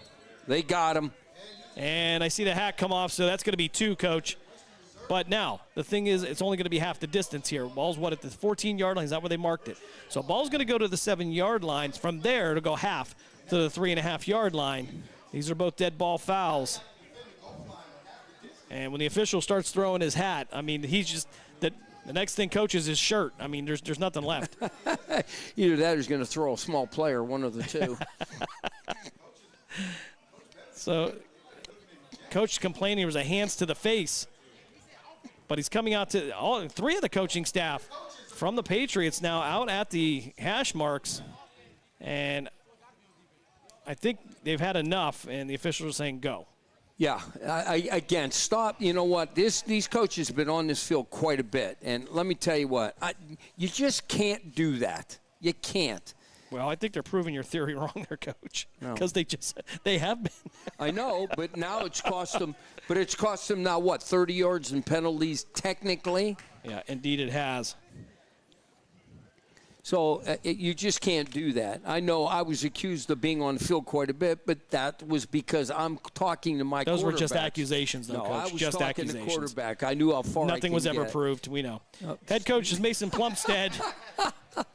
They got him. And I see the hat come off, so that's going to be 2, Coach. But now, the thing is, it's only going to be half the distance here. Ball's at the 14-yard line? Is that where they marked it? So ball's going to go to the 7-yard line. From there, it'll go half to the 3.5-yard line. These are both dead ball fouls. And when the official starts throwing his hat, I mean, he's just the next thing Coach is his shirt. I mean, there's nothing left. Either that or he's going to throw a small player, one of the two. So Coach complaining there was a hands to the face. But he's coming out to all 3 of the coaching staff from the Patriots now out at the hash marks. And I think they've had enough, and the officials are saying go. Yeah, again, stop. You know what? These coaches have been on this field quite a bit. And let me tell you what, you just can't do that. You can't. Well, I think they're proving your theory wrong there, Coach, because they have been. I know, but now it's cost them. But it's cost them now, what, 30 yards in penalties technically? Yeah, indeed it has. So you just can't do that. I know I was accused of being on the field quite a bit, but that was because I'm talking to my Those were just accusations, though, no, Coach. I was just talking accusations. to quarterback. I knew how far Nothing was ever get. proved. We know. Head coach is Mason Plumstead.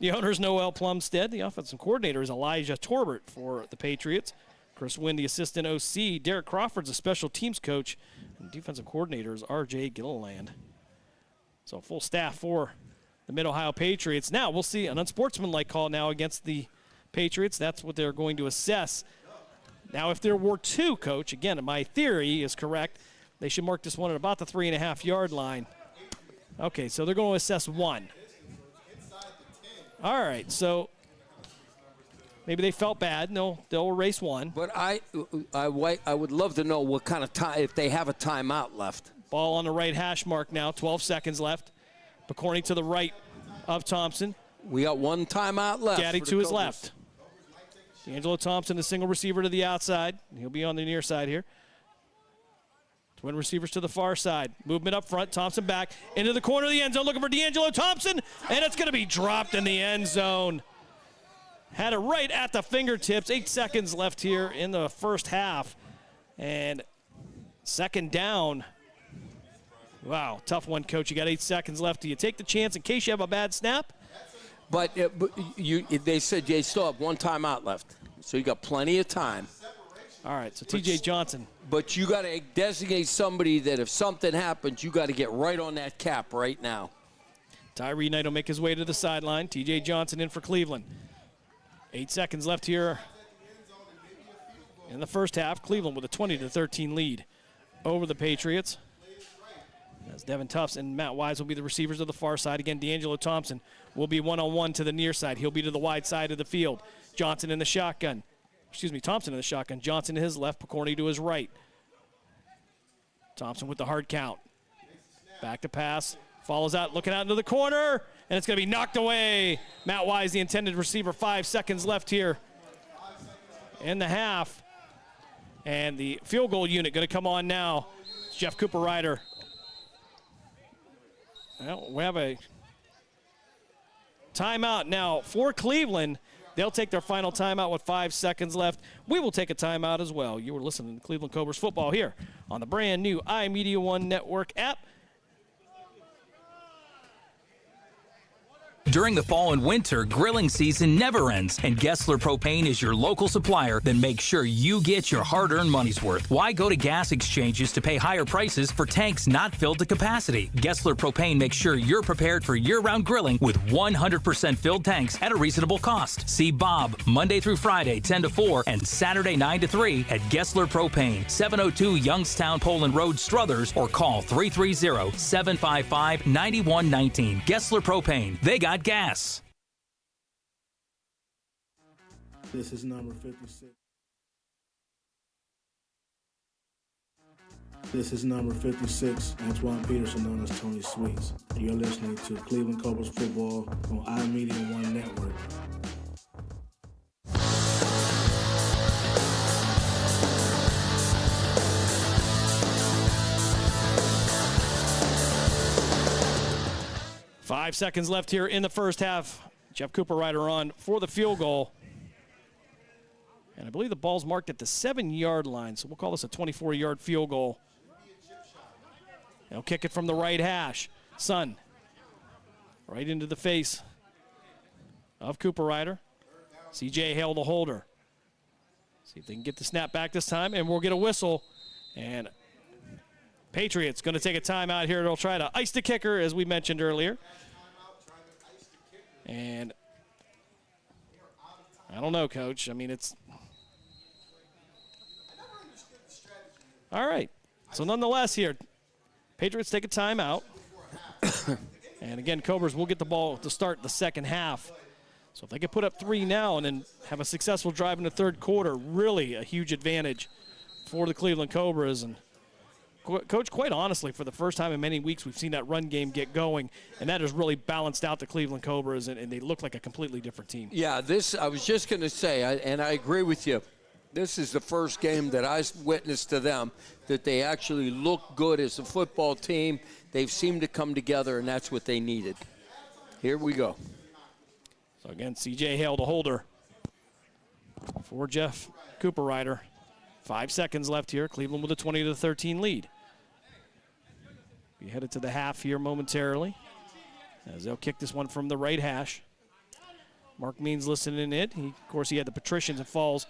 The owner is Noel Plumstead. The offensive coordinator is Elijah Torbert for the Patriots. Chris Wynn, the assistant OC. Derek Crawford's a special teams coach. And defensive coordinator is R.J. Gilliland. So full staff for the Mid-Ohio Patriots. Now we'll see an unsportsmanlike call now against the Patriots. That's what they're going to assess. Now if there were 2, Coach, again, my theory is correct, they should mark this one at about the 3.5-yard line. Okay, so they're going to assess 1. All right, so maybe they felt bad. No, they'll erase 1. But I would love to know what kind of time, if they have a timeout left. Ball on the right hash mark now, 12 seconds left. Picorni to the right of Thompson. We got 1 timeout left. Gaddy to his left. D'Angelo Thompson, the single receiver to the outside. He'll be on the near side here. Twin receivers to the far side. Movement up front. Thompson back into the corner of the end zone looking for D'Angelo Thompson. And it's going to be dropped in the end zone. Had it right at the fingertips. 8 seconds left here in the first half. And second down. Wow, tough one, Coach. You got 8 seconds left. Do you take the chance in case you have a bad snap? But they said they still have 1 timeout left. So you got plenty of time. All right, so T.J. Johnson. But you got to designate somebody that if something happens, you got to get right on that cap right now. Tyree Knight will make his way to the sideline. T.J. Johnson in for Cleveland. 8 seconds left here in the first half. Cleveland with a 20-13 lead over the Patriots. As Devin Tufts and Matt Wise will be the receivers to the far side. Again, D'Angelo Thompson will be one-on-one to the near side. He'll be to the wide side of the field. Johnson in the shotgun. Thompson in the shotgun. Johnson to his left, Picorni to his right. Thompson with the hard count. Back to pass. Follows out, looking out into the corner, and it's going to be knocked away. Matt Wise, the intended receiver. 5 seconds left here in the half. And the field goal unit going to come on now. It's Jeff Cooper Ryder. Well, we have a timeout now for Cleveland. They'll take their final timeout with 5 seconds left. We will take a timeout as well. You were listening to Cleveland Cobras football here on the brand new iMedia One Network app. During the fall and winter, grilling season never ends, and Gessler Propane is your local supplier that makes sure you get your hard-earned money's worth. Why go to gas exchanges to pay higher prices for tanks not filled to capacity? Gessler Propane makes sure you're prepared for year-round grilling with 100% filled tanks at a reasonable cost. See Bob Monday through Friday, 10 to 4, and Saturday, 9 to 3 at Gessler Propane, 702 Youngstown Poland Road, Struthers, or call 330-755-9119. Gessler Propane. They got gas. This is number 56. This is number 56, Antoine Peterson, known as Tony Sweets. You're listening to Cleveland Cobras football on iMedia One Network. Five seconds left here in the first half. Jeff Cooper Ryder on for the field goal. And I believe the ball's marked at the 7-yard line, so we'll call this a 24-yard field goal. He'll kick it from the right hash. Sun, right into the face of Cooper Ryder. CJ Hale, the holder. See if they can get the snap back this time, and we'll get a whistle. And Patriots going to take a timeout here. They'll try to ice the kicker, as we mentioned earlier. And I don't know, Coach. I mean, it's all right. So nonetheless here, Patriots take a timeout. And again, Cobras will get the ball to start the second half. So if they can put up 3 now and then have a successful drive in the third quarter, really a huge advantage for the Cleveland Cobras. And Coach, quite honestly, for the first time in many weeks, we've seen that run game get going, and that has really balanced out the Cleveland Cobras, and they look like a completely different team. Yeah, I was just going to say, and I agree with you, this is the first game that I witnessed to them that they actually look good as a football team. They've seemed to come together, and that's what they needed. Here we go. So again, C.J. Hale, the holder for Jeff Cooper Ryder. 5 seconds left here. Cleveland with a 20-13 lead. Be headed to the half here momentarily as they'll kick this one from the right hash. Mark Means listening in. Of course, he had the Patricians and Falls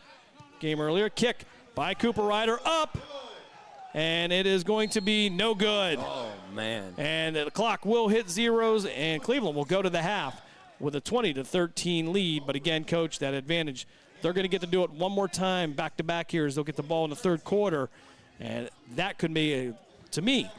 game earlier. Kick by Cooper Ryder up, and it is going to be no good. Oh, man. And the clock will hit zeros, and Cleveland will go to the half with a 20-13 lead. But again, Coach, that advantage, they're going to get to do it one more time back-to-back here as they'll get the ball in the third quarter. And that could be, to me,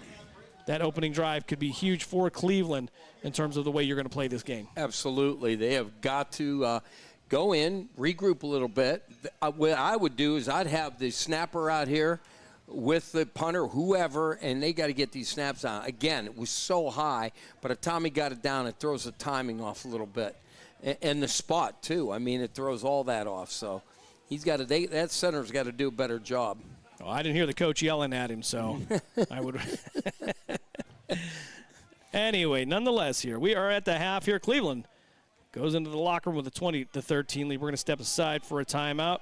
that opening drive could be huge for Cleveland in terms of the way you're going to play this game. Absolutely. They have got to go in, regroup a little bit. What I would do is I'd have the snapper out here with the punter, whoever, and they got to get these snaps on. Again, it was so high, but if Tommy got it down, it throws the timing off a little bit. And the spot, too. I mean, it throws all that off. So he's got to, that center's got to do a better job. Well, I didn't hear the coach yelling at him, so I would. Anyway, nonetheless, here we are at the half here. Cleveland goes into the locker room with a 20-13 lead. We're going to step aside for a timeout.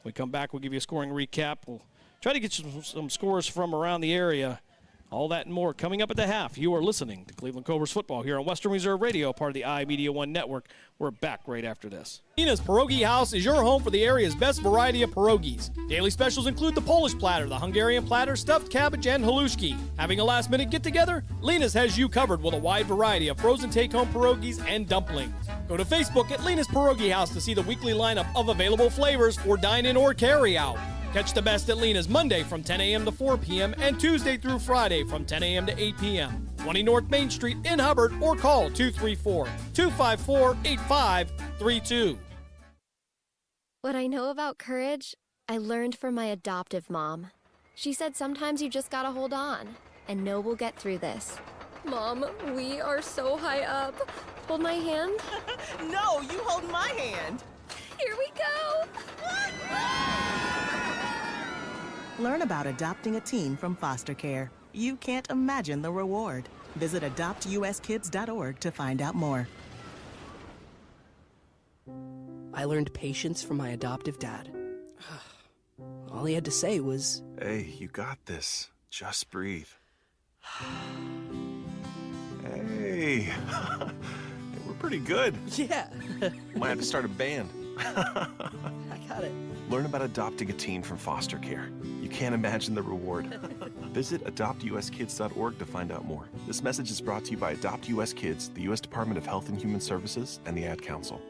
When we come back, we'll give you a scoring recap. We'll try to get you some scores from around the area. All that and more coming up at the half. You are listening to Cleveland Cobras football here on Western Reserve Radio, part of the iMedia One Network. We're back right after this. Nina's Pierogi House is your home for the area's best variety of pierogies. Daily specials include the Polish platter, the Hungarian platter, stuffed cabbage, and halushki. Having a last-minute get-together? Lena's has you covered with a wide variety of frozen take-home pierogies and dumplings. Go to Facebook at Lena's Pierogi House to see the weekly lineup of available flavors for dine-in or carry-out. Catch the best at Lena's Monday from 10 a.m. to 4 p.m. and Tuesday through Friday from 10 a.m. to 8 p.m. 20 North Main Street in Hubbard, or call 234-254-8532. What I know about courage, I learned from my adoptive mom. She said sometimes you just gotta hold on and know we'll get through this. Mom, we are so high up. Hold my hand. No, you hold my hand. Here we go. Learn about adopting a teen from foster care. You can't imagine the reward. Visit adoptuskids.org to find out more. I learned patience from my adoptive dad. All he had to say was, "Hey, you got this. Just breathe." Hey, we're pretty good. Yeah. Might have to start a band. I got it. Learn about adopting a teen from foster care. You can't imagine the reward. Visit adoptuskids.org to find out more. This message is brought to you by Adopt US Kids, the U.S. Department of Health and Human Services, and the Ad Council.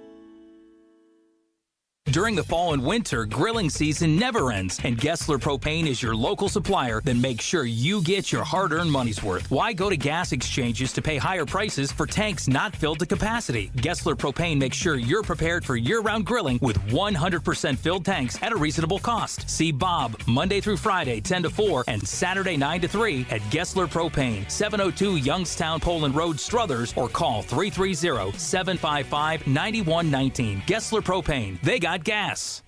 During the fall and winter, grilling season never ends, and Gessler Propane is your local supplier that makes sure you get your hard-earned money's worth. Why go to gas exchanges to pay higher prices for tanks not filled to capacity? Gessler Propane makes sure you're prepared for year-round grilling with 100% filled tanks at a reasonable cost. See Bob Monday through Friday, 10 to 4, and Saturday, 9 to 3 at Gessler Propane, 702 Youngstown Poland Road, Struthers, or call 330-755-9119. Gessler Propane. They got gas.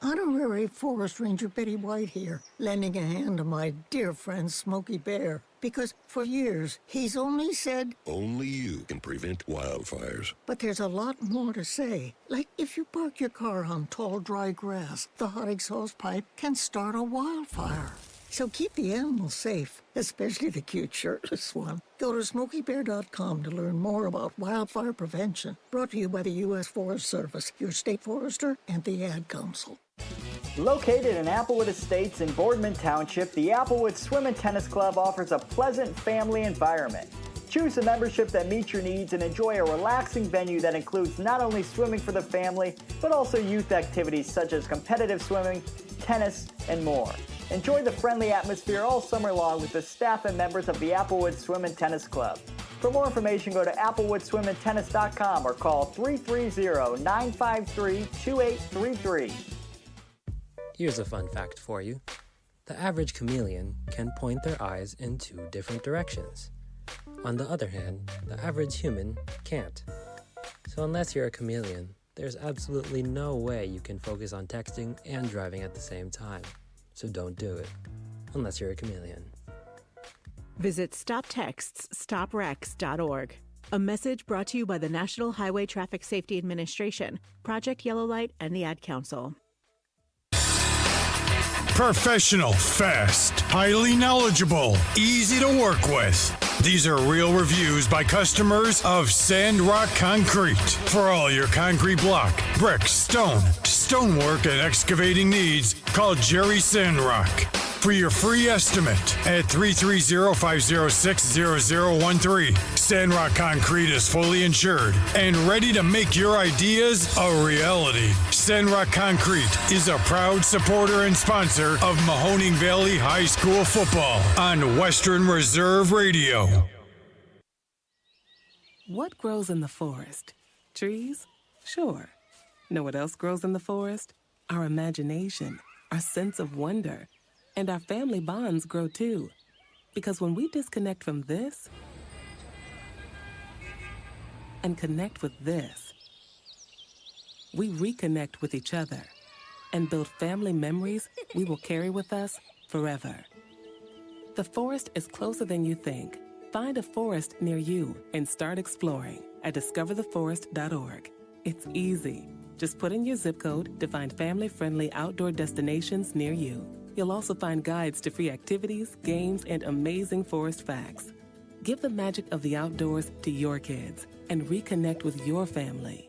Honorary Forest Ranger Betty White here, lending a hand to my dear friend Smokey Bear. Because for years, he's only said, only you can prevent wildfires. But there's a lot more to say. Like if you park your car on tall, dry grass, the hot exhaust pipe can start a wildfire. So keep the animals safe, especially the cute shirtless one. Go to SmokeyBear.com to learn more about wildfire prevention. Brought to you by the U.S. Forest Service, your state forester, and the Ad Council. Located in Applewood Estates in Boardman Township, the Applewood Swim and Tennis Club offers a pleasant family environment. Choose a membership that meets your needs and enjoy a relaxing venue that includes not only swimming for the family, but also youth activities such as competitive swimming, tennis, and more. Enjoy the friendly atmosphere all summer long with the staff and members of the Applewood Swim and Tennis Club. For more information, go to applewoodswimandtennis.com or call 330-953-2833. Here's a fun fact for you. The average chameleon can point their eyes in 2 different directions. On the other hand, the average human can't. So unless you're a chameleon, there's absolutely no way you can focus on texting and driving at the same time. So don't do it, unless you're a chameleon. Visit StopTextsStopWrecks.org. A message brought to you by the National Highway Traffic Safety Administration, Project Yellow Light, and the Ad Council. Professional, fast, highly knowledgeable, easy to work with. These are real reviews by customers of Sandrock Concrete. For all your concrete block, brick, stone, stonework, and excavating needs, call Jerry Sandrock. For your free estimate at 330-506-0013. Sandrock Concrete is fully insured and ready to make your ideas a reality. Sandrock Concrete is a proud supporter and sponsor of Mahoning Valley High School football on Western Reserve Radio. What grows in the forest? Trees? Sure. Know what else grows in the forest? Our imagination, our sense of wonder. And our family bonds grow too. Because when we disconnect from this and connect with this, we reconnect with each other and build family memories we will carry with us forever. The forest is closer than you think. Find a forest near you and start exploring at discovertheforest.org. It's easy. Just put in your zip code to find family-friendly outdoor destinations near you. You'll also find guides to free activities, games, and amazing forest facts. Give the magic of the outdoors to your kids and reconnect with your family.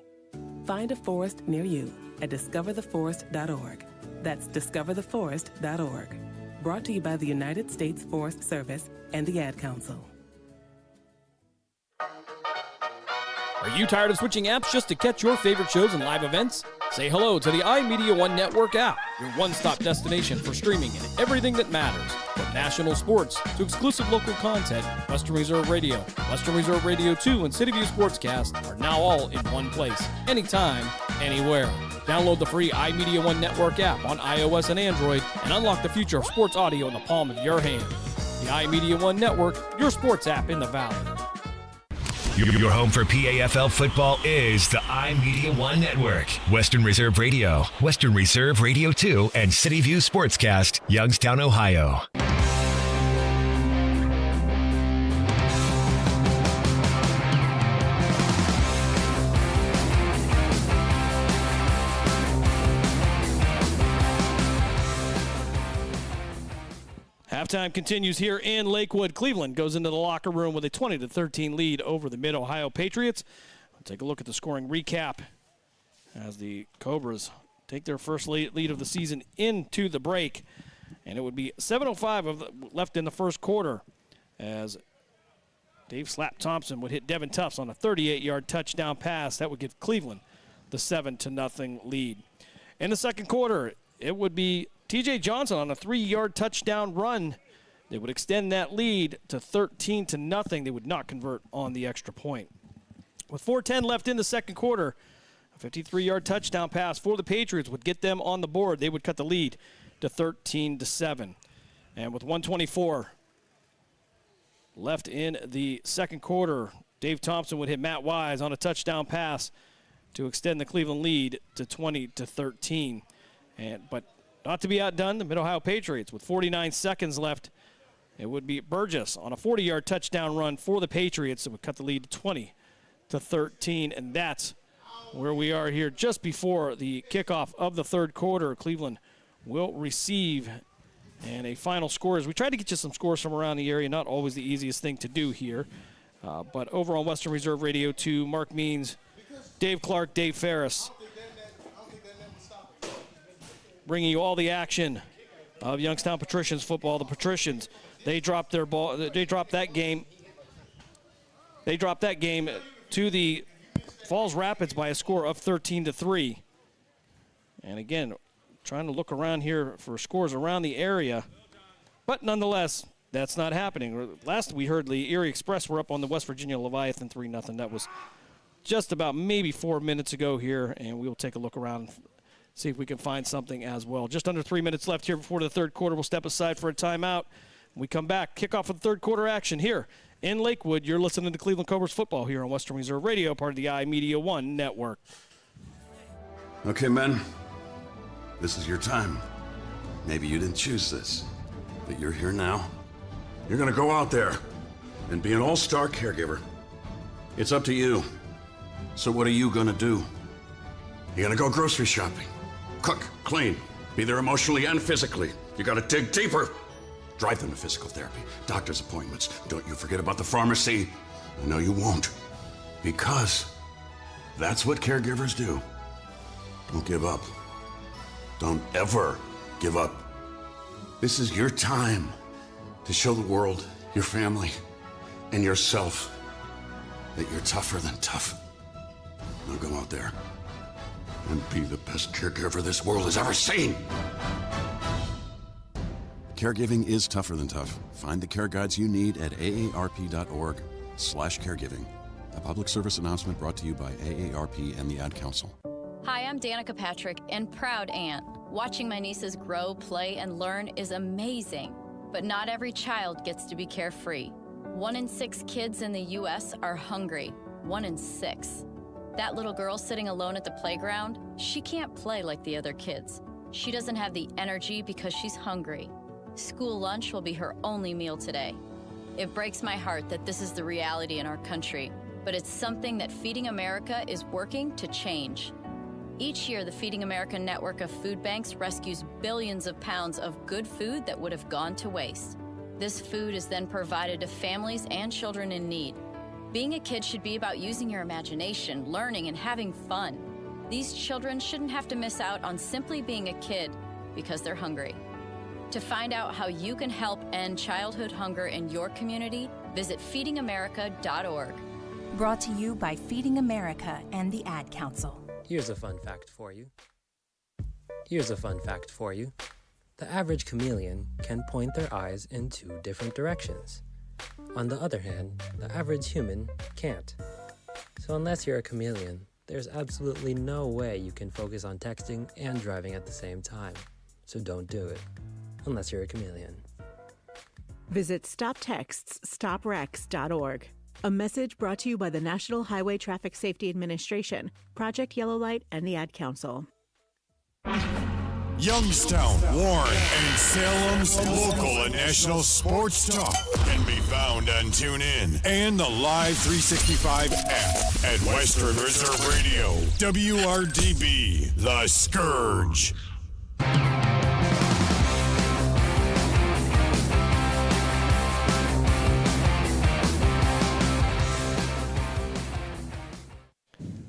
Find a forest near you at discovertheforest.org. That's discovertheforest.org. Brought to you by the United States Forest Service and the Ad Council. Are you tired of switching apps just to catch your favorite shows and live events? Say hello to the iMedia One Network app, your one-stop destination for streaming and everything that matters. From national sports to exclusive local content, Western Reserve Radio, Western Reserve Radio 2, and City View Sportscast are now all in one place, anytime, anywhere. Download the free iMedia One Network app on iOS and Android and unlock the future of sports audio in the palm of your hand. The iMedia One Network, your sports app in the Valley. Your home for PAFL football is the iMedia One Network. Western Reserve Radio, Western Reserve Radio 2, and City View Sportscast, Youngstown, Ohio. Halftime continues here in Lakewood. Cleveland goes into the locker room with a 20-13 lead over the Mid-Ohio Patriots. We'll take a look at the scoring recap as the Cobras take their first lead of the season into the break. And it would be 7:05 left in the first quarter as Dave Slap Thompson would hit Devin Tufts on a 38-yard touchdown pass. That would give Cleveland the 7-0 lead. In the second quarter, it would be TJ Johnson on a 3-yard touchdown run. They would extend that lead to 13-0. They would not convert on the extra point. With 4:10 left in the second quarter, a 53-yard touchdown pass for the Patriots would get them on the board. They would cut the lead to 13-7. And with 1:24 left in the second quarter, Dave Thompson would hit Matt Wise on a touchdown pass to extend the Cleveland lead to 20-13. But not to be outdone, the Mid-Ohio Patriots with 49 seconds left. It would be Burgess on a 40-yard touchdown run for the Patriots that would cut the lead to 20-13, and that's where we are here just before the kickoff of the third quarter. Cleveland will receive, and a final score is we tried to get you some scores from around the area, not always the easiest thing to do here. But over on Western Reserve Radio 2, Mark Means, Dave Clark, Dave Ferris, bringing you all the action of Youngstown Patricians football. The Patricians, they dropped their ball. They dropped that game. They dropped that game to the Falls Rapids by a score of 13-3. And again, trying to look around here for scores around the area, but nonetheless, that's not happening. Last we heard, the Erie Express were up on the West Virginia Leviathan 3-0. That was just about maybe 4 minutes ago here, and we'll take a look around, see if we can find something as well. Just under 3 minutes left here before the third quarter. We'll step aside for a timeout. When we come back, kickoff of the third quarter action here in Lakewood. You're listening to Cleveland Cobras football here on Western Reserve Radio, part of the iMedia One network. Okay, men, this is your time. Maybe you didn't choose this, but you're here now. You're gonna go out there and be an all-star caregiver. It's up to you. So what are you gonna do? You're gonna go grocery shopping, cook, clean, be there emotionally and physically. You gotta dig deeper. Drive them to physical therapy, doctor's appointments. Don't you forget about the pharmacy. I know you won't, because that's what caregivers do. Don't give up. Don't ever give up. This is your time to show the world, your family, and yourself that you're tougher than tough. Now go out there and be the best caregiver this world has ever seen. Caregiving is tougher than tough. Find the care guides you need at aarp.org/caregiving. A public service announcement brought to you by AARP and the Ad Council. Hi, I'm Danica Patrick and proud aunt. Watching my nieces grow, play, and learn is amazing. But not every child gets to be carefree. 1 in 6 kids in the U.S. are hungry. 1 in 6. That little girl sitting alone at the playground, she can't play like the other kids. She doesn't have the energy because she's hungry. School lunch will be her only meal today. It breaks my heart that this is the reality in our country, but it's something that Feeding America is working to change. Each year, the Feeding America network of food banks rescues billions of pounds of good food that would have gone to waste. This food is then provided to families and children in need. Being a kid should be about using your imagination, learning, and having fun. These children shouldn't have to miss out on simply being a kid because they're hungry. To find out how you can help end childhood hunger in your community, visit feedingamerica.org. Brought to you by Feeding America and the Ad Council. Here's a fun fact for you. The average chameleon can point their eyes in 2 different directions. On the other hand, the average human can't. So unless you're a chameleon, there's absolutely no way you can focus on texting and driving at the same time. So don't do it, unless you're a chameleon. Visit StopTextsStopWrecks.org. A message brought to you by the National Highway Traffic Safety Administration, Project Yellow Light, and the Ad Council. Youngstown, Warren, and Salem's local and national sports talk can be found on TuneIn and the Live 365 app at Western Reserve Radio, WRDB, The Scourge.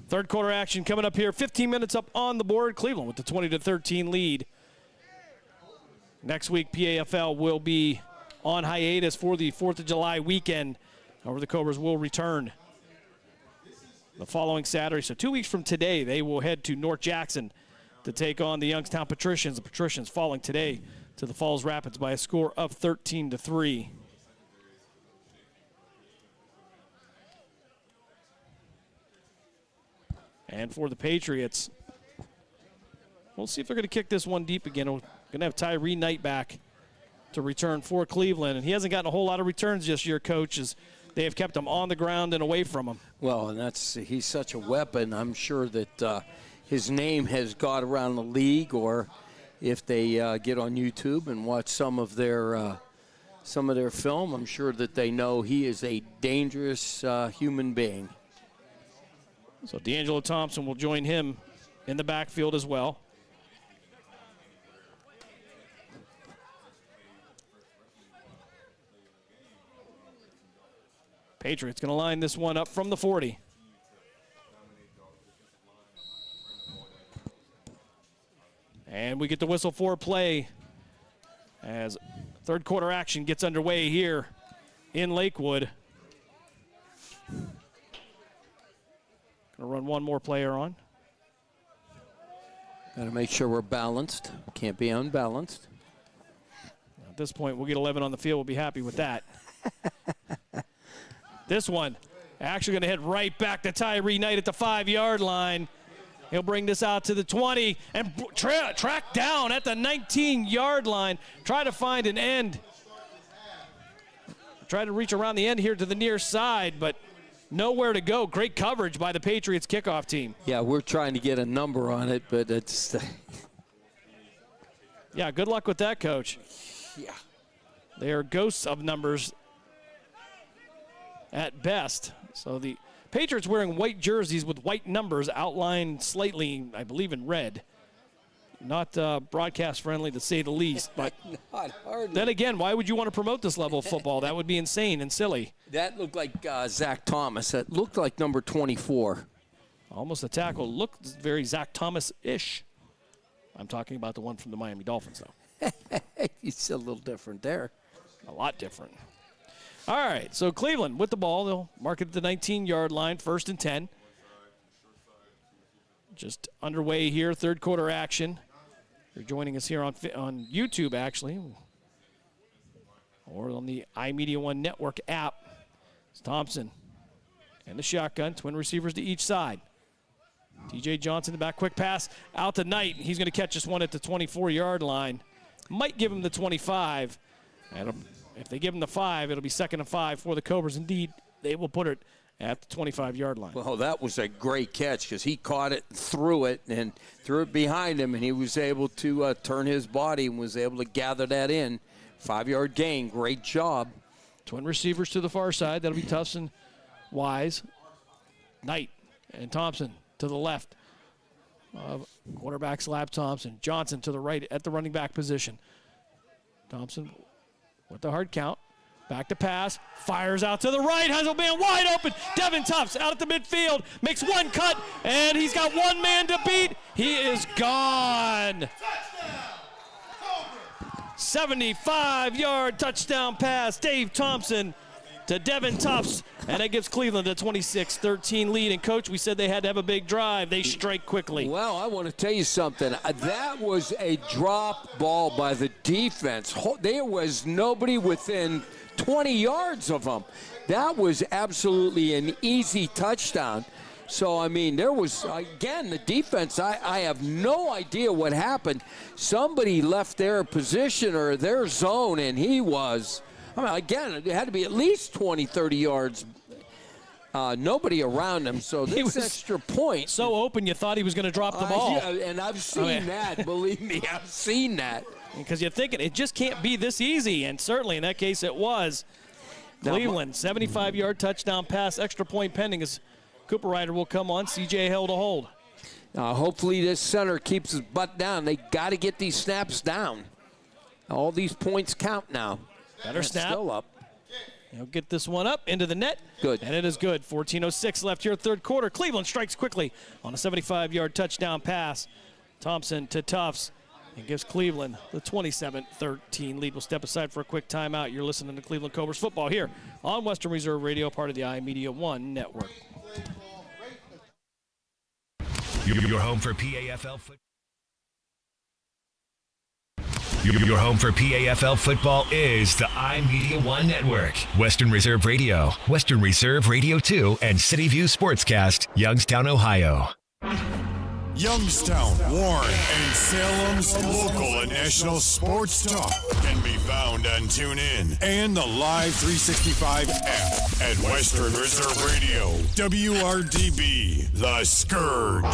Third quarter action coming up here. 15 minutes up on the board. Cleveland with the 20-13 lead. Next week, PAFL will be on hiatus for the 4th of July weekend. However, the Cobras will return the following Saturday. So 2 weeks from today, they will head to North Jackson to take on the Youngstown Patricians. The Patricians falling today to the Falls Rapids by a score of 13-3. And for the Patriots, we'll see if they're going to kick this one deep again. We're going to have Tyree Knight back to return for Cleveland. And he hasn't gotten a whole lot of returns this year, Coach, as they have kept him on the ground and away from him. Well, and he's such a weapon. I'm sure that his name has got around the league, or if they get on YouTube and watch some of their film, I'm sure that they know he is a dangerous human being. So D'Angelo Thompson will join him in the backfield as well. Patriots going to line this one up from the 40. And we get the whistle for play as third quarter action gets underway here in Lakewood. Going to run one more player on. Got to make sure we're balanced. Can't be unbalanced. At this point, we'll get 11 on the field. We'll be happy with that. This one actually going to hit right back to Tyree Knight at the 5-yard line. He'll bring this out to the 20 and track down at the 19-yard line. Try to find an end. Try to reach around the end here to the near side, but nowhere to go. Great coverage by the Patriots kickoff team. Yeah, we're trying to get a number on it, but it's... Yeah, good luck with that, Coach. Yeah. They are ghosts of numbers at best. So the Patriots wearing white jerseys with white numbers outlined slightly, I believe, in red. Not broadcast friendly to say the least, but then again, why would you want to promote this level of football? That would be insane and silly. That looked like Zach Thomas. That looked like number 24. Almost a tackle. Looked very Zach Thomas-ish. I'm talking about the one from the Miami Dolphins, though. He's a little different there. A lot different. All right, so Cleveland with the ball. They'll mark it at the 19-yard line, 1st and 10. Just underway here, third quarter action. You're joining us here on YouTube, actually, or on the iMedia One Network app. It's Thompson and the shotgun, twin receivers to each side. TJ Johnson, the back, quick pass out to Knight. He's going to catch this one at the 24-yard line. Might give him the 25. And if they give him the 5, it'll be 2nd and 5 for the Cobras. Indeed, they will put it at the 25-yard line. Well, that was a great catch because he caught it, threw it behind him, and he was able to turn his body and was able to gather that in. 5-yard gain, great job. Twin receivers to the far side. That'll be Tufts and Wise. Knight and Thompson to the left. Quarterback slap Thompson. Johnson to the right at the running back position. Thompson with the hard count. Back to pass, fires out to the right, has a man wide open. Devin Tufts out at the midfield, makes one cut, and he's got one man to beat. He is gone. 75-yard touchdown pass, Dave Thompson to Devin Tufts, and that gives Cleveland a 26-13 lead. And, Coach, we said they had to have a big drive. They strike quickly. Well, I want to tell you something. That was a drop ball by the defense. There was nobody within 20 yards of them. That was absolutely an easy touchdown. So, I mean, there was, again, the defense, I have no idea what happened. Somebody left their position or their zone, and he was, I mean, again, it had to be at least 20, 30 yards. Nobody around him, so this extra point. So open you thought he was going to drop the ball. Yeah, and I've seen that, believe me, I've seen that. Because you're thinking it just can't be this easy, and certainly in that case it was. Cleveland, 75-yard touchdown pass, extra point pending as Cooper Ryder will come on. C.J. Hill to hold. Hopefully this center keeps his butt down. They got to get these snaps down. All these points count now. Better snap. Still up. He'll get this one up into the net. Good. And it is good. 14:06 left here, third quarter. Cleveland strikes quickly on a 75-yard touchdown pass. Thompson to Tufts. And gives Cleveland the 27-13 lead. We'll step aside for a quick timeout. You're listening to Cleveland Cobras football here on Western Reserve Radio, part of the iMedia One Network. Your home for PAFL football. Your home for PAFL football is the iMedia One Network. Western Reserve Radio, Western Reserve Radio 2, and City View Sportscast, Youngstown, Ohio. Youngstown, Warren, and Salem's local and national sports talk can be found on TuneIn and the Live 365 app at Western Reserve Radio. WRDB, The Scourge.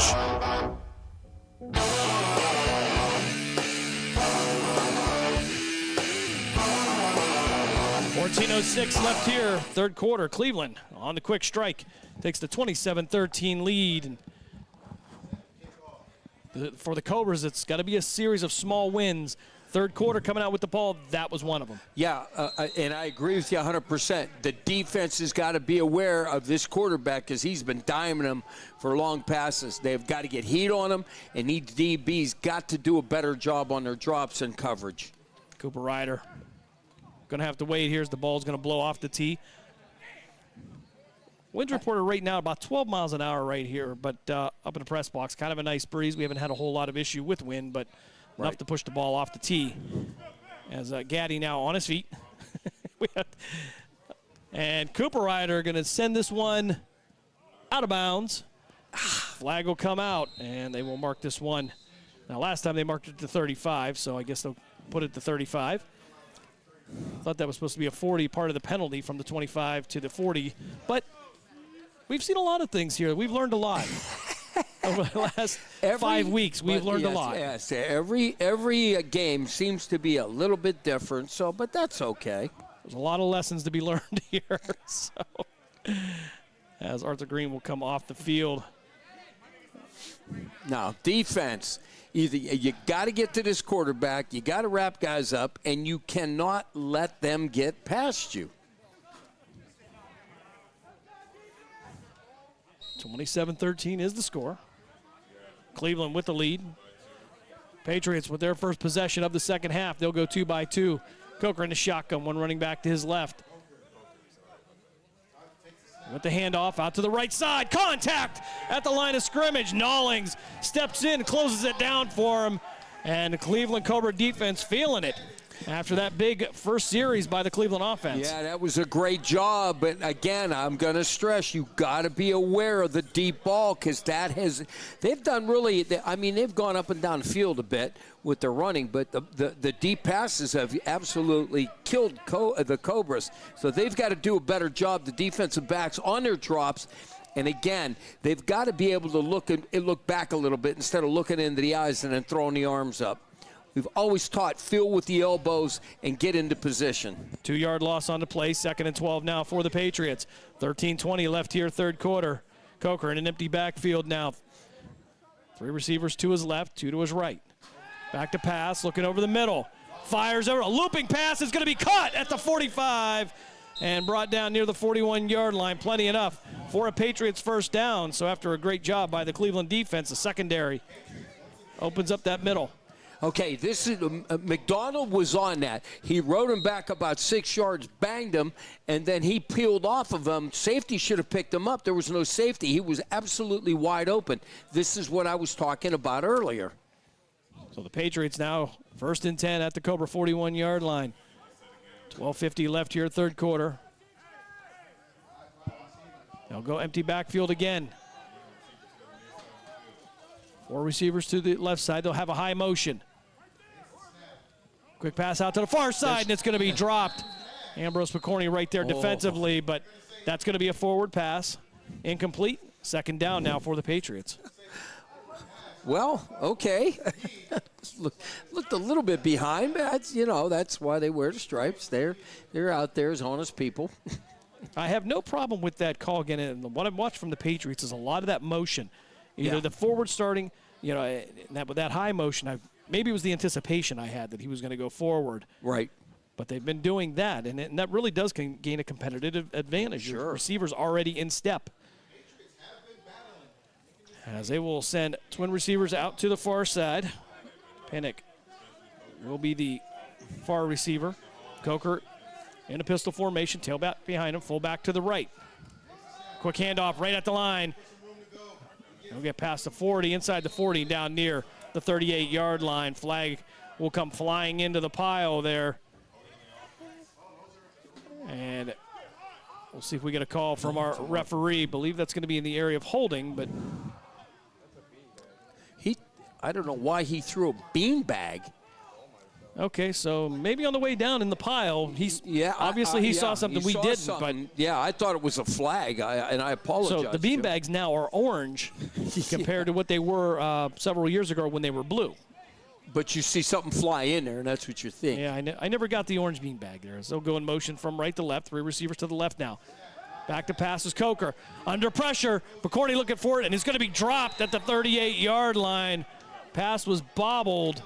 14:06 left here, third quarter. Cleveland on the quick strike takes the 27-13 lead. For the Cobras, it's got to be a series of small wins. Third quarter coming out with the ball, that was one of them. Yeah, and I agree with you 100%. The defense has got to be aware of this quarterback because he's been diming them for long passes. They've got to get heat on him, and these DBs got to do a better job on their drops and coverage. Cooper Ryder going to have to wait here as the ball's going to blow off the tee. Winds reported right now about 12 miles an hour right here, but up in the press box, kind of a nice breeze. We haven't had a whole lot of issue with wind, but enough to push the ball off the tee. As Gaddy now on his feet. And Cooper Ryder going to send this one out of bounds. Flag will come out, and they will mark this one. Now, last time they marked it to 35, so I guess they'll put it to 35. Thought that was supposed to be a 40, part of the penalty from the 25 to the 40. But we've seen a lot of things here. We've learned a lot. Over the last 5 weeks, we've learned a lot. Yes, every game seems to be a little bit different, but that's okay. There's a lot of lessons to be learned here. So, as Arthur Green will come off the field. Now, defense. Either you got to get to this quarterback, you got to wrap guys up, and you cannot let them get past you. 27-13 is the score. Cleveland with the lead. Patriots with their first possession of the second half. They'll go 2-by-2. Coker in the shotgun, one running back to his left. With the handoff out to the right side. Contact at the line of scrimmage. Nollings steps in, closes it down for him. And the Cleveland Cobra defense feeling it after that big first series by the Cleveland offense. Yeah, that was a great job. But, again, I'm going to stress you got to be aware of the deep ball because they've done really, they've gone up and down the field a bit with their running, but the deep passes have absolutely killed the Cobras. So they've got to do a better job, the defensive backs, on their drops. And, again, they've got to be able to look back a little bit instead of looking into the eyes and then throwing the arms up. We've always taught fill with the elbows and get into position. 2-yard loss on the play. 2nd and 12 now for the Patriots. 13:20 left here, third quarter. Coker in an empty backfield now. 3 receivers to his left, 2 to his right. Back to pass, looking over the middle. Fires over. A looping pass is going to be caught at the 45 and brought down near the 41-yard line. Plenty enough for a Patriots first down. So after a great job by the Cleveland defense, the secondary opens up that middle. Okay, this is McDonald was on that. He rode him back about 6 yards, banged him, and then he peeled off of him. Safety should have picked him up. There was no safety. He was absolutely wide open. This is what I was talking about earlier. So the Patriots now 1st and 10 at the Cobra 41-yard line. 12:50 left here, third quarter. They'll go empty backfield again. 4 receivers to the left side. They'll have a high motion. Quick pass out to the far side, and it's going to be dropped. Ambrose McCorney right there defensively, but that's going to be a forward pass. Incomplete. 2nd down now for the Patriots. Well, okay. Looked a little bit behind, but that's why they wear the stripes. They're out there as honest people. I have no problem with that call again. And what I've watched from the Patriots is a lot of that motion. Either the forward starting, with that high motion, maybe it was the anticipation I had that he was going to go forward. Right. But they've been doing that, and that really does gain a competitive advantage. Sure. Your receivers already in step. As they will send twin receivers out to the far side. Pinnock will be the far receiver. Coker in a pistol formation, tailback behind him, fullback to the right. Quick handoff right at the line. He'll get past the 40, inside the 40, down near the 38-yard line. Flag will come flying into the pile there. And we'll see if we get a call from our referee. Believe that's going to be in the area of holding, but I don't know why he threw a beanbag. Okay, so maybe on the way down in the pile, obviously he saw something we didn't. But yeah, I thought it was a flag, and I apologize. So the beanbags now are orange compared to what they were several years ago when they were blue. But you see something fly in there, and that's what you think. Yeah, I never got the orange bean bag there. So go in motion from right to left. 3 receivers to the left now. Back to pass is Coker. Under pressure. McCourty looking for it, and it's going to be dropped at the 38-yard line. Pass was bobbled.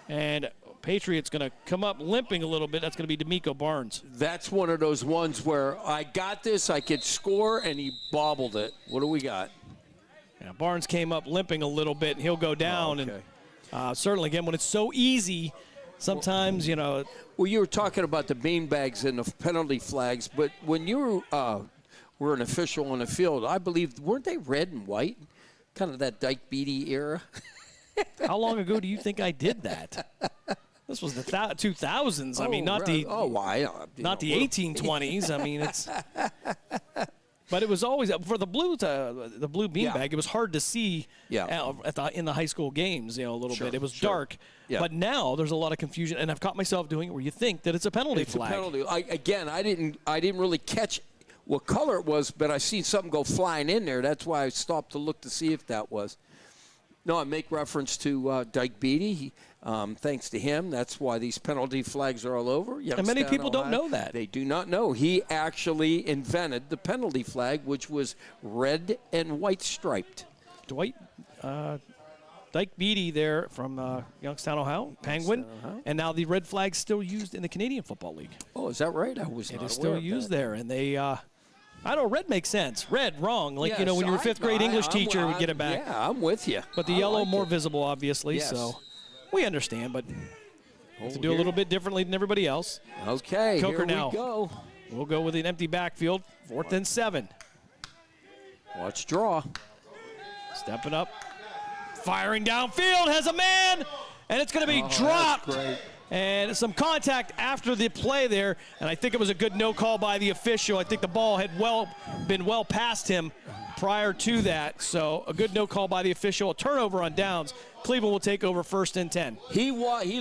And Patriots going to come up limping a little bit. That's going to be D'Amico Barnes. That's one of those ones where I got this, I could score, and he bobbled it. What do we got? Yeah, Barnes came up limping a little bit, and he'll go down. Oh, okay. And certainly, again, when it's so easy, sometimes, you know. Well, you were talking about the beanbags and the penalty flags, but when you were an official on the field, I believe, weren't they red and white? Kind of that Dyke Beatty era. How long ago do you think I did that? This was the 2000s. I mean, not the 1820s. I mean, it's. But it was always for the blue beanbag. It was hard to see in the high school games, a little bit. It was dark. Yeah. But now there's a lot of confusion, and I've caught myself doing it where you think that it's a penalty flag. It's a penalty. I didn't really catch what color it was, but I seen something go flying in there. That's why I stopped to look to see if that was. No, I make reference to Dyke Beatty. Thanks to him, that's why these penalty flags are all over. And many people don't know that. They do not know. He actually invented the penalty flag, which was red and white striped. Dyke Beatty there from Youngstown, Ohio, Penguin. And now the red flag's still used in the Canadian Football League. Oh, is that right? I was not aware of that. It is still used there, and they I know red makes sense. Red, wrong. Like, yes, when you were a fifth grade English teacher, would get it back. Yeah, I'm with you. But the yellow more visible, obviously. Yes. So we understand, but have to do a little bit differently than everybody else. Okay, Coker here now. We go. We'll go with an empty backfield. 4th and 7. Watch draw. Stepping up. Firing downfield. Has a man. And it's going to be dropped. That's great. And some contact after the play there, and I think it was a good no call by the official. I think the ball had been well past him prior to that, so a good no call by the official. A turnover on downs. Cleveland will take over 1st and 10. He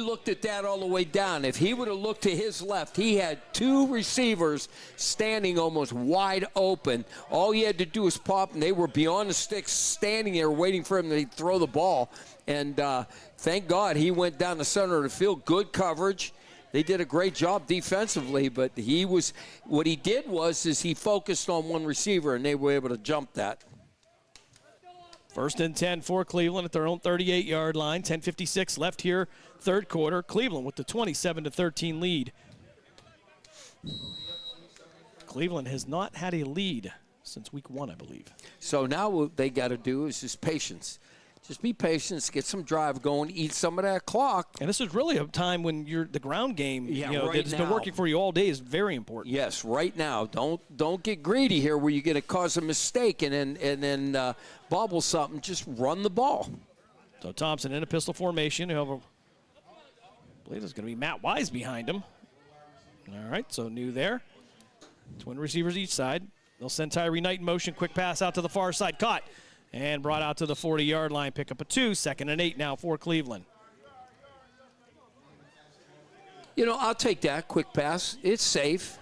looked at that all the way down. If he would have looked to his left, he had 2 receivers standing almost wide open. All he had to do was pop, and they were beyond the sticks, standing there waiting for him to throw the ball. And thank God he went down the center of the field. Good coverage. They did a great job defensively, but what he did was he focused on one receiver, and they were able to jump that. 1st and 10 for Cleveland at their own 38-yard line. 10:56 left here, 3rd quarter. Cleveland with the 27-13 lead. Cleveland has not had a lead since week 1, I believe. So now what they got to do is just patience. Just be patient, get some drive going, eat some of that clock. And this is really a time when the ground game, that's been working for you all day is very important. Yes, right now. Don't get greedy here where you're going to cause a mistake and then bobble something. Just run the ball. So Thompson in a pistol formation. I believe there's going to be Matt Wise behind him. All right, so new there. Twin receivers each side. They'll send Tyree Knight in motion. Quick pass out to the far side. Caught. And brought out to the 40-yard line. Pick up a 2. 2nd and 8 now for Cleveland. I'll take that quick pass. It's safe.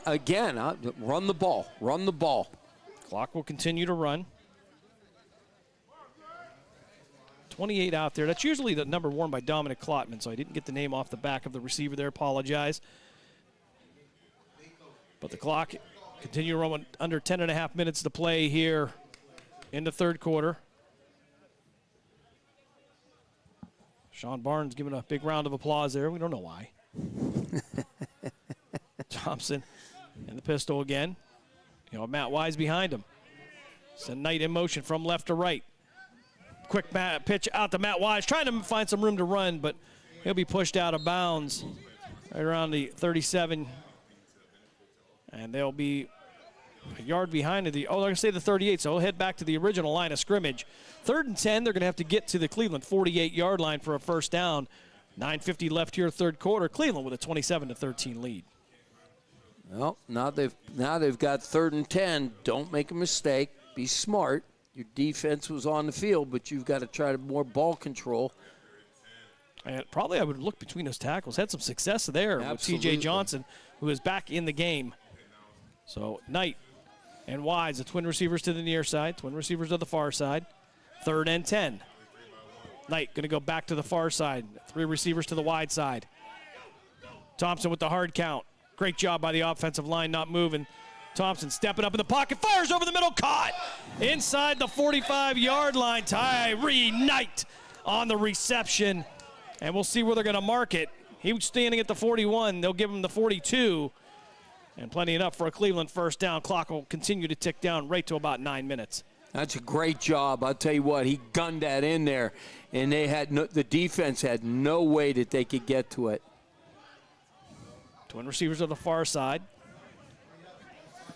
Again, run the ball. Run the ball. Clock will continue to run. 28 out there. That's usually the number worn by Dominic Klotman, so I didn't get the name off the back of the receiver there. Apologize. But the clock continue to run under 10.5 minutes to play here in the 3rd quarter. Sean Barnes giving a big round of applause there. We don't know why. Thompson and the pistol again. Matt Wise behind him. Send Knight in motion from left to right. Quick pitch out to Matt Wise, trying to find some room to run, but he'll be pushed out of bounds right around the 37. And they'll be a yard behind they're going to say the 38, so he'll head back to the original line of scrimmage. 3rd and 10, they're going to have to get to the Cleveland 48-yard line for a 1st down. 9:50 left here, 3rd quarter. Cleveland with a 27-13 lead. Well, now they've got 3rd and 10. Don't make a mistake. Be smart. Your defense was on the field, but you've got to try to more ball control. And probably I would look between those tackles. Had some success there with T.J. Johnson, who is back in the game. So Knight and Wise, the twin receivers to the near side, twin receivers to the far side. 3rd and 10. Knight going to go back to the far side. 3 receivers to the wide side. Thompson with the hard count. Great job by the offensive line not moving. Thompson stepping up in the pocket, fires over the middle, caught inside the 45-yard line. Tyree Knight on the reception, and we'll see where they're going to mark it. He was standing at the 41. They'll give him the 42, and plenty enough for a Cleveland first down. Clock will continue to tick down right to about 9 minutes. That's a great job. I'll tell you what, he gunned that in there, and they had the defense had no way that they could get to it. Twin receivers on the far side.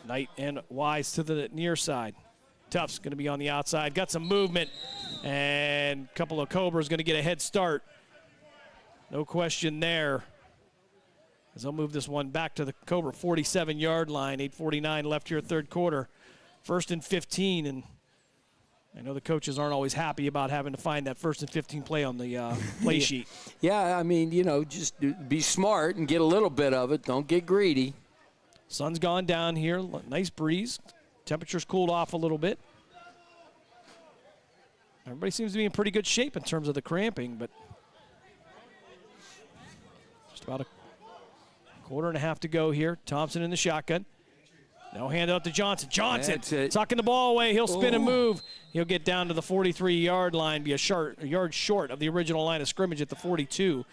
Knight and Wise to the near side. Tuff's going to be on the outside. Got some movement, and a couple of Cobras going to get a head start. No question there. As they'll move this one back to the Cobra 47-yard line. 8:49 left here, third quarter. 1st and 15, and I know the coaches aren't always happy about having to find that 1st and 15 play on the play sheet. Yeah, I mean, just be smart and get a little bit of it. Don't get greedy. Sun's gone down here. Nice breeze. Temperature's cooled off a little bit. Everybody seems to be in pretty good shape in terms of the cramping, but just about a quarter and a half to go here. Thompson in the shotgun. Now hand it up to Johnson. Johnson tucking the ball away. He'll spin and move. He'll get down to the 43-yard line, be a yard short of the original line of scrimmage at the 42.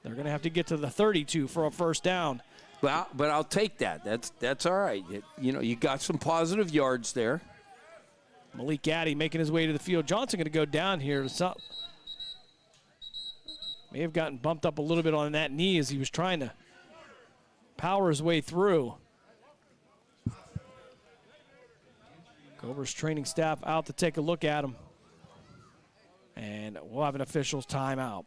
They're going to have to get to the 32 for a first down. Well, but I'll take that. That's all right. You got some positive yards there. Malik Gaddy making his way to the field. Johnson going to go down here. May have gotten bumped up a little bit on that knee as he was trying to power his way through. Cobras training staff out to take a look at him. And we'll have an official's timeout.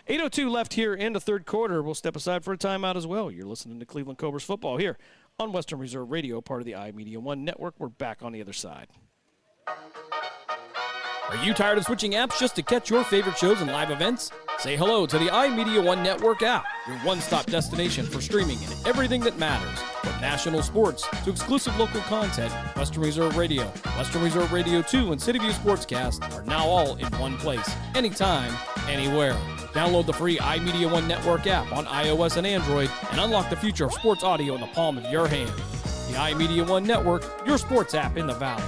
8:02 left here in the third quarter. We'll step aside for a timeout as well. You're listening to Cleveland Cobras football here on Western Reserve Radio, part of the iMedia One Network. We're back on the other side. Are you tired of switching apps just to catch your favorite shows and live events? Say hello to the iMedia One Network app, your one-stop destination for streaming and everything that matters. From national sports to exclusive local content, Western Reserve Radio, Western Reserve Radio 2, and City View Sportscast are now all in one place, anytime, anywhere. Download the free iMedia One Network app on iOS and Android and unlock the future of sports audio in the palm of your hand. The iMedia One Network, your sports app in the Valley.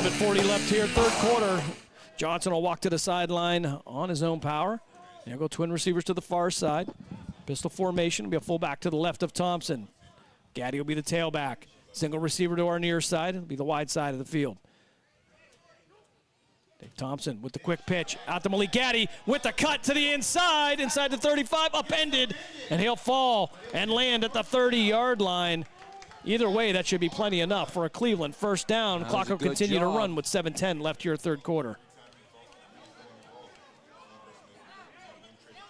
.40 left here, third quarter. Johnson will walk to the sideline on his own power. There go twin receivers to the far side. Pistol formation will be a fullback to the left of Thompson. Gaddy will be the tailback. Single receiver to our near side. It'll be the wide side of the field. Dave Thompson with the quick pitch. Out to Malik Gaddy with the cut to the inside the 35, upended, and he'll fall and land at the 30-yard line. Either way, that should be plenty enough for a Cleveland first down. Clock will continue to run with 7:10 left here, third quarter.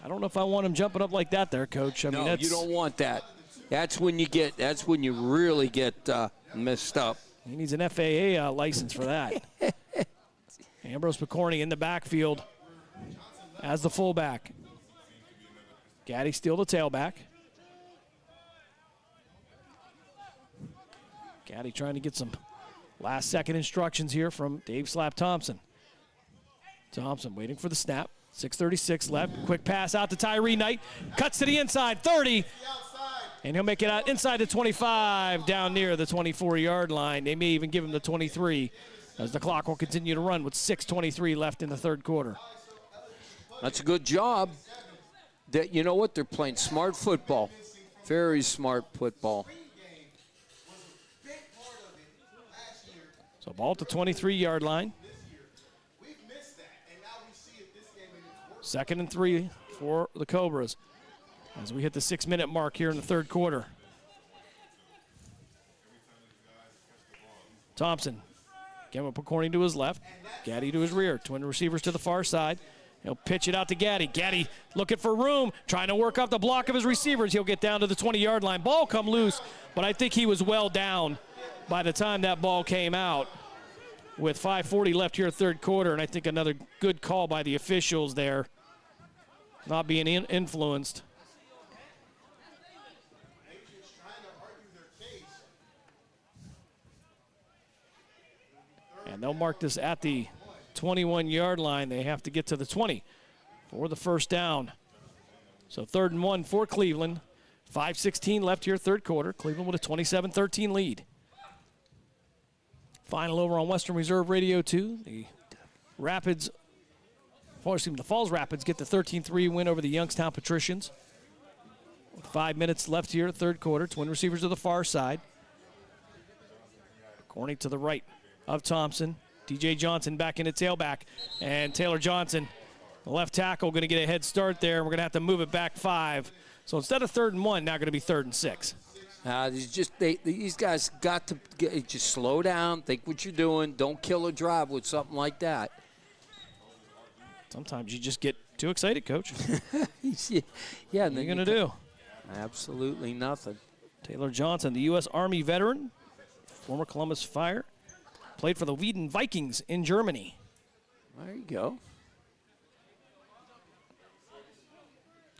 I don't know if I want him jumping up like that there, Coach. I mean, you don't want that. That's when you really get messed up. He needs an FAA license for that. Ambrose Picorni in the backfield as the fullback. Gaddy still the tailback. Gaddy trying to get some last-second instructions here from Dave Slap Thompson. Thompson waiting for the snap. 6:36 left. Quick pass out to Tyree Knight. Cuts to the inside, 30. And he'll make it out inside the 25, down near the 24-yard line. They may even give him the 23 as the clock will continue to run with 6:23 left in the third quarter. That's a good job. You know what? They're playing smart football. Very smart football. So ball at the 23-yard line. 2nd and 3 for the Cobras as we hit the 6-minute mark here in the third quarter. Thompson, again with Picorni to his left, Gaddy to his rear. Twin receivers to the far side. He'll pitch it out to Gaddy. Gaddy looking for room, trying to work off the block of his receivers. He'll get down to the 20-yard line. Ball come loose, but I think he was well down by the time that ball came out. With 5:40 left here, third quarter, and I think another good call by the officials there, not being influenced. And they'll mark this at the 21-yard line. They have to get to the 20 for the first down. So 3rd and 1 for Cleveland. 5:16 left here, third quarter. Cleveland with a 27-13 lead. Final over on Western Reserve Radio 2. The Falls Rapids get the 13-3 win over the Youngstown Patricians. With 5 minutes left here, third quarter. Twin receivers to the far side. Corning to the right of Thompson. TJ Johnson back into tailback. And Taylor Johnson, the left tackle, going to get a head start there. We're going to have to move it back 5. So instead of 3rd and 1, now going to be 3rd and 6. These guys got to just slow down, think what you're doing. Don't kill a drive with something like that. Sometimes you just get too excited, Coach. Yeah, what are you going to do? Absolutely nothing. Taylor Johnson, the U.S. Army veteran, former Columbus Fire, played for the Wheaton Vikings in Germany. There you go.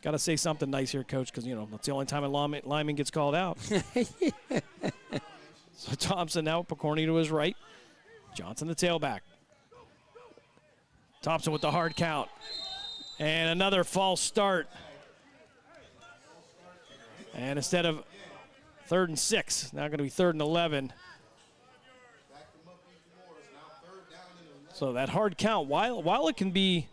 Got to say something nice here, Coach, because, that's the only time a lineman gets called out. So Thompson now, Picorni to his right. Johnson the tailback. Thompson with the hard count. And another false start. And instead of 3rd and 6, now going to be 3rd and 11. So that hard count, while it can be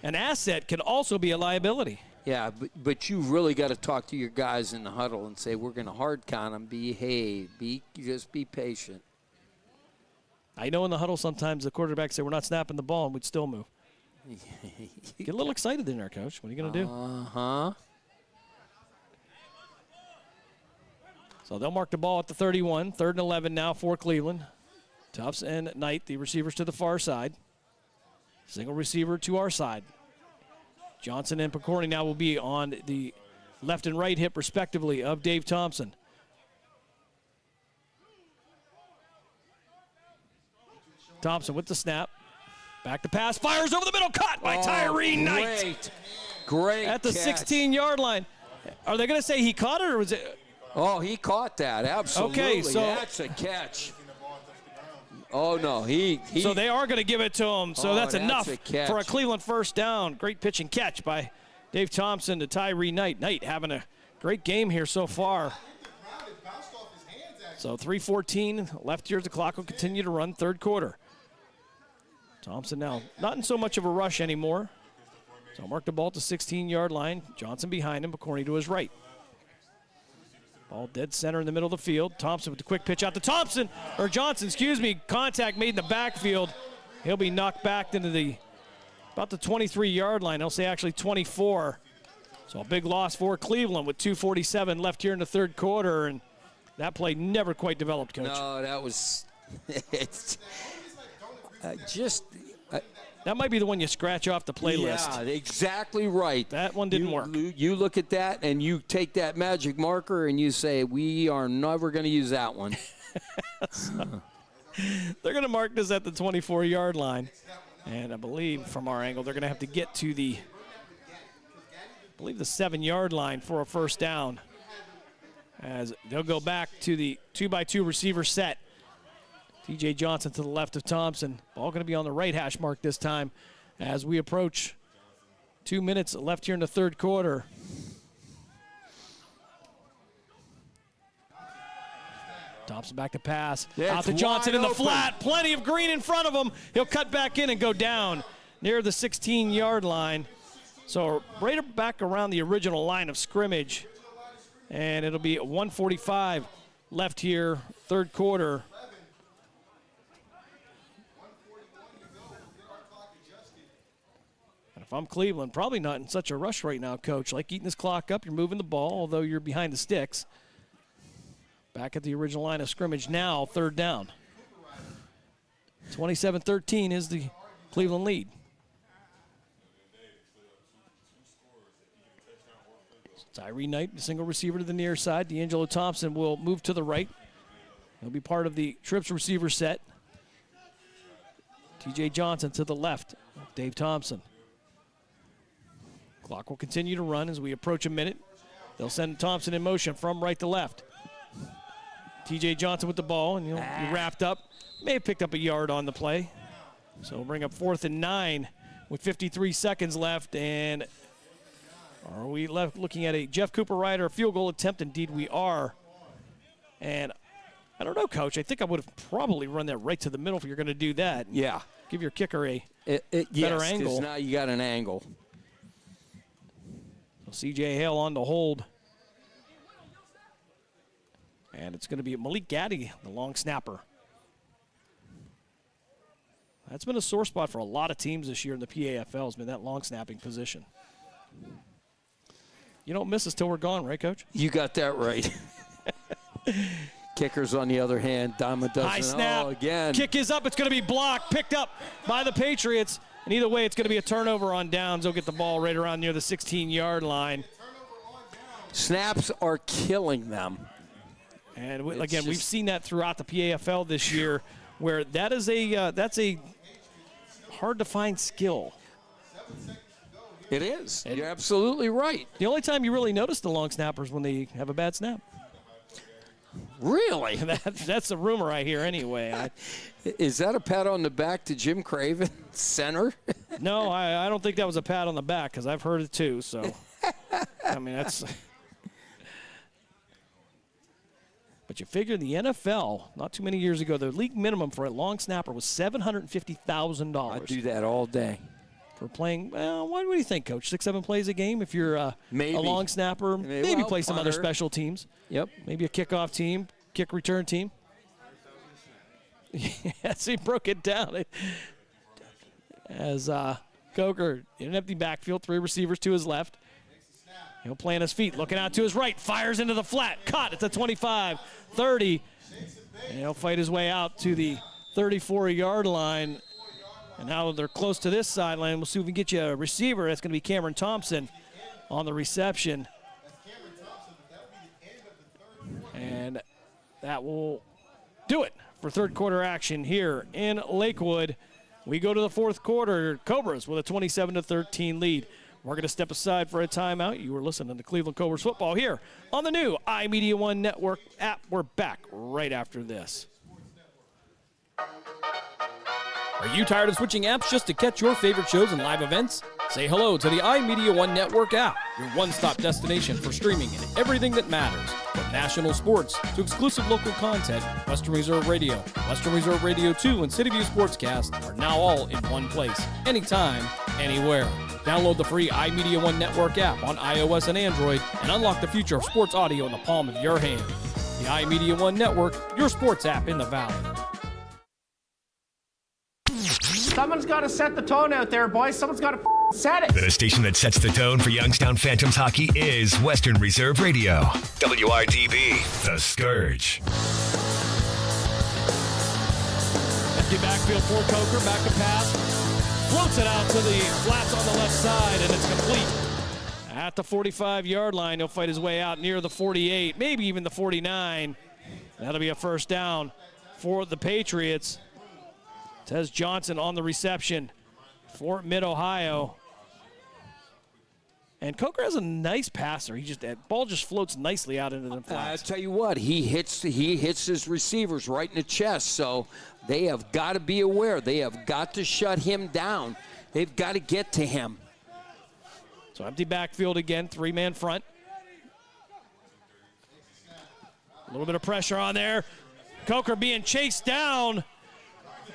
an asset, can also be a liability. Yeah, but you really got to talk to your guys in the huddle and say, we're going to hard count them, behave, just be patient. I know in the huddle sometimes the quarterbacks say we're not snapping the ball and we'd still move. Get a little excited in there, Coach. What are you going to do? Uh-huh. So they'll mark the ball at the 31. 3rd and 11 now for Cleveland. Tufts and Knight, the receivers to the far side. Single receiver to our side. Johnson and Picorni now will be on the left and right hip, respectively, of Dave Thompson. Thompson with the snap. Back to pass. Fires over the middle. Caught by Tyree Knight. Great at the catch. 16-yard line. Are they going to say he caught it, or was it? Oh, he caught that. Absolutely. Okay, so that's a catch. Oh, no, So they are going to give it to him. So that's enough a for a Cleveland first down. Great pitch and catch by Dave Thompson to Tyree Knight. Knight having a great game here so far. So 3:14 left here. The clock will continue to run, third quarter. Thompson now not in so much of a rush anymore. So mark the ball at the 16-yard line. Johnson behind him, Picorni to his right. Ball dead center in the middle of the field. Thompson with the quick pitch out to Johnson, contact made in the backfield. He'll be knocked back into about the 23-yard line. I'll say actually 24. So a big loss for Cleveland with 2:47 left here in the third quarter, and that play never quite developed, Coach. No, that was that might be the one you scratch off the playlist. Yeah, exactly right. That one didn't work. You look at that and you take that magic marker and you say, we are never going to use that one. They're going to mark this at the 24-yard line. And I believe from our angle, they're going to have to get to the 7-yard line for a first down. As they'll go back to the 2x2 receiver set. TJ Johnson to the left of Thompson. Ball going to be on the right hash mark this time as we approach 2 minutes left here in the third quarter. Thompson back to pass. Out to Johnson in the flat. Plenty of green in front of him. He'll cut back in and go down near the 16-yard line. So right back around the original line of scrimmage. And it'll be 1:45 left here, third quarter. If I'm Cleveland, probably not in such a rush right now, Coach. Like eating this clock up, you're moving the ball, although you're behind the sticks. Back at the original line of scrimmage now, third down. 27-13 is the Cleveland lead. Tyree Knight, the single receiver to the near side. D'Angelo Thompson will move to the right. He'll be part of the trips receiver set. TJ Johnson to the left. Dave Thompson. Clock will continue to run as we approach a minute. They'll send Thompson in motion from right to left. TJ Johnson with the ball, and he wrapped up. May have picked up a yard on the play. So we'll bring up 4th and 9 with 53 seconds left. And are we left looking at a Jeff Cooper Ryder field goal attempt? Indeed we are. And I don't know, Coach. I think I would have probably run that right to the middle if you're going to do that. Yeah. Give your kicker a better angle. Now you got an angle. So C.J. Hale on the hold. And it's going to be Malik Gaddy, the long snapper. That's been a sore spot for a lot of teams this year in the PAFL, has been that long snapping position. You don't miss us till we're gone, right, Coach? You got that right. Kickers, on the other hand, Dama doesn't. High snap. Oh, again. Kick is up. It's going to be blocked, picked up by the Patriots. And either way, it's going to be a turnover on downs. They'll get the ball right around near the 16-yard line. Snaps are killing them. And again, we've seen that throughout the PAFL this year, where that's a hard to find skill. It is. You're absolutely right. The only time you really notice the long snappers when they have a bad snap. Really? That's a rumor I hear anyway. Is that a pat on the back to Jim Craven, center? No, I don't think that was a pat on the back, because I've heard it too. So, I mean, that's. But you figure the NFL, not too many years ago, the league minimum for a long snapper was $750,000. I do that all day. For playing, well, what do you think, Coach? 6-7 plays a game if you're a long snapper, maybe play some other special teams. Yep. Maybe a kickoff team, kick return team. Yes, he broke it down. As Coker in an empty backfield, 3 receivers to his left. He'll plant his feet, looking out to his right, fires into the flat, caught at the 25, 30, and he'll fight his way out to the 34-yard line. And now they're close to this sideline. We'll see if we can get you a receiver. That's going to be Cameron Thompson on the reception. And that will do it for third quarter action here in Lakewood. We go to the fourth quarter. Cobras with a 27-13 lead. We're going to step aside for a timeout. You are listening to Cleveland Cobras football here on the new iMedia One Network app. We're back right after this. Are you tired of switching apps just to catch your favorite shows and live events? Say hello to the iMedia One Network app, your one-stop destination for streaming and everything that matters. From national sports to exclusive local content, Western Reserve Radio, Western Reserve Radio 2, and City View Sportscast are now all in one place, anytime, anywhere. Download the free iMedia One Network app on iOS and Android and unlock the future of sports audio in the palm of your hand. The iMedia One Network, your sports app in the Valley. Someone's got to set the tone out there, boys. Someone's got to set it. The station that sets the tone for Youngstown Phantoms hockey is Western Reserve Radio. WRDB, The Scourge. Empty backfield for Coker, back to pass. Floats it out to the flats on the left side, and it's complete. At the 45-yard line, he'll fight his way out near the 48, maybe even the 49. That'll be a first down for the Patriots. Tez Johnson on the reception for Mid-Ohio. And Coker has a nice passer. That ball just floats nicely out into the flats. I tell you what, he hits his receivers right in the chest. So they have got to be aware. They have got to shut him down. They've got to get to him. So empty backfield again, 3-man front. A little bit of pressure on there. Coker being chased down.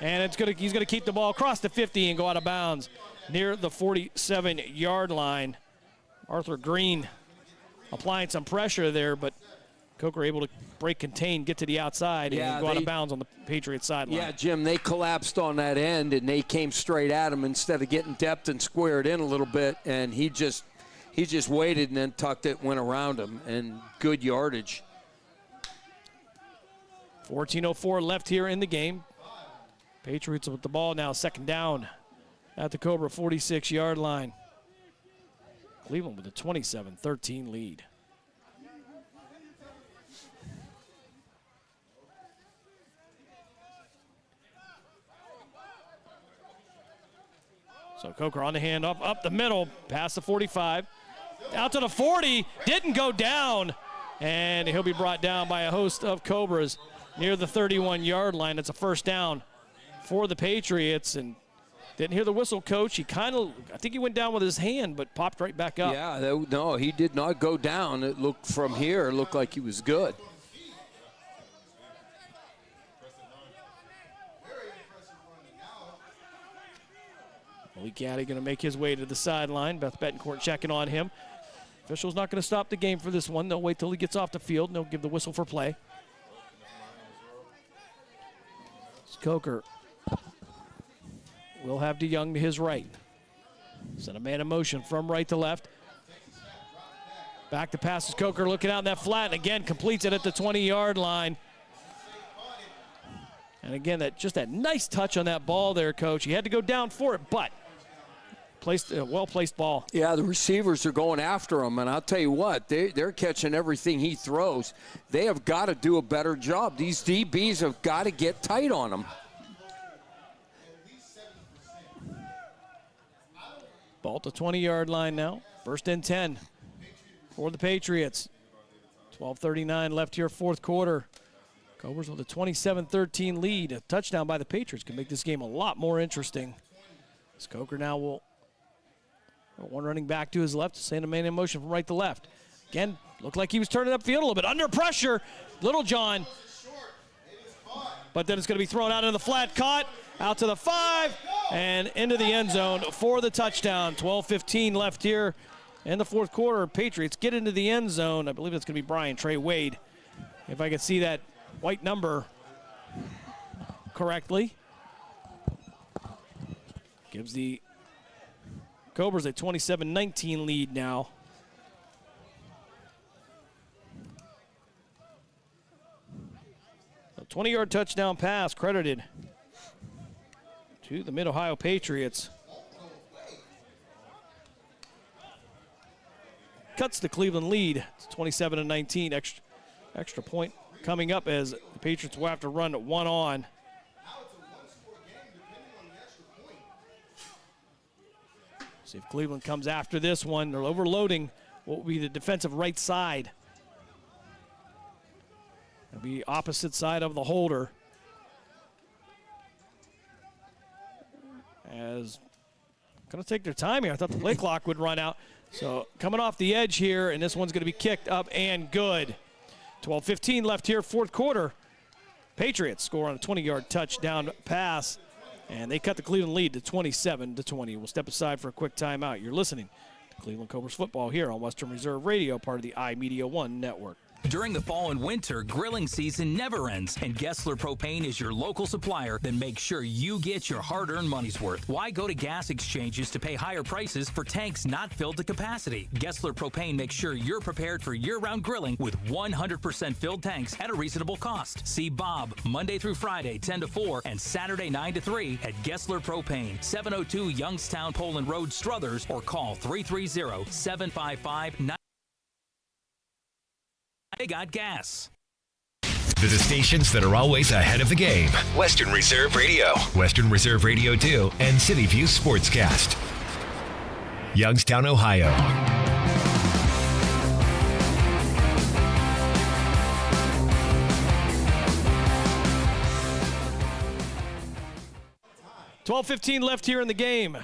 And he's going to keep the ball across the 50 and go out of bounds near the 47-yard line. Arthur Green applying some pressure there, but Coker able to break contain, get to the outside, and go out of bounds on the Patriots sideline. Yeah, Jim, they collapsed on that end, and they came straight at him instead of getting depth and squared in a little bit, and he just waited and then tucked it, went around him, and good yardage. 14:04 left here in the game. Patriots with the ball now, second down at the Cobra 46-yard line. Cleveland with a 27-13 lead. So Coker on the hand up the middle, past the 45, out to the 40, didn't go down. and he'll be brought down by a host of Cobras near the 31-yard line. It's a first down for the Patriots, and didn't hear the whistle, Coach. He I think he went down with his hand, but popped right back up. Yeah, no, he did not go down. It looked from here, it looked like he was good. Malik Gaddy going to make his way to the sideline. Beth Betancourt checking on him. Official's not going to stop the game for this one. They'll wait till he gets off the field, and they'll give the whistle for play. Coker will have DeYoung to his right. Send a man in motion from right to left. Back to passes. Coker looking out in that flat, and again completes it at the 20-yard line. And again, that nice touch on that ball there, Coach. He had to go down for it, but well-placed ball. Yeah, the receivers are going after him, and I'll tell you what, they're catching everything he throws. They have got to do a better job. These DBs have got to get tight on him. Ball at the 20-yard line now. First and 10 for the Patriots. 12:39 left here, fourth quarter. Cobras with a 27-13 lead. A touchdown by the Patriots can make this game a lot more interesting. As Coker now will one running back to his left, send a man in motion from right to left. Again, looked like he was turning upfield a little bit. Under pressure, Little John. But then it's going to be thrown out into the flat, caught, out to the 5, and into the end zone for the touchdown. 12:15 left here in the fourth quarter. Patriots get into the end zone. I believe it's going to be Brian Trey Wade. If I could see that white number correctly. Gives the Cobras a 27-19 lead now. A 20-yard touchdown pass credited to the Mid-Ohio Patriots. Cuts the Cleveland lead. It's 27-19. Extra point coming up as the Patriots will have to run one on. See if Cleveland comes after this one. They're overloading what will be the defensive right side. It'll be opposite side of the holder. As going to take their time here. I thought the play clock would run out. So coming off the edge here, and this one's going to be kicked up and good. 12:15 left here, fourth quarter. Patriots score on a 20-yard touchdown pass. And they cut the Cleveland lead to 27-20. We'll step aside for a quick timeout. You're listening to Cleveland Cobras football here on Western Reserve Radio, part of the iMedia One network. During the fall and winter, grilling season never ends, and Gessler Propane is your local supplier that makes sure you get your hard-earned money's worth. Why go to gas exchanges to pay higher prices for tanks not filled to capacity? Gessler Propane makes sure you're prepared for year-round grilling with 100% filled tanks at a reasonable cost. See Bob Monday through Friday, 10 to 4, and Saturday, 9 to 3 at Gessler Propane, 702 Youngstown Poland Road, Struthers, or call 330-755-9. They got gas. The stations that are always ahead of the game. Western Reserve Radio, Western Reserve Radio 2, and City View Sportscast. Youngstown, Ohio. $12:15 left here in the game.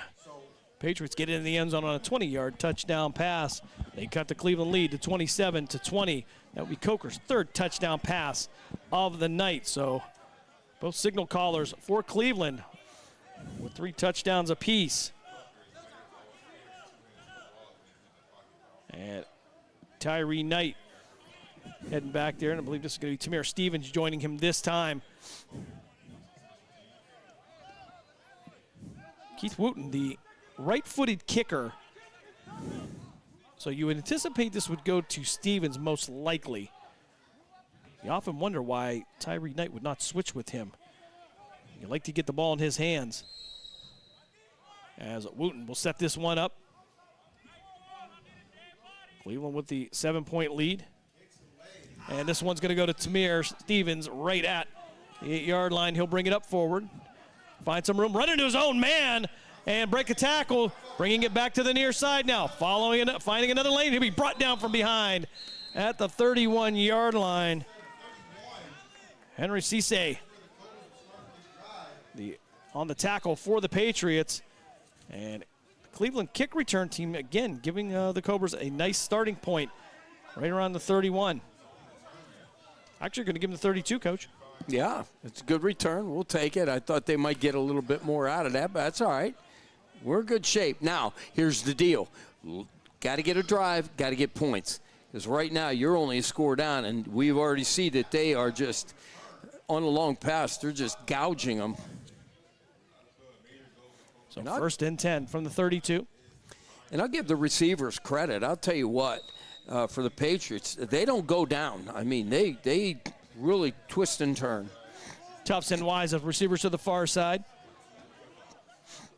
Patriots get in the end zone on a 20-yard touchdown pass. They cut the Cleveland lead to 27-20. That would be Coker's third touchdown pass of the night. So both signal callers for Cleveland with 3 touchdowns apiece. And Tyree Knight heading back there, and I believe this is going to be Tamir Stevens joining him this time. Keith Wooten, the right-footed kicker. So you would anticipate this would go to Stevens most likely. You often wonder why Tyree Knight would not switch with him. You like to get the ball in his hands. As Wooten will set this one up. Cleveland with the 7-point lead. And this one's going to go to Tamir Stevens right at the 8-yard line. He'll bring it up forward. Find some room, run into his own man, and break a tackle, bringing it back to the near side now. Finding another lane, he'll be brought down from behind at the 31-yard line. Henry Cisse on the tackle for the Patriots. And the Cleveland kick return team, again, giving the Cobras a nice starting point right around the 31. Actually, going to give them the 32, Coach. Yeah, it's a good return. We'll take it. I thought they might get a little bit more out of that, but that's all right. We're in good shape. Now, here's the deal. Got to get a drive, got to get points. Because right now, you're only a score down, and we've already seen that they are just, on a long pass, they're just gouging them. So first and 10 from the 32. And I'll give the receivers credit. I'll tell you what, for the Patriots, they don't go down. I mean, they really twist and turn. Tufts and Wise of receivers to the far side.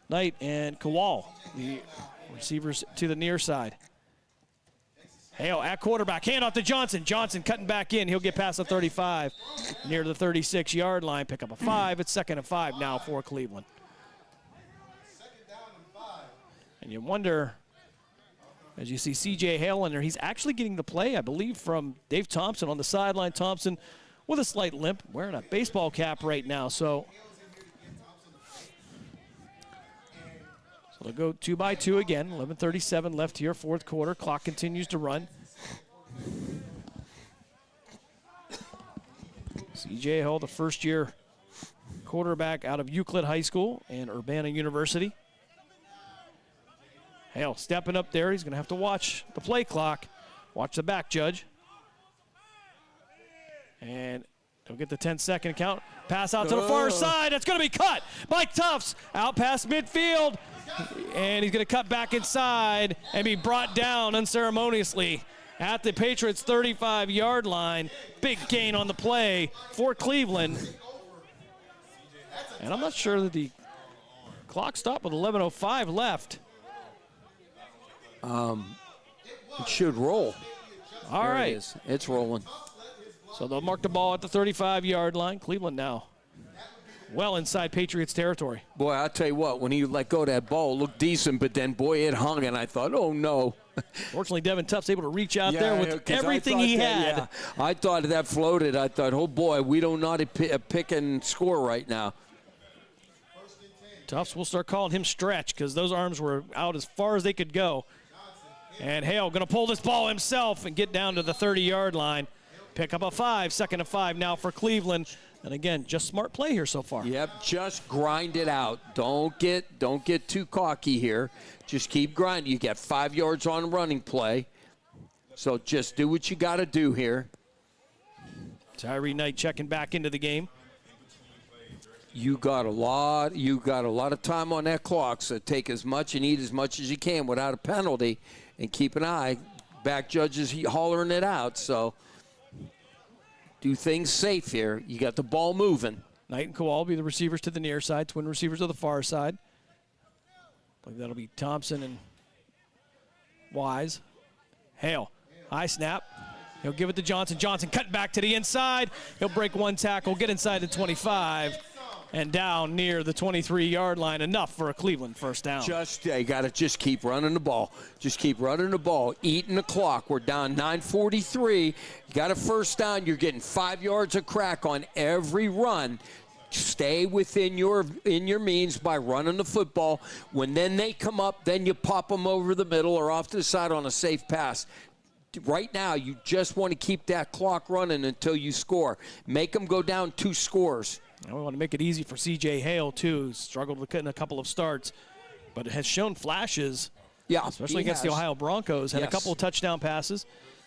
Knight and Kowal, the receivers to the near side. Hale at quarterback, hand off to Johnson. Johnson cutting back in. He'll get past the 35, near the 36-yard line. Pick up a 5. It's 2nd and 5 now for Cleveland. And you wonder, as you see C.J. Hale in there, he's actually getting the play, I believe, from Dave Thompson on the sideline. Thompson with a slight limp, wearing a baseball cap right now. So they'll go 2 by 2 again. 11:37 left here, fourth quarter. Clock continues to run. C.J. Hale, the first-year quarterback out of Euclid High School and Urbana University. Hale stepping up there. He's going to have to watch the play clock. Watch the back, Judge. And he'll get the 10-second count. Pass out to the far side. It's going to be cut by Tufts. Out past midfield. And he's going to cut back inside and be brought down unceremoniously at the Patriots' 35-yard line. Big gain on the play for Cleveland. And I'm not sure that the clock stopped with 11:05 left. It should roll. All there right. It is. It's rolling. So they'll mark the ball at the 35-yard line. Cleveland now well inside Patriots territory. Boy, I'll tell you what, when he let go of that ball, it looked decent, but then, boy, it hung, and I thought, oh, no. Fortunately, Devin Tufts able to reach out there with everything he had. Yeah. I thought that floated. I thought, oh, boy, we don't know how to pick and score right now. Tufts will start calling him stretch because those arms were out as far as they could go. And Hale going to pull this ball himself and get down to the 30-yard line. Pick up a 5, 2nd and 5 now for Cleveland. And again, just smart play here so far. Yep, just grind it out. Don't get too cocky here. Just keep grinding. You got 5 yards on running play. So just do what you got to do here. Tyree Knight checking back into the game. You got a lot of time on that clock, so take as much and eat as much as you can without a penalty, and keep an eye. Back judges hollering it out, so do things safe here. You got the ball moving. Knight and Kowal will be the receivers to the near side, twin receivers to the far side. I believe that'll be Thompson and Wise. Hale, high snap. He'll give it to Johnson. Johnson cut back to the inside. He'll break one tackle, get inside the 25, and down near the 23-yard line. Enough for a Cleveland first down. You got to just keep running the ball. Just keep running the ball, eating the clock. We're down 9:43. You got a first down. You're getting 5 yards of crack on every run. Stay within your means by running the football. When then they come up, then you pop them over the middle or off to the side on a safe pass. Right now, you just want to keep that clock running until you score. Make them go down 2 scores. And we want to make it easy for C.J. Hale, too. Struggled with getting a couple of starts, but it has shown flashes, especially against the Ohio Broncos, and a couple of touchdown passes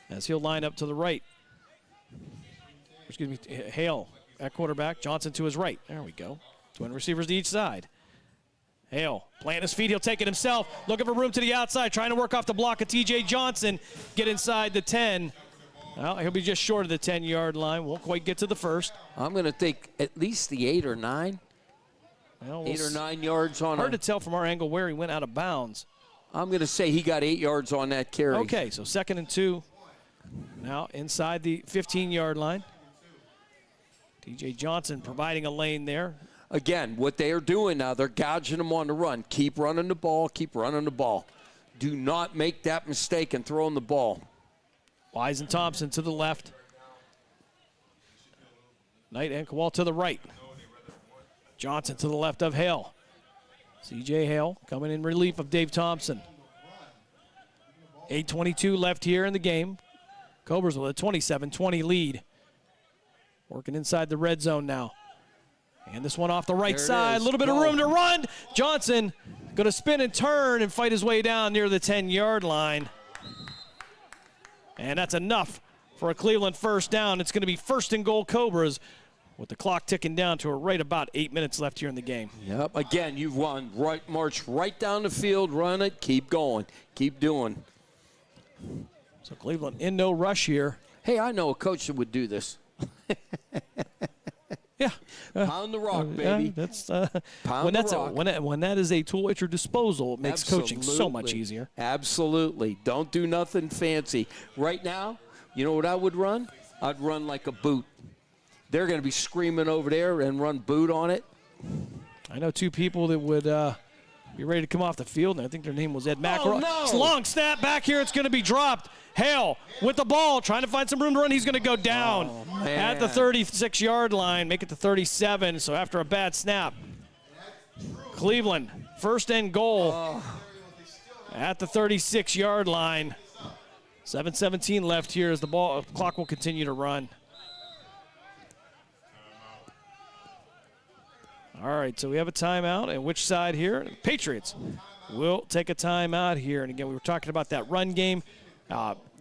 as he'll line up to the right. Excuse me, Hale at quarterback, Johnson to his right. There we go. Twin receivers to each side. Hale planting his feet. He'll take it himself. Looking for room to the outside. Trying to work off the block of T.J. Johnson. Get inside the 10. Well, he'll be just short of the 10-yard line. Won't quite get to the first. I'm going to think at least the 8 or 9. Well, 8 or 9 yards on hard to tell from our angle where he went out of bounds. I'm going to say he got 8 yards on that carry. Okay, so 2nd and 2. Now inside the 15-yard line. T.J. Johnson providing a lane there. Again, what they are doing now, they're gouging them on the run. Keep running the ball. Keep running the ball. Do not make that mistake in throwing the ball. Wise and Thompson to the left. Knight and Kowal to the right. Johnson to the left of Hale. C.J. Hale coming in relief of Dave Thompson. 8:22 left here in the game. Cobras with a 27-20 lead. Working inside the red zone now. And this one off the right side. A little bit of room to run. Johnson going to spin and turn and fight his way down near the 10-yard line. And that's enough for a Cleveland first down. It's going to be 1st and goal Cobras with the clock ticking down to right about 8 minutes left here in the game. Yep, again, you've run right, march right down the field, run it, keep going, keep doing. So Cleveland in no rush here. Hey, I know a coach that would do this. Yeah. Pound the rock, baby. Yeah, that's Pound the rock. When that is a tool at your disposal, it makes coaching so much easier. Absolutely. Don't do nothing fancy. Right now, you know what I would run? I'd run like a boot. They're going to be screaming over there and run boot on it. I know two people that would be ready to come off the field, and I think their name was Ed McElroy. Oh, no. It's a long snap back here. It's going to be dropped. Hale with the ball, trying to find some room to run. He's going to go down at the 36-yard line, make it to 37. So after a bad snap, Cleveland, 1st and goal at the 36-yard line. 7:17 left here as the clock will continue to run. All right, so we have a timeout. And which side here? Patriots will take a timeout here. And again, we were talking about that run game.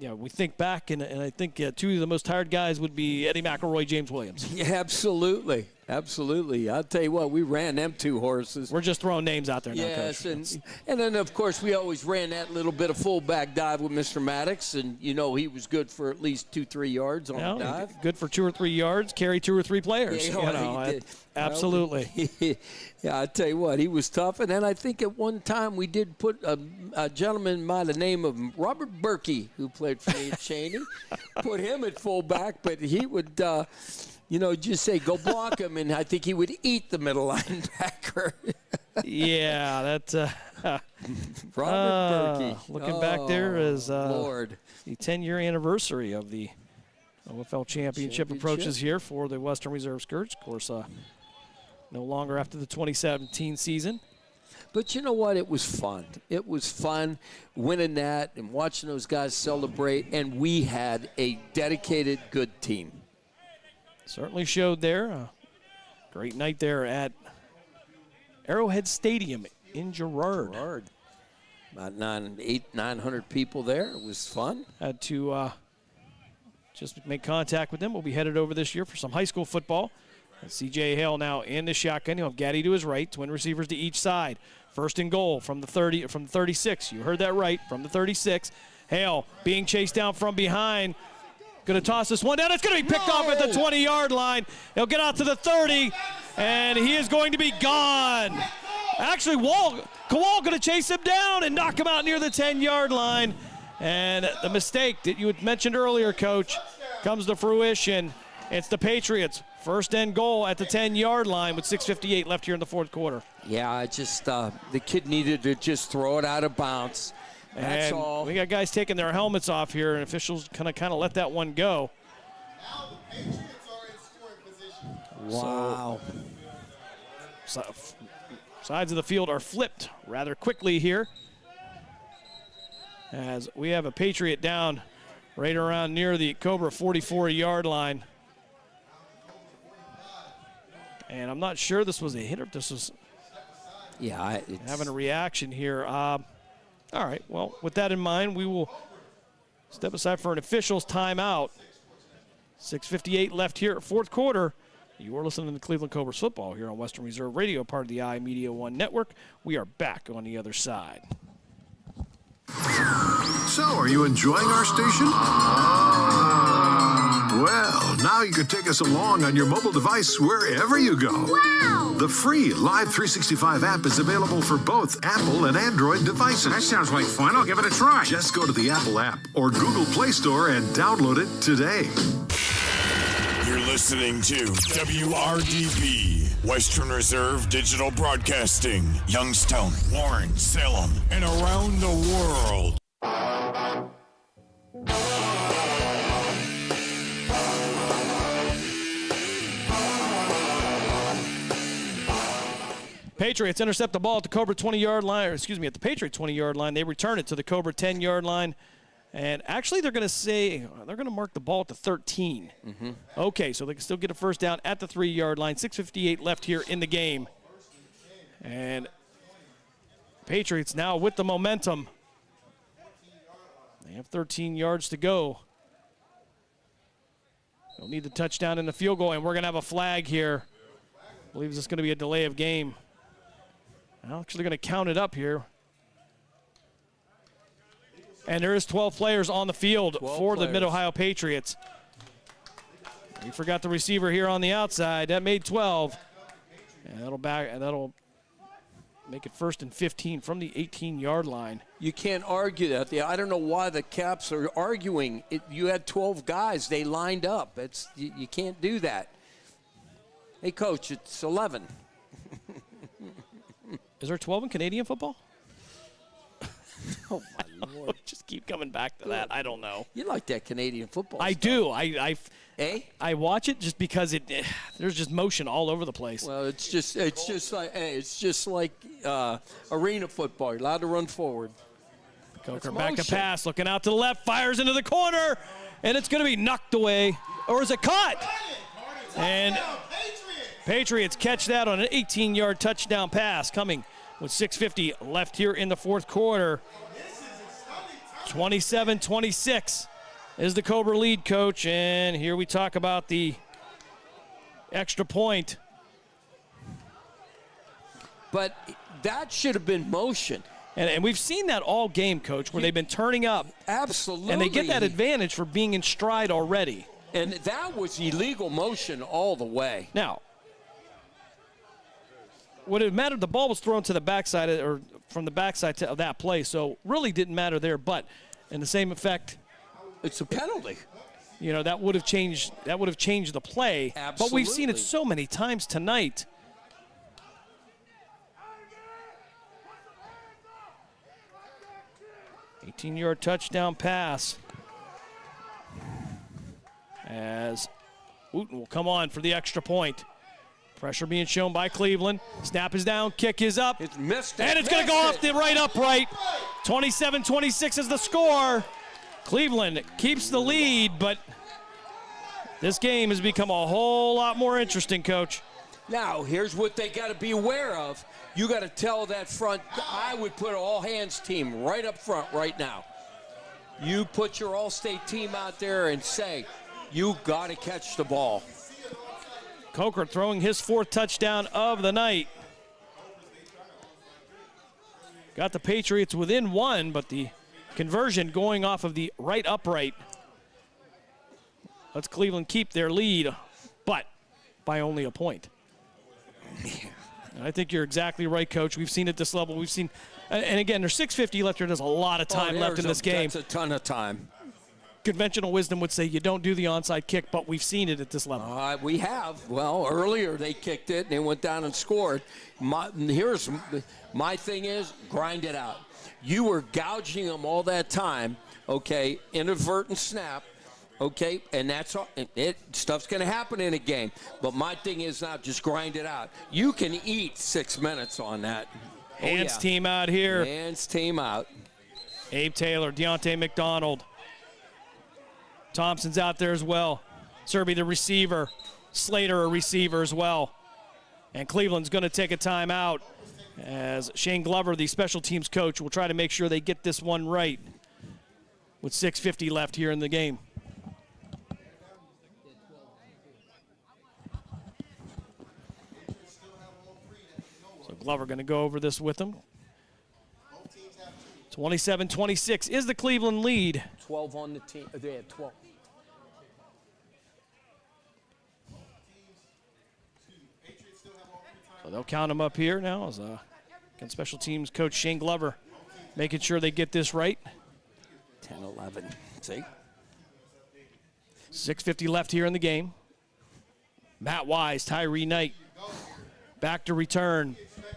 We think back, and I think two of the most tired guys would be Eddie McElroy, James Williams. Yeah, absolutely. Absolutely. I'll tell you what, we ran them two horses. We're just throwing names out there now, yes, Coach. and then, of course, we always ran that little bit of fullback dive with Mr. Maddox, and, you know, he was good for at least 2-3 yards on the dive. Good for 2 or 3 yards, carry 2 or 3 players. Yeah, he did. Absolutely. Yeah, I tell you what, he was tough. And then I think at one time we did put a gentleman by the name of Robert Berkey, who played for me at Cheney, put him at fullback, but he would just say, go block him, and I think he would eat the middle linebacker. Yeah, that's Robert Berkey. Looking back there is Lord. The 10-year anniversary of the OFL Championship approaches here for the Western Reserve Scourge. Of course, no longer after the 2017 season. But you know what? It was fun. It was fun winning that and watching those guys celebrate, and we had a dedicated, good team. Certainly showed there. A great night there at Arrowhead Stadium in Girard. About 900 people there. It was fun. Had to just make contact with them. We'll be headed over this year for some high school football. And C.J. Hale now in the shotgun. He'll have Gaddy to his right, twin receivers to each side. 1st and goal from the 36. You heard that right, from the 36. Hale being chased down from behind. Going to toss this one down. It's going to be picked off at the 20-yard line. He'll get out to the 30, and he is going to be gone. Actually, Kowal going to chase him down and knock him out near the 10-yard line. And the mistake that you had mentioned earlier, Coach, comes to fruition. It's the Patriots. 1st and goal at the 10-yard line with 6:58 left here in the 4th quarter. Yeah, I just the kid needed to just throw it out of bounds. That's all. We got guys taking their helmets off here, and officials kind of let that one go. Wow. So, sides of the field are flipped rather quickly here, as we have a Patriot down right around near the Cobra 44-yard line. And I'm not sure this was a hit or if this was having a reaction here. All right, well, with that in mind, we will step aside for an official's timeout. 6:58 left here at 4th quarter. You are listening to Cleveland Cobras football here on Western Reserve Radio, part of the iMedia One Network. We are back on the other side. So, are you enjoying our station? Well, now you can take us along on your mobile device wherever you go. Wow! The free Live 365 app is available for both Apple and Android devices. That sounds like fun. I'll give it a try. Just go to the Apple app or Google Play Store and download it today. You're listening to WRDB, Western Reserve Digital Broadcasting, Youngstown, Warren, Salem, and around the world. Patriots intercept the ball at the Cobra 20-yard line, or excuse me, at the Patriot 20-yard line. They return it to the Cobra 10-yard line. And actually they're going to mark the ball at the 13. Mm-hmm. Okay, so they can still get a first down at the 3-yard line. 6:58 left here in the game. And Patriots now with the momentum. They have 13 yards to go. They'll need the touchdown and the field goal, and we're going to have a flag here. I believe this is going to be a delay of game. I'm actually going to count it up here. And there is 12 players on the field for the Mid-Ohio Patriots. We forgot the receiver here on the outside. That made 12. And that'll make it 1st and 15 from the 18-yard line. You can't argue that. I don't know why the Caps are arguing. You had 12 guys. They lined up. You can't do that. Hey, Coach, it's 11. Is there 12 in Canadian football? Oh, my Lord. Just keep coming back to that. I don't know. You like that Canadian football I stuff. do. I watch it just because there's just motion all over the place. Well, it's just like arena football. You're allowed to run forward. Coker back to pass, looking out to the left, fires into the corner, and it's going to be knocked away. Or is it caught? And Patriots catch that on an 18-yard touchdown pass coming with 6:50 left here in the fourth quarter. 27-26 is the Cobra lead, Coach. And here we talk about the extra point. But that should have been motion. And we've seen that all game, Coach, where they've been turning up. Absolutely. And they get that advantage for being in stride already. And that was illegal motion all the way. Now, would it matter? The ball was thrown to the backside, or from the backside of that play, so really didn't matter there. But in the same effect, it's a penalty. You know, that would have changed. That would have changed the play. Absolutely. But we've seen it so many times tonight. An 18-yard touchdown pass. As Wooten will come on for the extra point. Pressure being shown by Cleveland. Snap is down, kick is up. It's missed it. And it's going to go off the right upright. 27-26 is the score. Cleveland keeps the lead, but this game has become a whole lot more interesting, Coach. Now, here's what they got to be aware of. You got to tell that front, I would put an all-hands team right up front right now. You put your all-state team out there and say, you got to catch the ball. Coker throwing his 4th touchdown of the night. Got the Patriots within 1, but the conversion going off of the right upright. Let's Cleveland keep their lead, but by only a point. I think you're exactly right, Coach. We've seen at this level. We've seen, and again, there's 6:50 left here. There's a lot of time left in this game. That's a ton of time. Conventional wisdom would say you don't do the onside kick, but we've seen it at this level. We have. Well, earlier they kicked it and they went down and scored. Here's my thing is, grind it out. You were gouging them all that time, okay, inadvertent snap, okay, and that's all. Stuff's going to happen in a game. But my thing is now just grind it out. You can eat 6 minutes on that. Hands team out here. Hands team out. Abe Taylor, Deontay McDonald. Thompson's out there as well. Serby the receiver. Slater a receiver as well. And Cleveland's going to take a timeout as Shane Glover, the special teams coach, will try to make sure they get this one right with 6:50 left here in the game. So Glover going to go over this with them. 27-26 is the Cleveland lead. 12 on the team. They had 12. So they'll count them up here now as against special teams coach Shane Glover making sure they get this right. 10-11. See? 6:50 left here in the game. Matt Wise, Tyree Knight back to return.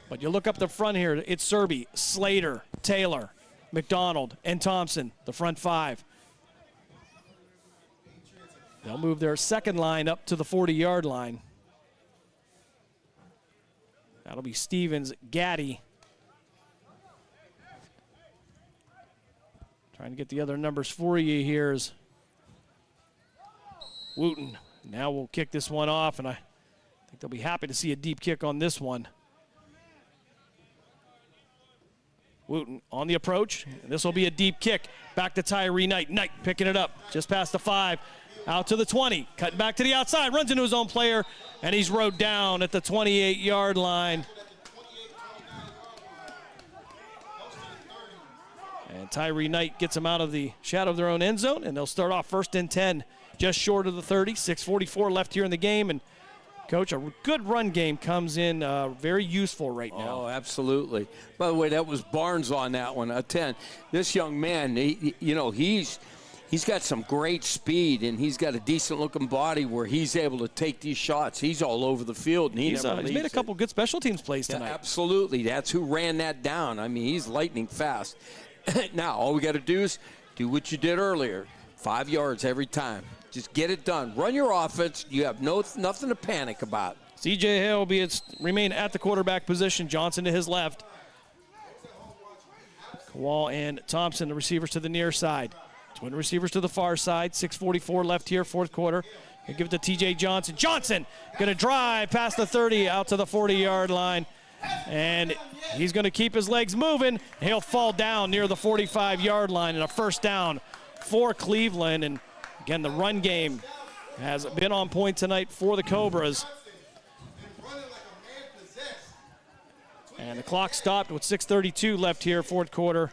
But you look up the front here, it's Serby, Slater, Taylor, McDonald, and Thompson, the front 5. They'll move their second line up to the 40-yard line. That'll be Stevens, Gaddy. Trying to get the other numbers for you here is Wooten. Now we'll kick this one off, and I think they'll be happy to see a deep kick on this one. Wooten on the approach. This will be a deep kick. Back to Tyree Knight. Knight picking it up just past the 5. Out to the 20. Cutting back to the outside. Runs into his own player, and he's rode down at the 28-yard line. And Tyree Knight gets them out of the shadow of their own end zone, and they'll start off 1st and 10, just short of the 30. 6:44 left here in the game, and Coach, a good run game comes in very useful right now. Oh, absolutely. By the way, that was Barnes on that one, a 10. This young man, he's got some great speed, and he's got a decent-looking body where he's able to take these shots. He's all over the field, and he's made a couple good special teams plays tonight. Yeah, absolutely. That's who ran that down. I mean, he's lightning fast. Now, all we got to do is do what you did earlier. 5 yards every time. Just get it done. Run your offense. You have nothing to panic about. C.J. Hale will remain at the quarterback position. Johnson to his left. Kowal and Thompson, the receivers to the near side. Twin receivers to the far side. 6:44 left here, fourth quarter. They give it to T.J. Johnson. Johnson going to drive past the 30 out to the 40-yard line. And he's going to keep his legs moving. He'll fall down near the 45-yard line, and a first down for Cleveland. And again, the run game has been on point tonight for the Cobras. And the clock stopped with 6:32 left here, fourth quarter.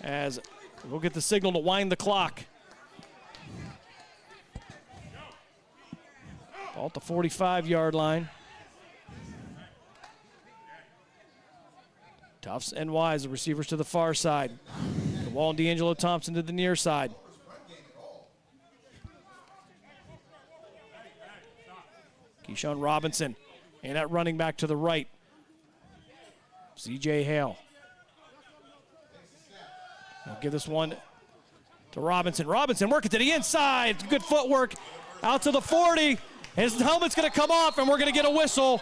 As we'll get the signal to wind the clock. Ball at the 45-yard line. Tufts and Wise, the receivers to the far side. The Wall and D'Angelo Thompson to the near side. Keyshawn Robinson and that running back to the right. C.J. Hale. I'll give this one to Robinson. Robinson working to the inside. Good footwork out to the 40. His helmet's going to come off, and we're going to get a whistle.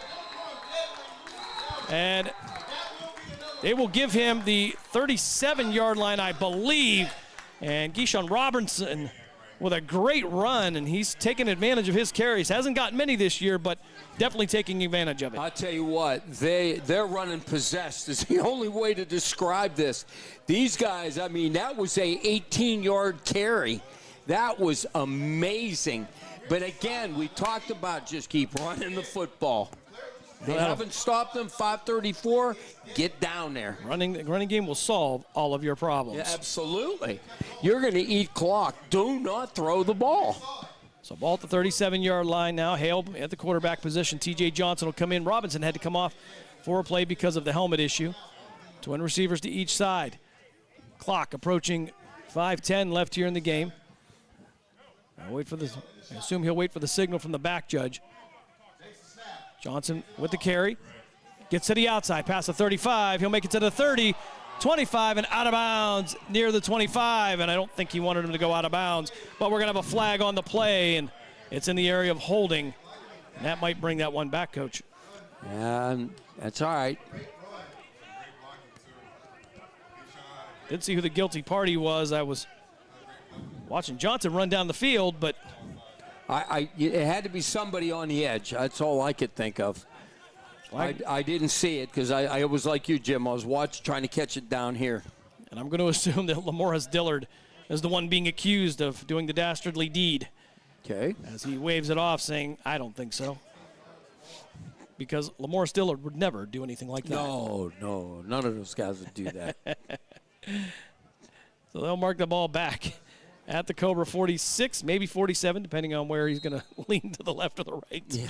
And they will give him the 37-yard line, I believe. And Keyshawn Robinson with a great run, and he's taking advantage of his carries. Hasn't gotten many this year, but definitely taking advantage of it. I'll tell you what, they're running possessed is the only way to describe this. These guys, I mean, that was a 18-yard carry. That was amazing. But again, we talked about just keep running the football. They haven't stopped them. 5:34. Get down there. Running game will solve all of your problems. Yeah, absolutely. You're going to eat clock. Do not throw the ball. So ball at the 37-yard line now. Hale at the quarterback position. T.J. Johnson will come in. Robinson had to come off for a play because of the helmet issue. Twin receivers to each side. Clock approaching 5:10 left here in the game. I assume he'll wait for the signal from the back judge. Johnson with the carry. Gets to the outside, past the 35. He'll make it to the 30, 25, and out of bounds near the 25. And I don't think he wanted him to go out of bounds. But we're going to have a flag on the play, and it's in the area of holding. And that might bring that one back, Coach. And that's all right. Didn't see who the guilty party was. I was watching Johnson run down the field, but it had to be somebody on the edge. That's all I could think of. I didn't see it because I was like you, Jim. I was trying to catch it down here. And I'm going to assume that Lamoris Dillard is the one being accused of doing the dastardly deed. Okay. As he waves it off, saying, I don't think so. Because Lamoris Dillard would never do anything like that. No, none of those guys would do that. So they'll mark the ball back at the Cobra 46, maybe 47, depending on where he's going to lean to the left or the right. Yeah.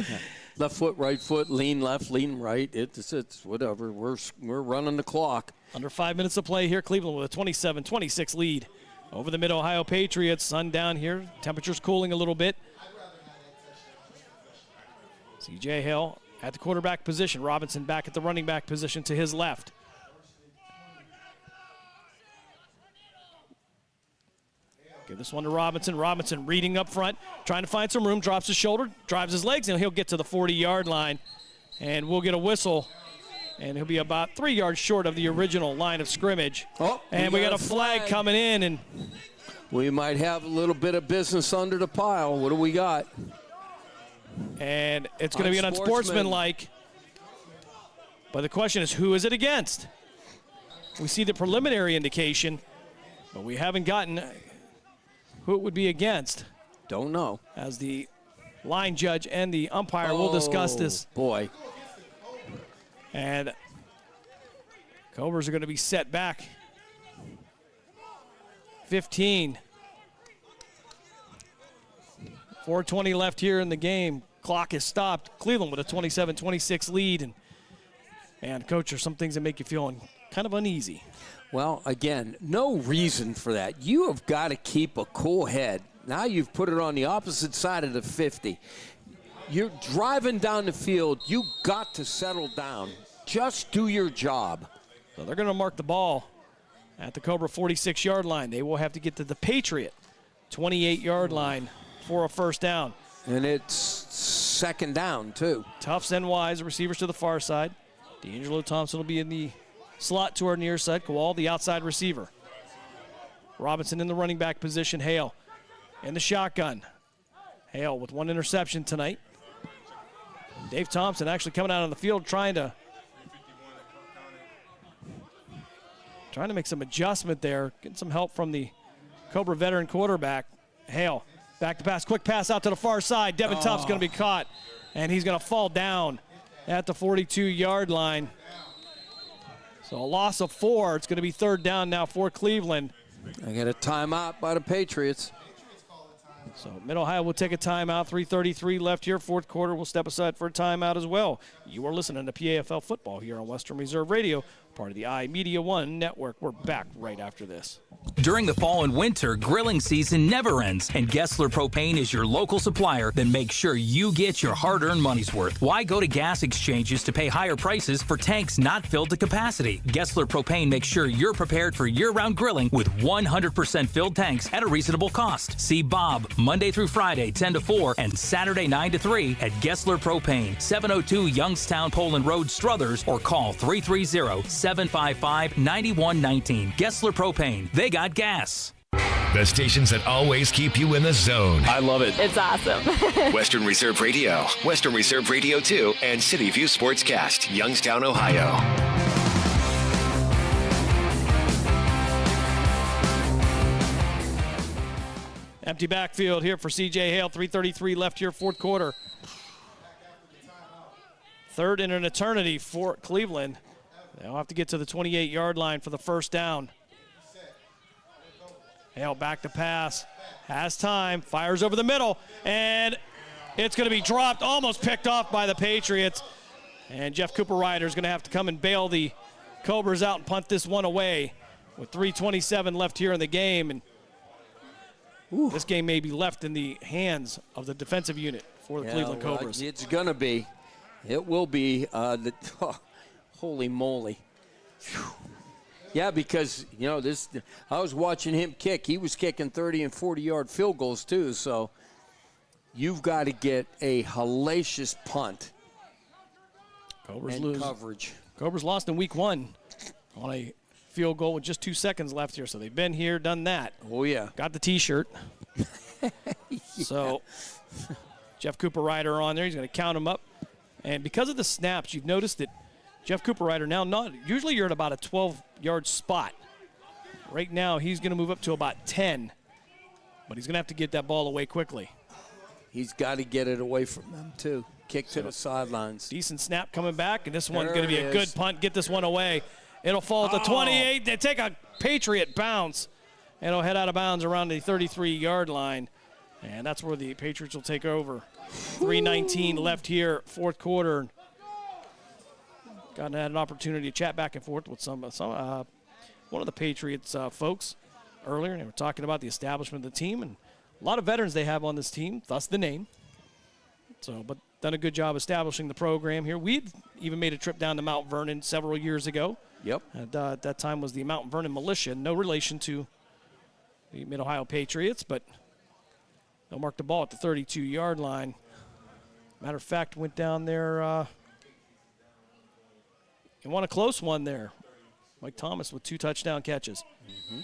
Left foot, right foot, lean left, lean right. It's whatever. We're running the clock. Under 5 minutes to play here. Cleveland with a 27-26 lead over the Mid-Ohio Patriots. Sun down here. Temperature's cooling a little bit. C.J. Hale at the quarterback position. Robinson back at the running back position to his left. Give this one to Robinson. Robinson reading up front, trying to find some room, drops his shoulder, drives his legs, and he'll get to the 40-yard line. And we'll get a whistle, and he'll be about 3 yards short of the original line of scrimmage. Oh, and we got a flag coming in. And we might have a little bit of business under the pile. What do we got? And it's going to be an unsportsmanlike. But the question is, who is it against? We see the preliminary indication, but we haven't gotten who it would be against. Don't know. As the line judge and the umpire will discuss this. Boy. And Cobras are going to be set back. 15. 4:20 left here in the game. Clock is stopped. Cleveland with a 27-26 lead. And coach, there's some things that make you feel kind of uneasy. Well, again, no reason for that. You have got to keep a cool head. Now you've put it on the opposite side of the 50. You're driving down the field. You got to settle down. Just do your job. So they're going to mark the ball at the Cobra 46-yard line. They will have to get to the Patriot 28-yard line for a first down. And it's second down, too. Tufts and Wise, receivers to the far side. D'Angelo Thompson will be in the slot to our near side. Kowal, the outside receiver. Robinson in the running back position. Hale in the shotgun. Hale with one interception tonight. Dave Thompson actually coming out on the field trying to make some adjustment there, getting some help from the Cobra veteran quarterback. Hale, back to pass, quick pass out to the far side. Devin Tufts going to be caught, and he's going to fall down at the 42-yard line. So a loss of 4. It's going to be third down now for Cleveland. I get a timeout by the Patriots. So Mid-Ohio will take a timeout. 3:33 left here. Fourth quarter. We'll step aside for a timeout as well. You are listening to PAFL Football here on Western Reserve Radio, part of the iMedia One network. We're back right after this. During the fall and winter, grilling season never ends, and Gessler Propane is your local supplier. Then make sure you get your hard-earned money's worth. Why go to gas exchanges to pay higher prices for tanks not filled to capacity? Gessler Propane makes sure you're prepared for year-round grilling with 100% filled tanks at a reasonable cost. See Bob Monday through Friday, 10 to 4, and Saturday, 9 to 3 at Gessler Propane, 702 Youngstown Poland Road, Struthers, or call 330-755-9119. Gessler Propane. They got gas. The stations that always keep you in the zone. I love it. It's awesome. Western Reserve Radio, Western Reserve Radio 2, and City View Sportscast, Youngstown, Ohio. Empty backfield here for C.J. Hale. 3:33 left here, fourth quarter. Third in an eternity for Cleveland. They'll have to get to the 28-yard line for the first down. Hale back to pass. Has time. Fires over the middle. And it's going to be dropped. Almost picked off by the Patriots. And Jeff Cooper Ryder is going to have to come and bail the Cobras out and punt this one away with 3:27 left here in the game. And this game may be left in the hands of the defensive unit for the Cleveland Cobras. It's going to be. It will be. Holy moly. Whew. Yeah, because, you know, I was watching him kick. He was kicking 30 and 40-yard field goals, too. So you've got to get a hellacious punt Cobras and lose. Coverage. Cobras lost in week 1 on a field goal with just 2 seconds left here. So they've been here, done that. Oh, yeah. Got the T-shirt. Yeah. So Jeff Cooper Ryder on there. He's going to count them up. And because of the snaps, you've noticed that Jeff Cooper Ryder now usually you're at about a 12-yard spot. Right now he's going to move up to about 10, but he's going to have to get that ball away quickly. He's got to get it away from them too. Kick to the sidelines. Decent snap coming back, and this one's going to be a good punt. Get this one away. It'll fall at the 28. They take a Patriot bounce, and it'll head out of bounds around the 33-yard line, and that's where the Patriots will take over. 3:19 left here, fourth quarter. Got an opportunity to chat back and forth with one of the Patriots folks earlier, and they were talking about the establishment of the team and a lot of veterans they have on this team, thus the name. So, but done a good job establishing the program here. We'd even made a trip down to Mount Vernon several years ago. Yep. And at that time was the Mount Vernon Militia, no relation to the Mid-Ohio Patriots, but they'll mark the ball at the 32-yard line. Matter of fact, went down there and won a close one there. Mike Thomas with 2 touchdown catches. Mm-hmm.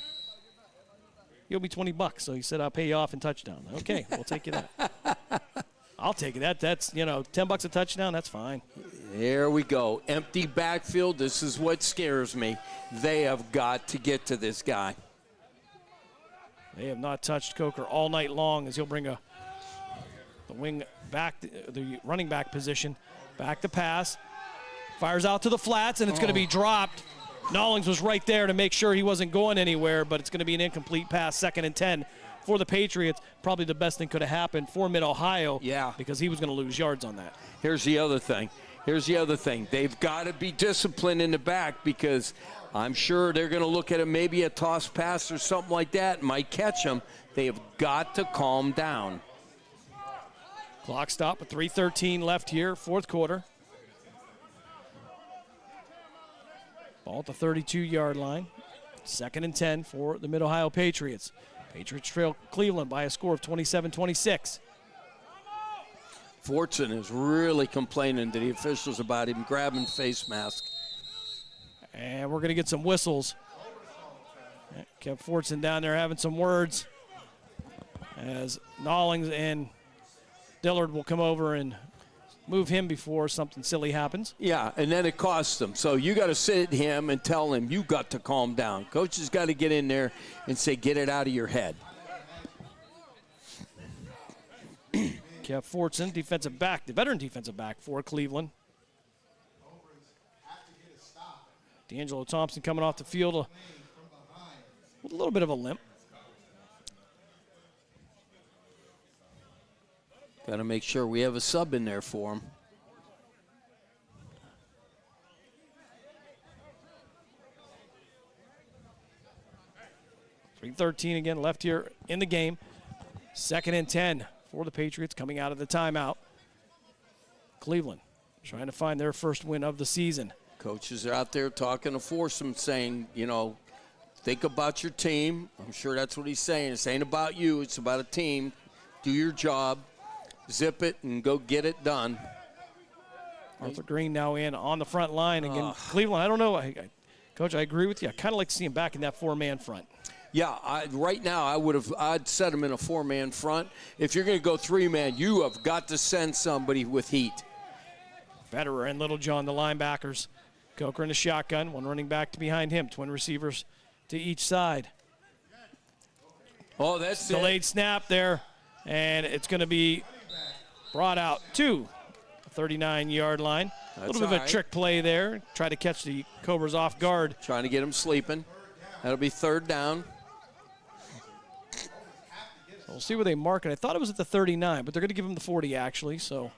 He owed me $20, so he said, I'll pay you off in touchdown. Okay, we'll take you that. I'll take it. That's, $10 a touchdown, that's fine. There we go. Empty backfield. This is what scares me. They have got to get to this guy. They have not touched Coker all night long as he'll bring the wing back, the running back position, back to pass. Fires out to the flats, and it's going to be dropped. Nollings was right there to make sure he wasn't going anywhere, but it's going to be an incomplete pass, 2nd and 10 for the Patriots. Probably the best thing could have happened for Mid-Ohio. Yeah. Because he was going to lose yards on that. Here's the other thing. They've got to be disciplined in the back because I'm sure they're going to look at it, maybe a toss pass or something like that, might catch them. They have got to calm down. Clock stop with 3:13 left here, 4th quarter. Ball at the 32-yard line. 2nd and 10 for the Mid-Ohio Patriots. Patriots trail Cleveland by a score of 27-26. Fortson is really complaining to the officials about him grabbing face mask. And we're going to get some whistles. Kept Fortson down there having some words as Nollings and Dillard will come over and move him before something silly happens. Yeah, and then it costs them. So you got to sit him and tell him you got to calm down. Coach has got to get in there and say, get it out of your head. Kev Fortson, defensive back, the veteran defensive back for Cleveland. D'Angelo Thompson coming off the field with a little bit of a limp. Got to make sure we have a sub in there for him. .313 again left here in the game. 2nd and 10 for the Patriots coming out of the timeout. Cleveland trying to find their first win of the season. Coaches are out there talking to Forsum, saying, think about your team. I'm sure that's what he's saying. This ain't about you. It's about a team. Do your job. Zip it and go get it done. Arthur Green now in on the front line. Again, Cleveland, I don't know. Coach, I agree with you. I kind of like to see him back in that 4-man front. Yeah, right now I'd set him in a 4-man front. If you're going to go 3-man, you have got to send somebody with heat. Federer and Littlejohn, the linebackers. Coker in the shotgun, one running back to behind him. Twin receivers to each side. Oh, that's delayed snap there, and it's going to be brought out to the 39-yard line. A little bit of a trick play there. Try to catch the Cobras off guard. Trying to get them sleeping. That'll be 3rd down. So we'll see where they mark it. I thought it was at the 39, but they're going to give them the 40 actually. So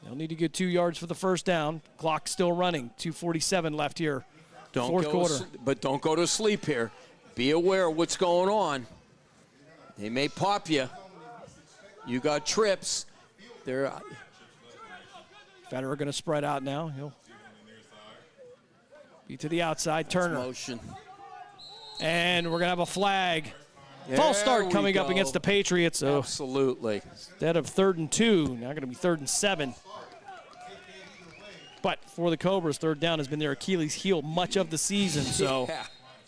they'll need to get 2 yards for the first down. Clock still running. 2:47 left here. Fourth quarter. But don't go to sleep here. Be aware of what's going on. They may pop you. You got trips. They're Federer going to spread out now. He'll be to the outside. Turner. Motion. And we're going to have a flag. False start coming up against the Patriots. So absolutely. Instead of 3rd and 2, now going to be 3rd and 7. But for the Cobras, 3rd down has been their Achilles heel much of the season. So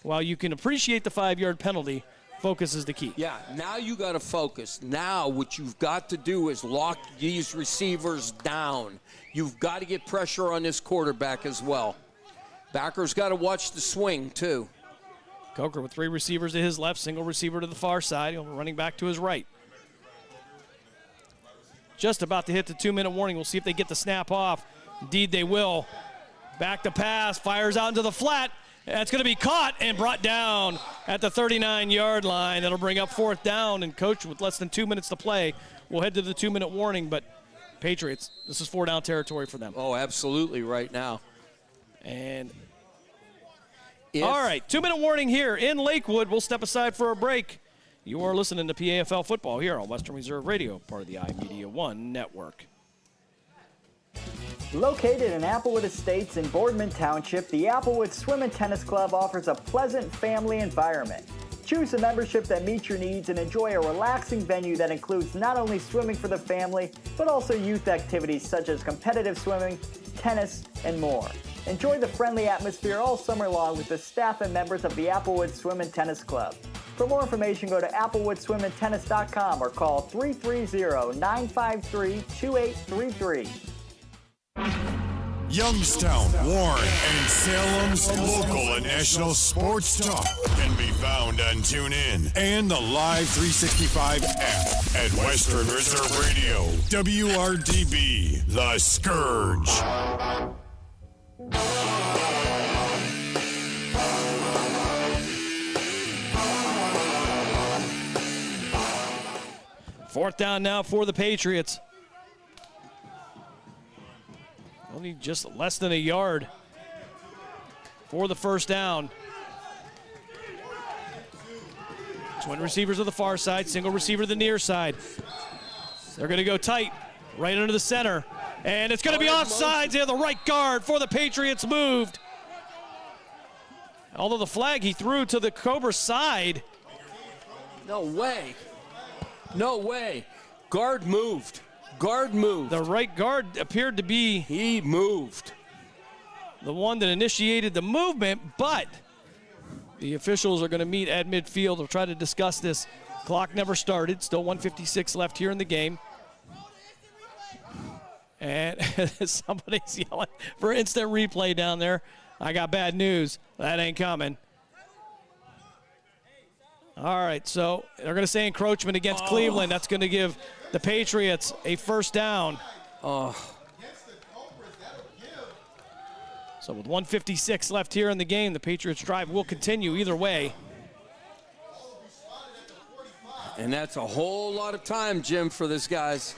while you can appreciate the 5-yard penalty, focus is the key. Yeah, now you got to focus. Now what you've got to do is lock these receivers down. You've got to get pressure on this quarterback as well. Backer's got to watch the swing, too. Coker with 3 receivers to his left, single receiver to the far side. He'll be running back to his right. Just about to hit the 2-minute warning. We'll see if they get the snap off. Indeed, they will. Back to pass, fires out into the flat. That's going to be caught and brought down at the 39-yard line. That'll bring up 4th down, and Coach, with less than 2 minutes to play, will head to the 2-minute warning. But Patriots, this is 4-down territory for them. Oh, absolutely right now. And all right, 2-minute warning here in Lakewood. We'll step aside for a break. You are listening to PAFL Football here on Western Reserve Radio, part of the iMedia One Network. Located in Applewood Estates in Boardman Township, the Applewood Swim and Tennis Club offers a pleasant family environment. Choose a membership that meets your needs and enjoy a relaxing venue that includes not only swimming for the family, but also youth activities such as competitive swimming, tennis, and more. Enjoy the friendly atmosphere all summer long with the staff and members of the Applewood Swim and Tennis Club. For more information, go to applewoodswimandtennis.com or call 330-953-2833. Youngstown, Warren, and Salem's local and national sports talk can be found on TuneIn and the Live 365 app at Western Reserve Radio. WRDB, The Scourge. Fourth down now for the Patriots. Only just less than a yard for the first down. Twin receivers to the far side, single receiver to the near side. They're going to go tight, right under the center. And it's going to be offsides. They have the right guard for the Patriots moved. Although the flag he threw to the Cobra side. No way. No way. Guard moved. Guard moved. The right guard appeared to be. He moved. The one that initiated the movement, but the officials are going to meet at midfield. They'll try to discuss this. Clock never started. Still 1:56 left here in the game. And somebody's yelling for instant replay down there. I got bad news. That ain't coming. All right, so they're going to say encroachment against Cleveland. That's going to give the Patriots a first down. So with 1:56 left here in the game, the Patriots drive will continue either way. And that's a whole lot of time, Jim, for this guys.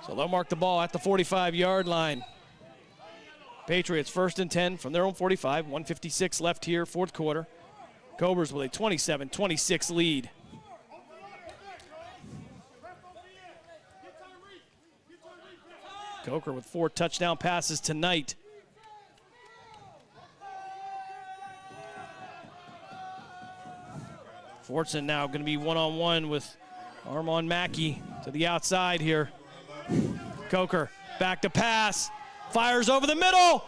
So they'll mark the ball at the 45-yard line. Patriots 1st and 10 from their own 45. 1:56 left here, fourth quarter. Cobras with a 27-26 lead. Coker with 4 touchdown passes tonight. Fortson now going to be one-on-one with Armand Mackey to the outside here. Coker back to pass. Fires over the middle.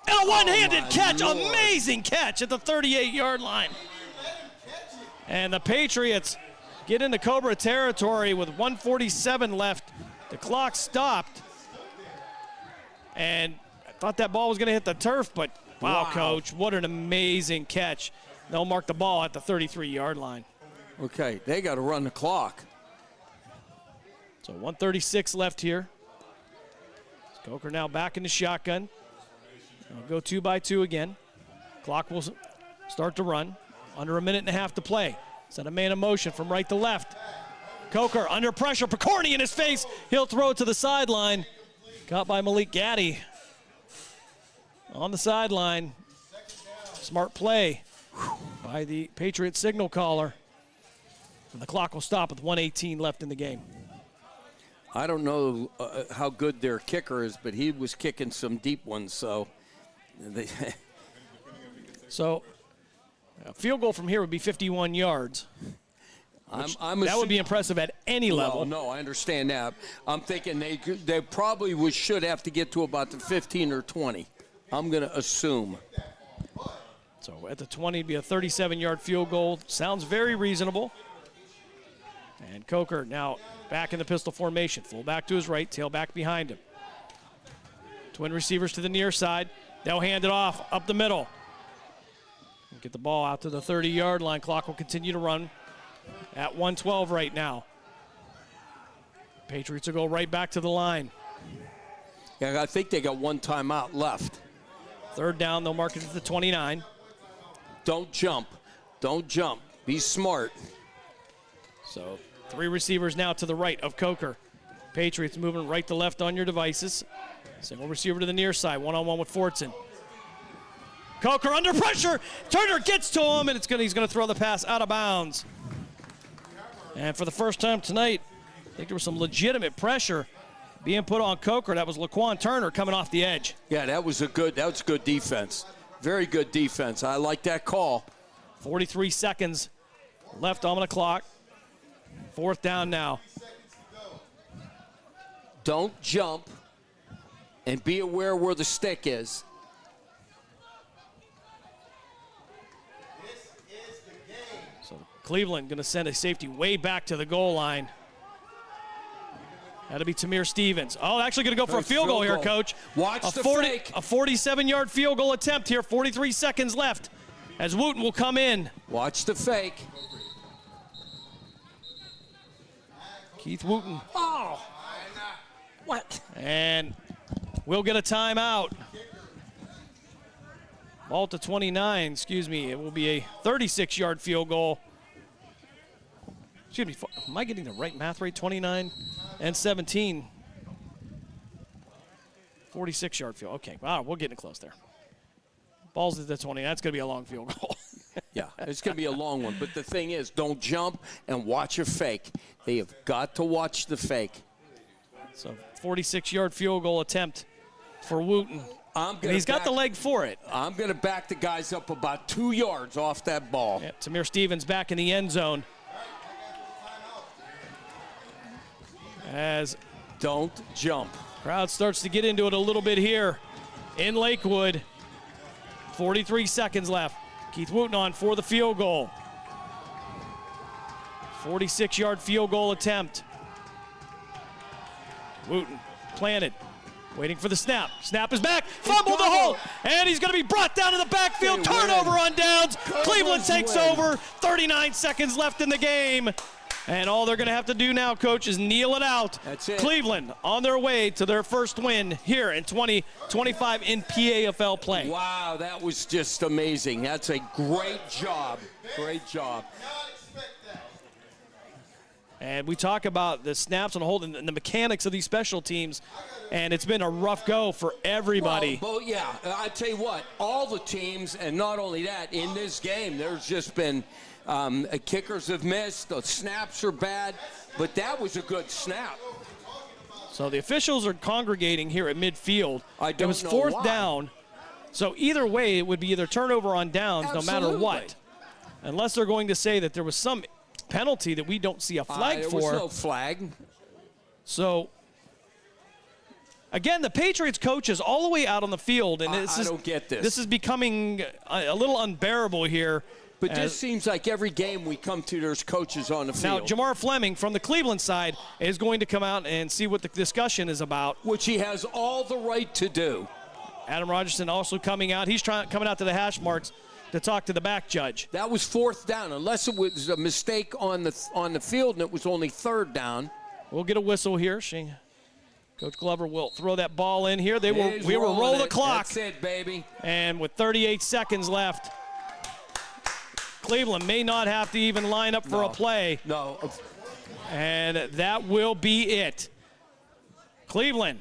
And a one-handed catch. Lord. Amazing catch at the 38-yard line. And the Patriots get into Cobra territory with 1:47 left. The clock stopped. And I thought that ball was going to hit the turf, but wow, Coach, what an amazing catch. They'll mark the ball at the 33-yard line. Okay, they got to run the clock. So 1:36 left here. Coker now back in the shotgun. They'll go 2 by 2 again. Clock will start to run. Under a minute and a half to play. Set a man in motion from right to left. Coker under pressure. Picorni in his face. He'll throw it to the sideline. Caught by Malik Gaddy. On the sideline. Smart play by the Patriots signal caller. And the clock will stop with 1:18 left in the game. I don't know how good their kicker is, but he was kicking some deep ones, so. So a field goal from here would be 51 yards. That would be impressive at any level. No, I understand that. I'm thinking they probably should have to get to about the 15 or 20. I'm going to assume. So at the 20, it'd be a 37-yard field goal. Sounds very reasonable. And Coker now back in the pistol formation. Full back to his right, tail back behind him. Twin receivers to the near side. They'll hand it off up the middle. Get the ball out to the 30-yard line. Clock will continue to run at 1:12 right now. Patriots will go right back to the line. Yeah, I think they got one timeout left. Third down, they'll mark it at the 29. Don't jump. Don't jump. Be smart. So 3 receivers now to the right of Coker. Patriots moving right to left on your devices. Single receiver to the near side, one-on-one with Fortson. Coker under pressure. Turner gets to him, and he's going to throw the pass out of bounds. And for the first time tonight, I think there was some legitimate pressure being put on Coker. That was Laquan Turner coming off the edge. Yeah, that was good defense. Very good defense. I like that call. 43 seconds left on the clock. 4th down now. Don't jump and be aware where the stick is. So Cleveland going to send a safety way back to the goal line. That'll be Tamir Stevens. Oh, actually going to go for a field goal here, Coach. Watch the fake. A 47-yard field goal attempt here. 43 seconds left as Wooten will come in. Watch the fake. Keith Wooten. Oh! What? And we'll get a timeout. Ball to 29, excuse me. It will be a 36-yard field goal. Excuse me, am I getting the right math rate? 29 and 17. 46-yard field. Okay, wow, we're getting close there. Ball's at the 20. That's going to be a long field goal. Yeah, it's going to be a long one. But the thing is, don't jump and watch your fake. They have got to watch the fake. So 46-yard field goal attempt for Wooten. And he's got the leg for it. I'm going to back the guys up about 2 yards off that ball. Yeah, Tamir Stevens back in the end zone. As don't jump. Crowd starts to get into it a little bit here in Lakewood. 43 seconds left. Keith Wooten on for the field goal. 46-yard field goal attempt. Wooten planted, waiting for the snap. Snap is back, fumbled the hole, and he's going to be brought down to the backfield. Turnover on downs. Cleveland takes over. 39 seconds left in the game. And all they're going to have to do now, Coach, is kneel it out. That's it. Cleveland on their way to their first win here in 2025 in PAFL play. Wow, that was just amazing. That's a great job. Great job. And we talk about the snaps and hold and the mechanics of these special teams, and it's been a rough go for everybody. Well, yeah, I tell you what, all the teams, and not only that, in this game, there's just been kickers have missed, the snaps are bad, but that was a good snap. So the officials are congregating here at midfield. I don't know. It was 4th down. So either way, it would be either turnover on downs, Absolutely. no matter what. Unless they're going to say that there was some penalty that we don't see a flag for. There was no flag. So, again, the Patriots coach is all the way out on the field, and I don't get this. This is becoming a little unbearable here. But this seems like every game we come to, there's coaches on the field. Now, Jamar Fleming from the Cleveland side is going to come out and see what the discussion is about. Which he has all the right to do. Adam Rogerson also coming out. He's coming out to the hash marks to talk to the back judge. That was 4th down, unless it was a mistake on the field and it was only 3rd down. We'll get a whistle here. Coach Glover will throw that ball in here. We will roll the clock. That's it, baby. And with 38 seconds left, Cleveland may not have to even line up for a play. No. And that will be it. Cleveland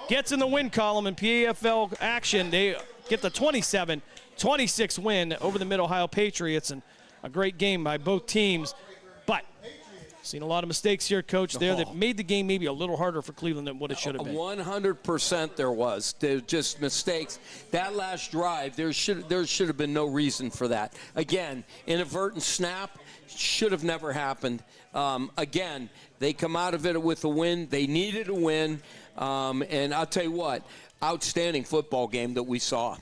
gets in the win column in PAFL action. They get the 27-26 win over the Mid-Ohio Patriots, and a great game by both teams. But seen a lot of mistakes here, Coach, there that made the game maybe a little harder for Cleveland than what it should have been. 100% there was. They're just mistakes. That last drive, there should have been no reason for that. Again, inadvertent snap should have never happened. Again, they come out of it with a win. They needed a win. And I'll tell you what, outstanding football game that we saw.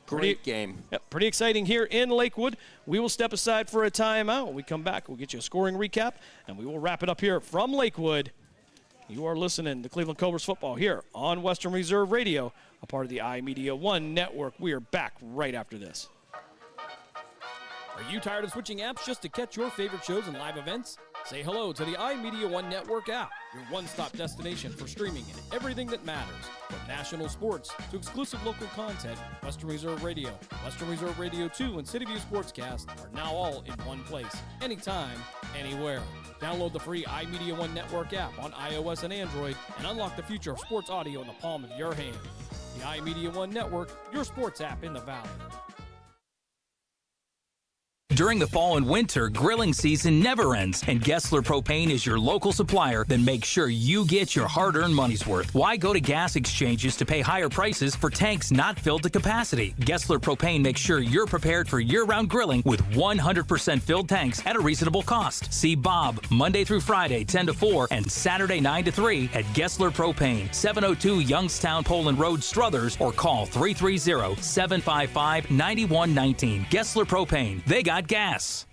Great game. Yep, pretty exciting here in Lakewood. We will step aside for a timeout. When we come back, we'll get you a scoring recap, and we will wrap it up here from Lakewood. You are listening to Cleveland Cobras football here on Western Reserve Radio, a part of the iMedia One network. We are back right after this. Are you tired of switching apps just to catch your favorite shows and live events? Say hello to the iMedia One Network app, your one-stop destination for streaming and everything that matters. From national sports to exclusive local content, Western Reserve Radio, Western Reserve Radio 2, and City View Sportscast are now all in one place, anytime, anywhere. Download the free iMedia One Network app on iOS and Android and unlock the future of sports audio in the palm of your hand. The iMedia One Network, your sports app in the Valley. During the fall and winter, grilling season never ends, and Gessler Propane is your local supplier that makes sure you get your hard-earned money's worth. Why go to gas exchanges to pay higher prices for tanks not filled to capacity? Gessler Propane makes sure you're prepared for year-round grilling with 100% filled tanks at a reasonable cost. See Bob Monday through Friday, 10 to 4, and Saturday, 9 to 3 at Gessler Propane, 702 Youngstown Poland Road, Struthers, or call 330-755-9119. Gessler Propane. They got gas.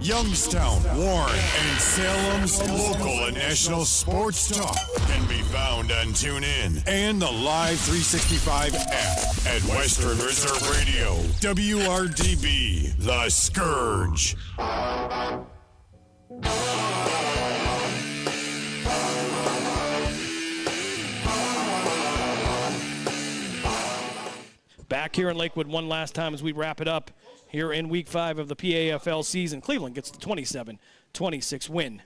Youngstown, Warren, and Salem's local and national sports talk can be found on TuneIn and the Live 365 app at Western Reserve Radio. WRDB, The Scourge. Back here in Lakewood one last time as we wrap it up here in Week 5 of the PAFL season. Cleveland gets the 27-26 win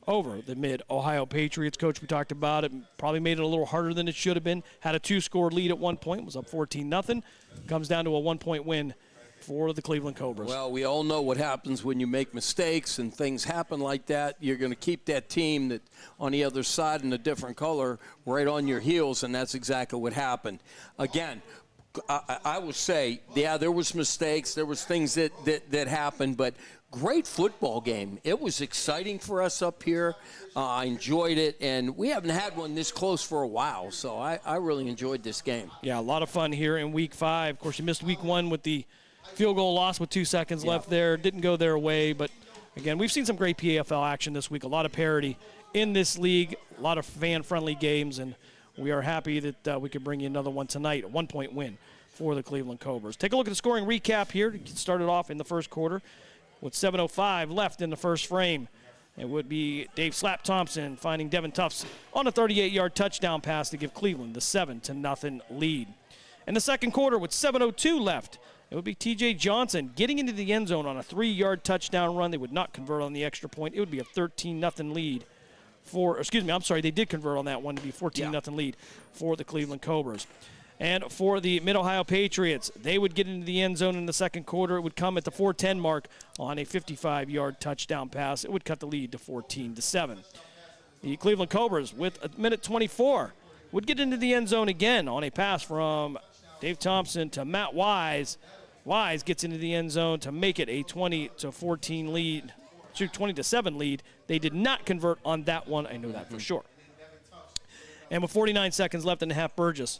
over the Mid-Ohio Patriots. Coach, we talked about it, probably made it a little harder than it should have been. Had a 2-score lead at one point, was up 14-0. Comes down to a 1-point win for the Cleveland Cobras. Well, we all know what happens when you make mistakes and things happen like that. You're going to keep that team that on the other side in a different color right on your heels, and that's exactly what happened. Again, I would say, yeah, there was mistakes. There was things that happened, but great football game. It was exciting for us up here. I enjoyed it, and we haven't had one this close for a while, so I really enjoyed this game. Yeah, a lot of fun here in Week 5. Of course, you missed Week 1 with the field goal loss with 2 seconds left there. Didn't go their way, but, again, we've seen some great PAFL action this week. A lot of parity in this league, a lot of fan-friendly games, and we are happy that we could bring you another one tonight, a 1-point win for the Cleveland Cobras. Take a look at the scoring recap here. It started off in the first quarter with 7:05 left in the first frame. It would be Dave Slap Thompson finding Devin Tufts on a 38-yard touchdown pass to give Cleveland the 7-0 lead. In the second quarter with 7:02 left, it would be TJ Johnson getting into the end zone on a 3-yard touchdown run. They would not convert on the extra point. It would be a 13-0 lead. They did convert on that one to be 14-0 lead for the Cleveland Cobras. And for the Mid-Ohio Patriots, they would get into the end zone in the second quarter. It would come at the 4:10 mark on a 55-yard touchdown pass. It would cut the lead to 14-7. The Cleveland Cobras, with a minute 24, would get into the end zone again on a pass from Dave Thompson to Matt Wise. Wise gets into the end zone to make it a 20-14 lead. 20-7 lead. They did not convert on that one. I know that for sure. And with 49 seconds left in the half, Burgess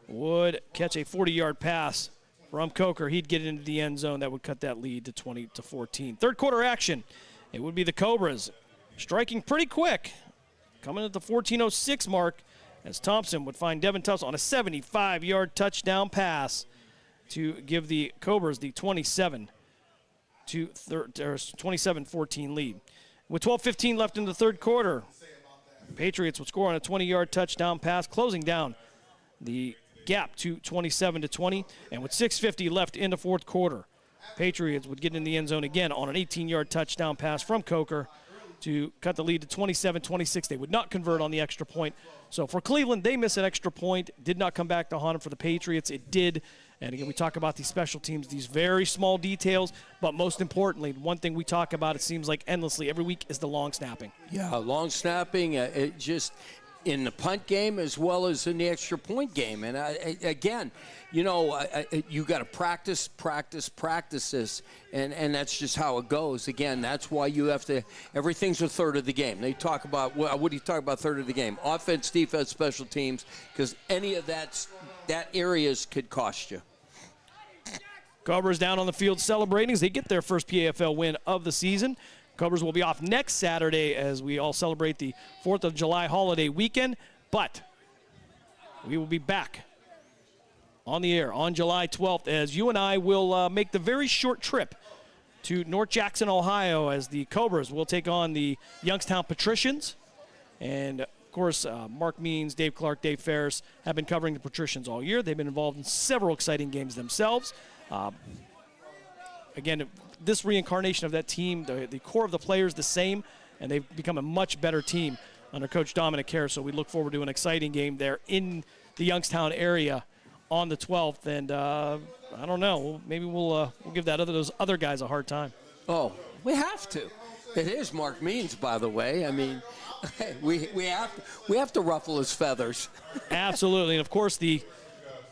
would catch a 40-yard pass from Coker. He'd get into the end zone. That would cut that lead to 20-14. Third quarter action. It would be the Cobras striking pretty quick, coming at the 14:06 mark as Thompson would find Devin Tufts on a 75-yard touchdown pass to give the Cobras the 27-14 lead. With 12:15 left in the third quarter, Patriots would score on a 20-yard touchdown pass, closing down the gap to 27-20. And with 6:50 left in the fourth quarter, Patriots would get in the end zone again on an 18-yard touchdown pass from Coker to cut the lead to 27-26. They would not convert on the extra point. So for Cleveland, they miss an extra point. Did not come back to haunt them. For the Patriots, it did. And again, we talk about these special teams, these very small details, but most importantly, one thing we talk about, it seems like endlessly every week, is the long snapping. Yeah, long snapping, it just in the punt game as well as in the extra point game. And again, you got to practice this, and that's just how it goes. Again, that's why you have to. Everything's a third of the game. They talk about what do you talk about? Third of the game: offense, defense, special teams, because any of that areas could cost you. Cobras down on the field celebrating as they get their first PAFL win of the season. Cobras will be off next Saturday as we all celebrate the 4th of July holiday weekend, but we will be back on the air on July 12th as you and I will make the very short trip to North Jackson, Ohio, as the Cobras will take on the Youngstown Patricians. And, of course, Mark Means, Dave Clark, Dave Ferris have been covering the Patricians all year. They've been involved in several exciting games themselves. Again, this reincarnation of that team, the core of the players the same, and they've become a much better team under Coach Dominic Hare. So we look forward to an exciting game there in the Youngstown area on the 12th. And I don't know. Maybe we'll give those other guys a hard time. Oh, we have to. It is Mark Means, by the way. I mean, we have to ruffle his feathers. Absolutely. And, of course, the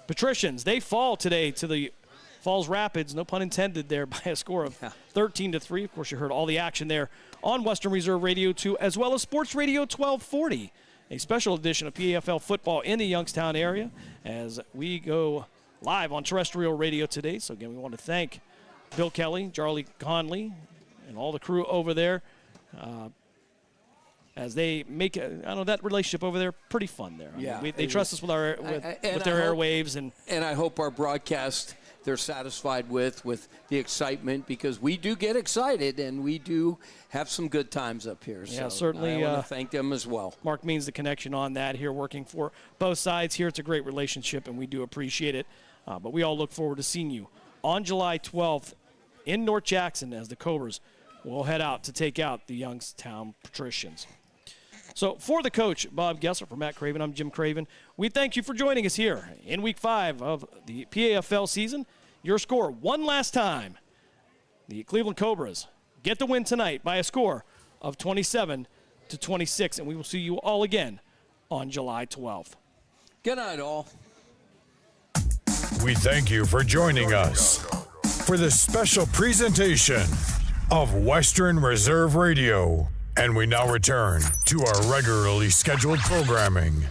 Patricians, they fall today to the Falls Rapids, no pun intended there, by a score of 13-3. Of course, you heard all the action there on Western Reserve Radio 2, as well as Sports Radio 1240, a special edition of PAFL Football in the Youngstown area as we go live on terrestrial radio today. So, again, we want to thank Bill Kelly, Charlie Conley, and all the crew over there as they make that relationship over there pretty fun there. Yeah, I mean, they trust us with their airwaves. And I hope our broadcast they're satisfied with the excitement, because we do get excited and we do have some good times up here. Yeah, so certainly. I want to thank them as well. Mark means the connection on that here, working for both sides here. It's a great relationship, and we do appreciate it. But we all look forward to seeing you on July 12th in North Jackson as the Cobras will head out to take out the Youngstown Patricians. So for the coach, Bob Gessler, for Matt Craven, I'm Jim Craven. We thank you for joining us here in Week 5 of the PAFL season. Your score one last time. The Cleveland Cobras get the win tonight by a score of 27-26, and we will see you all again on July 12th. Good night, all. We thank you for joining us for the special presentation of Western Reserve Radio. And we now return to our regularly scheduled programming.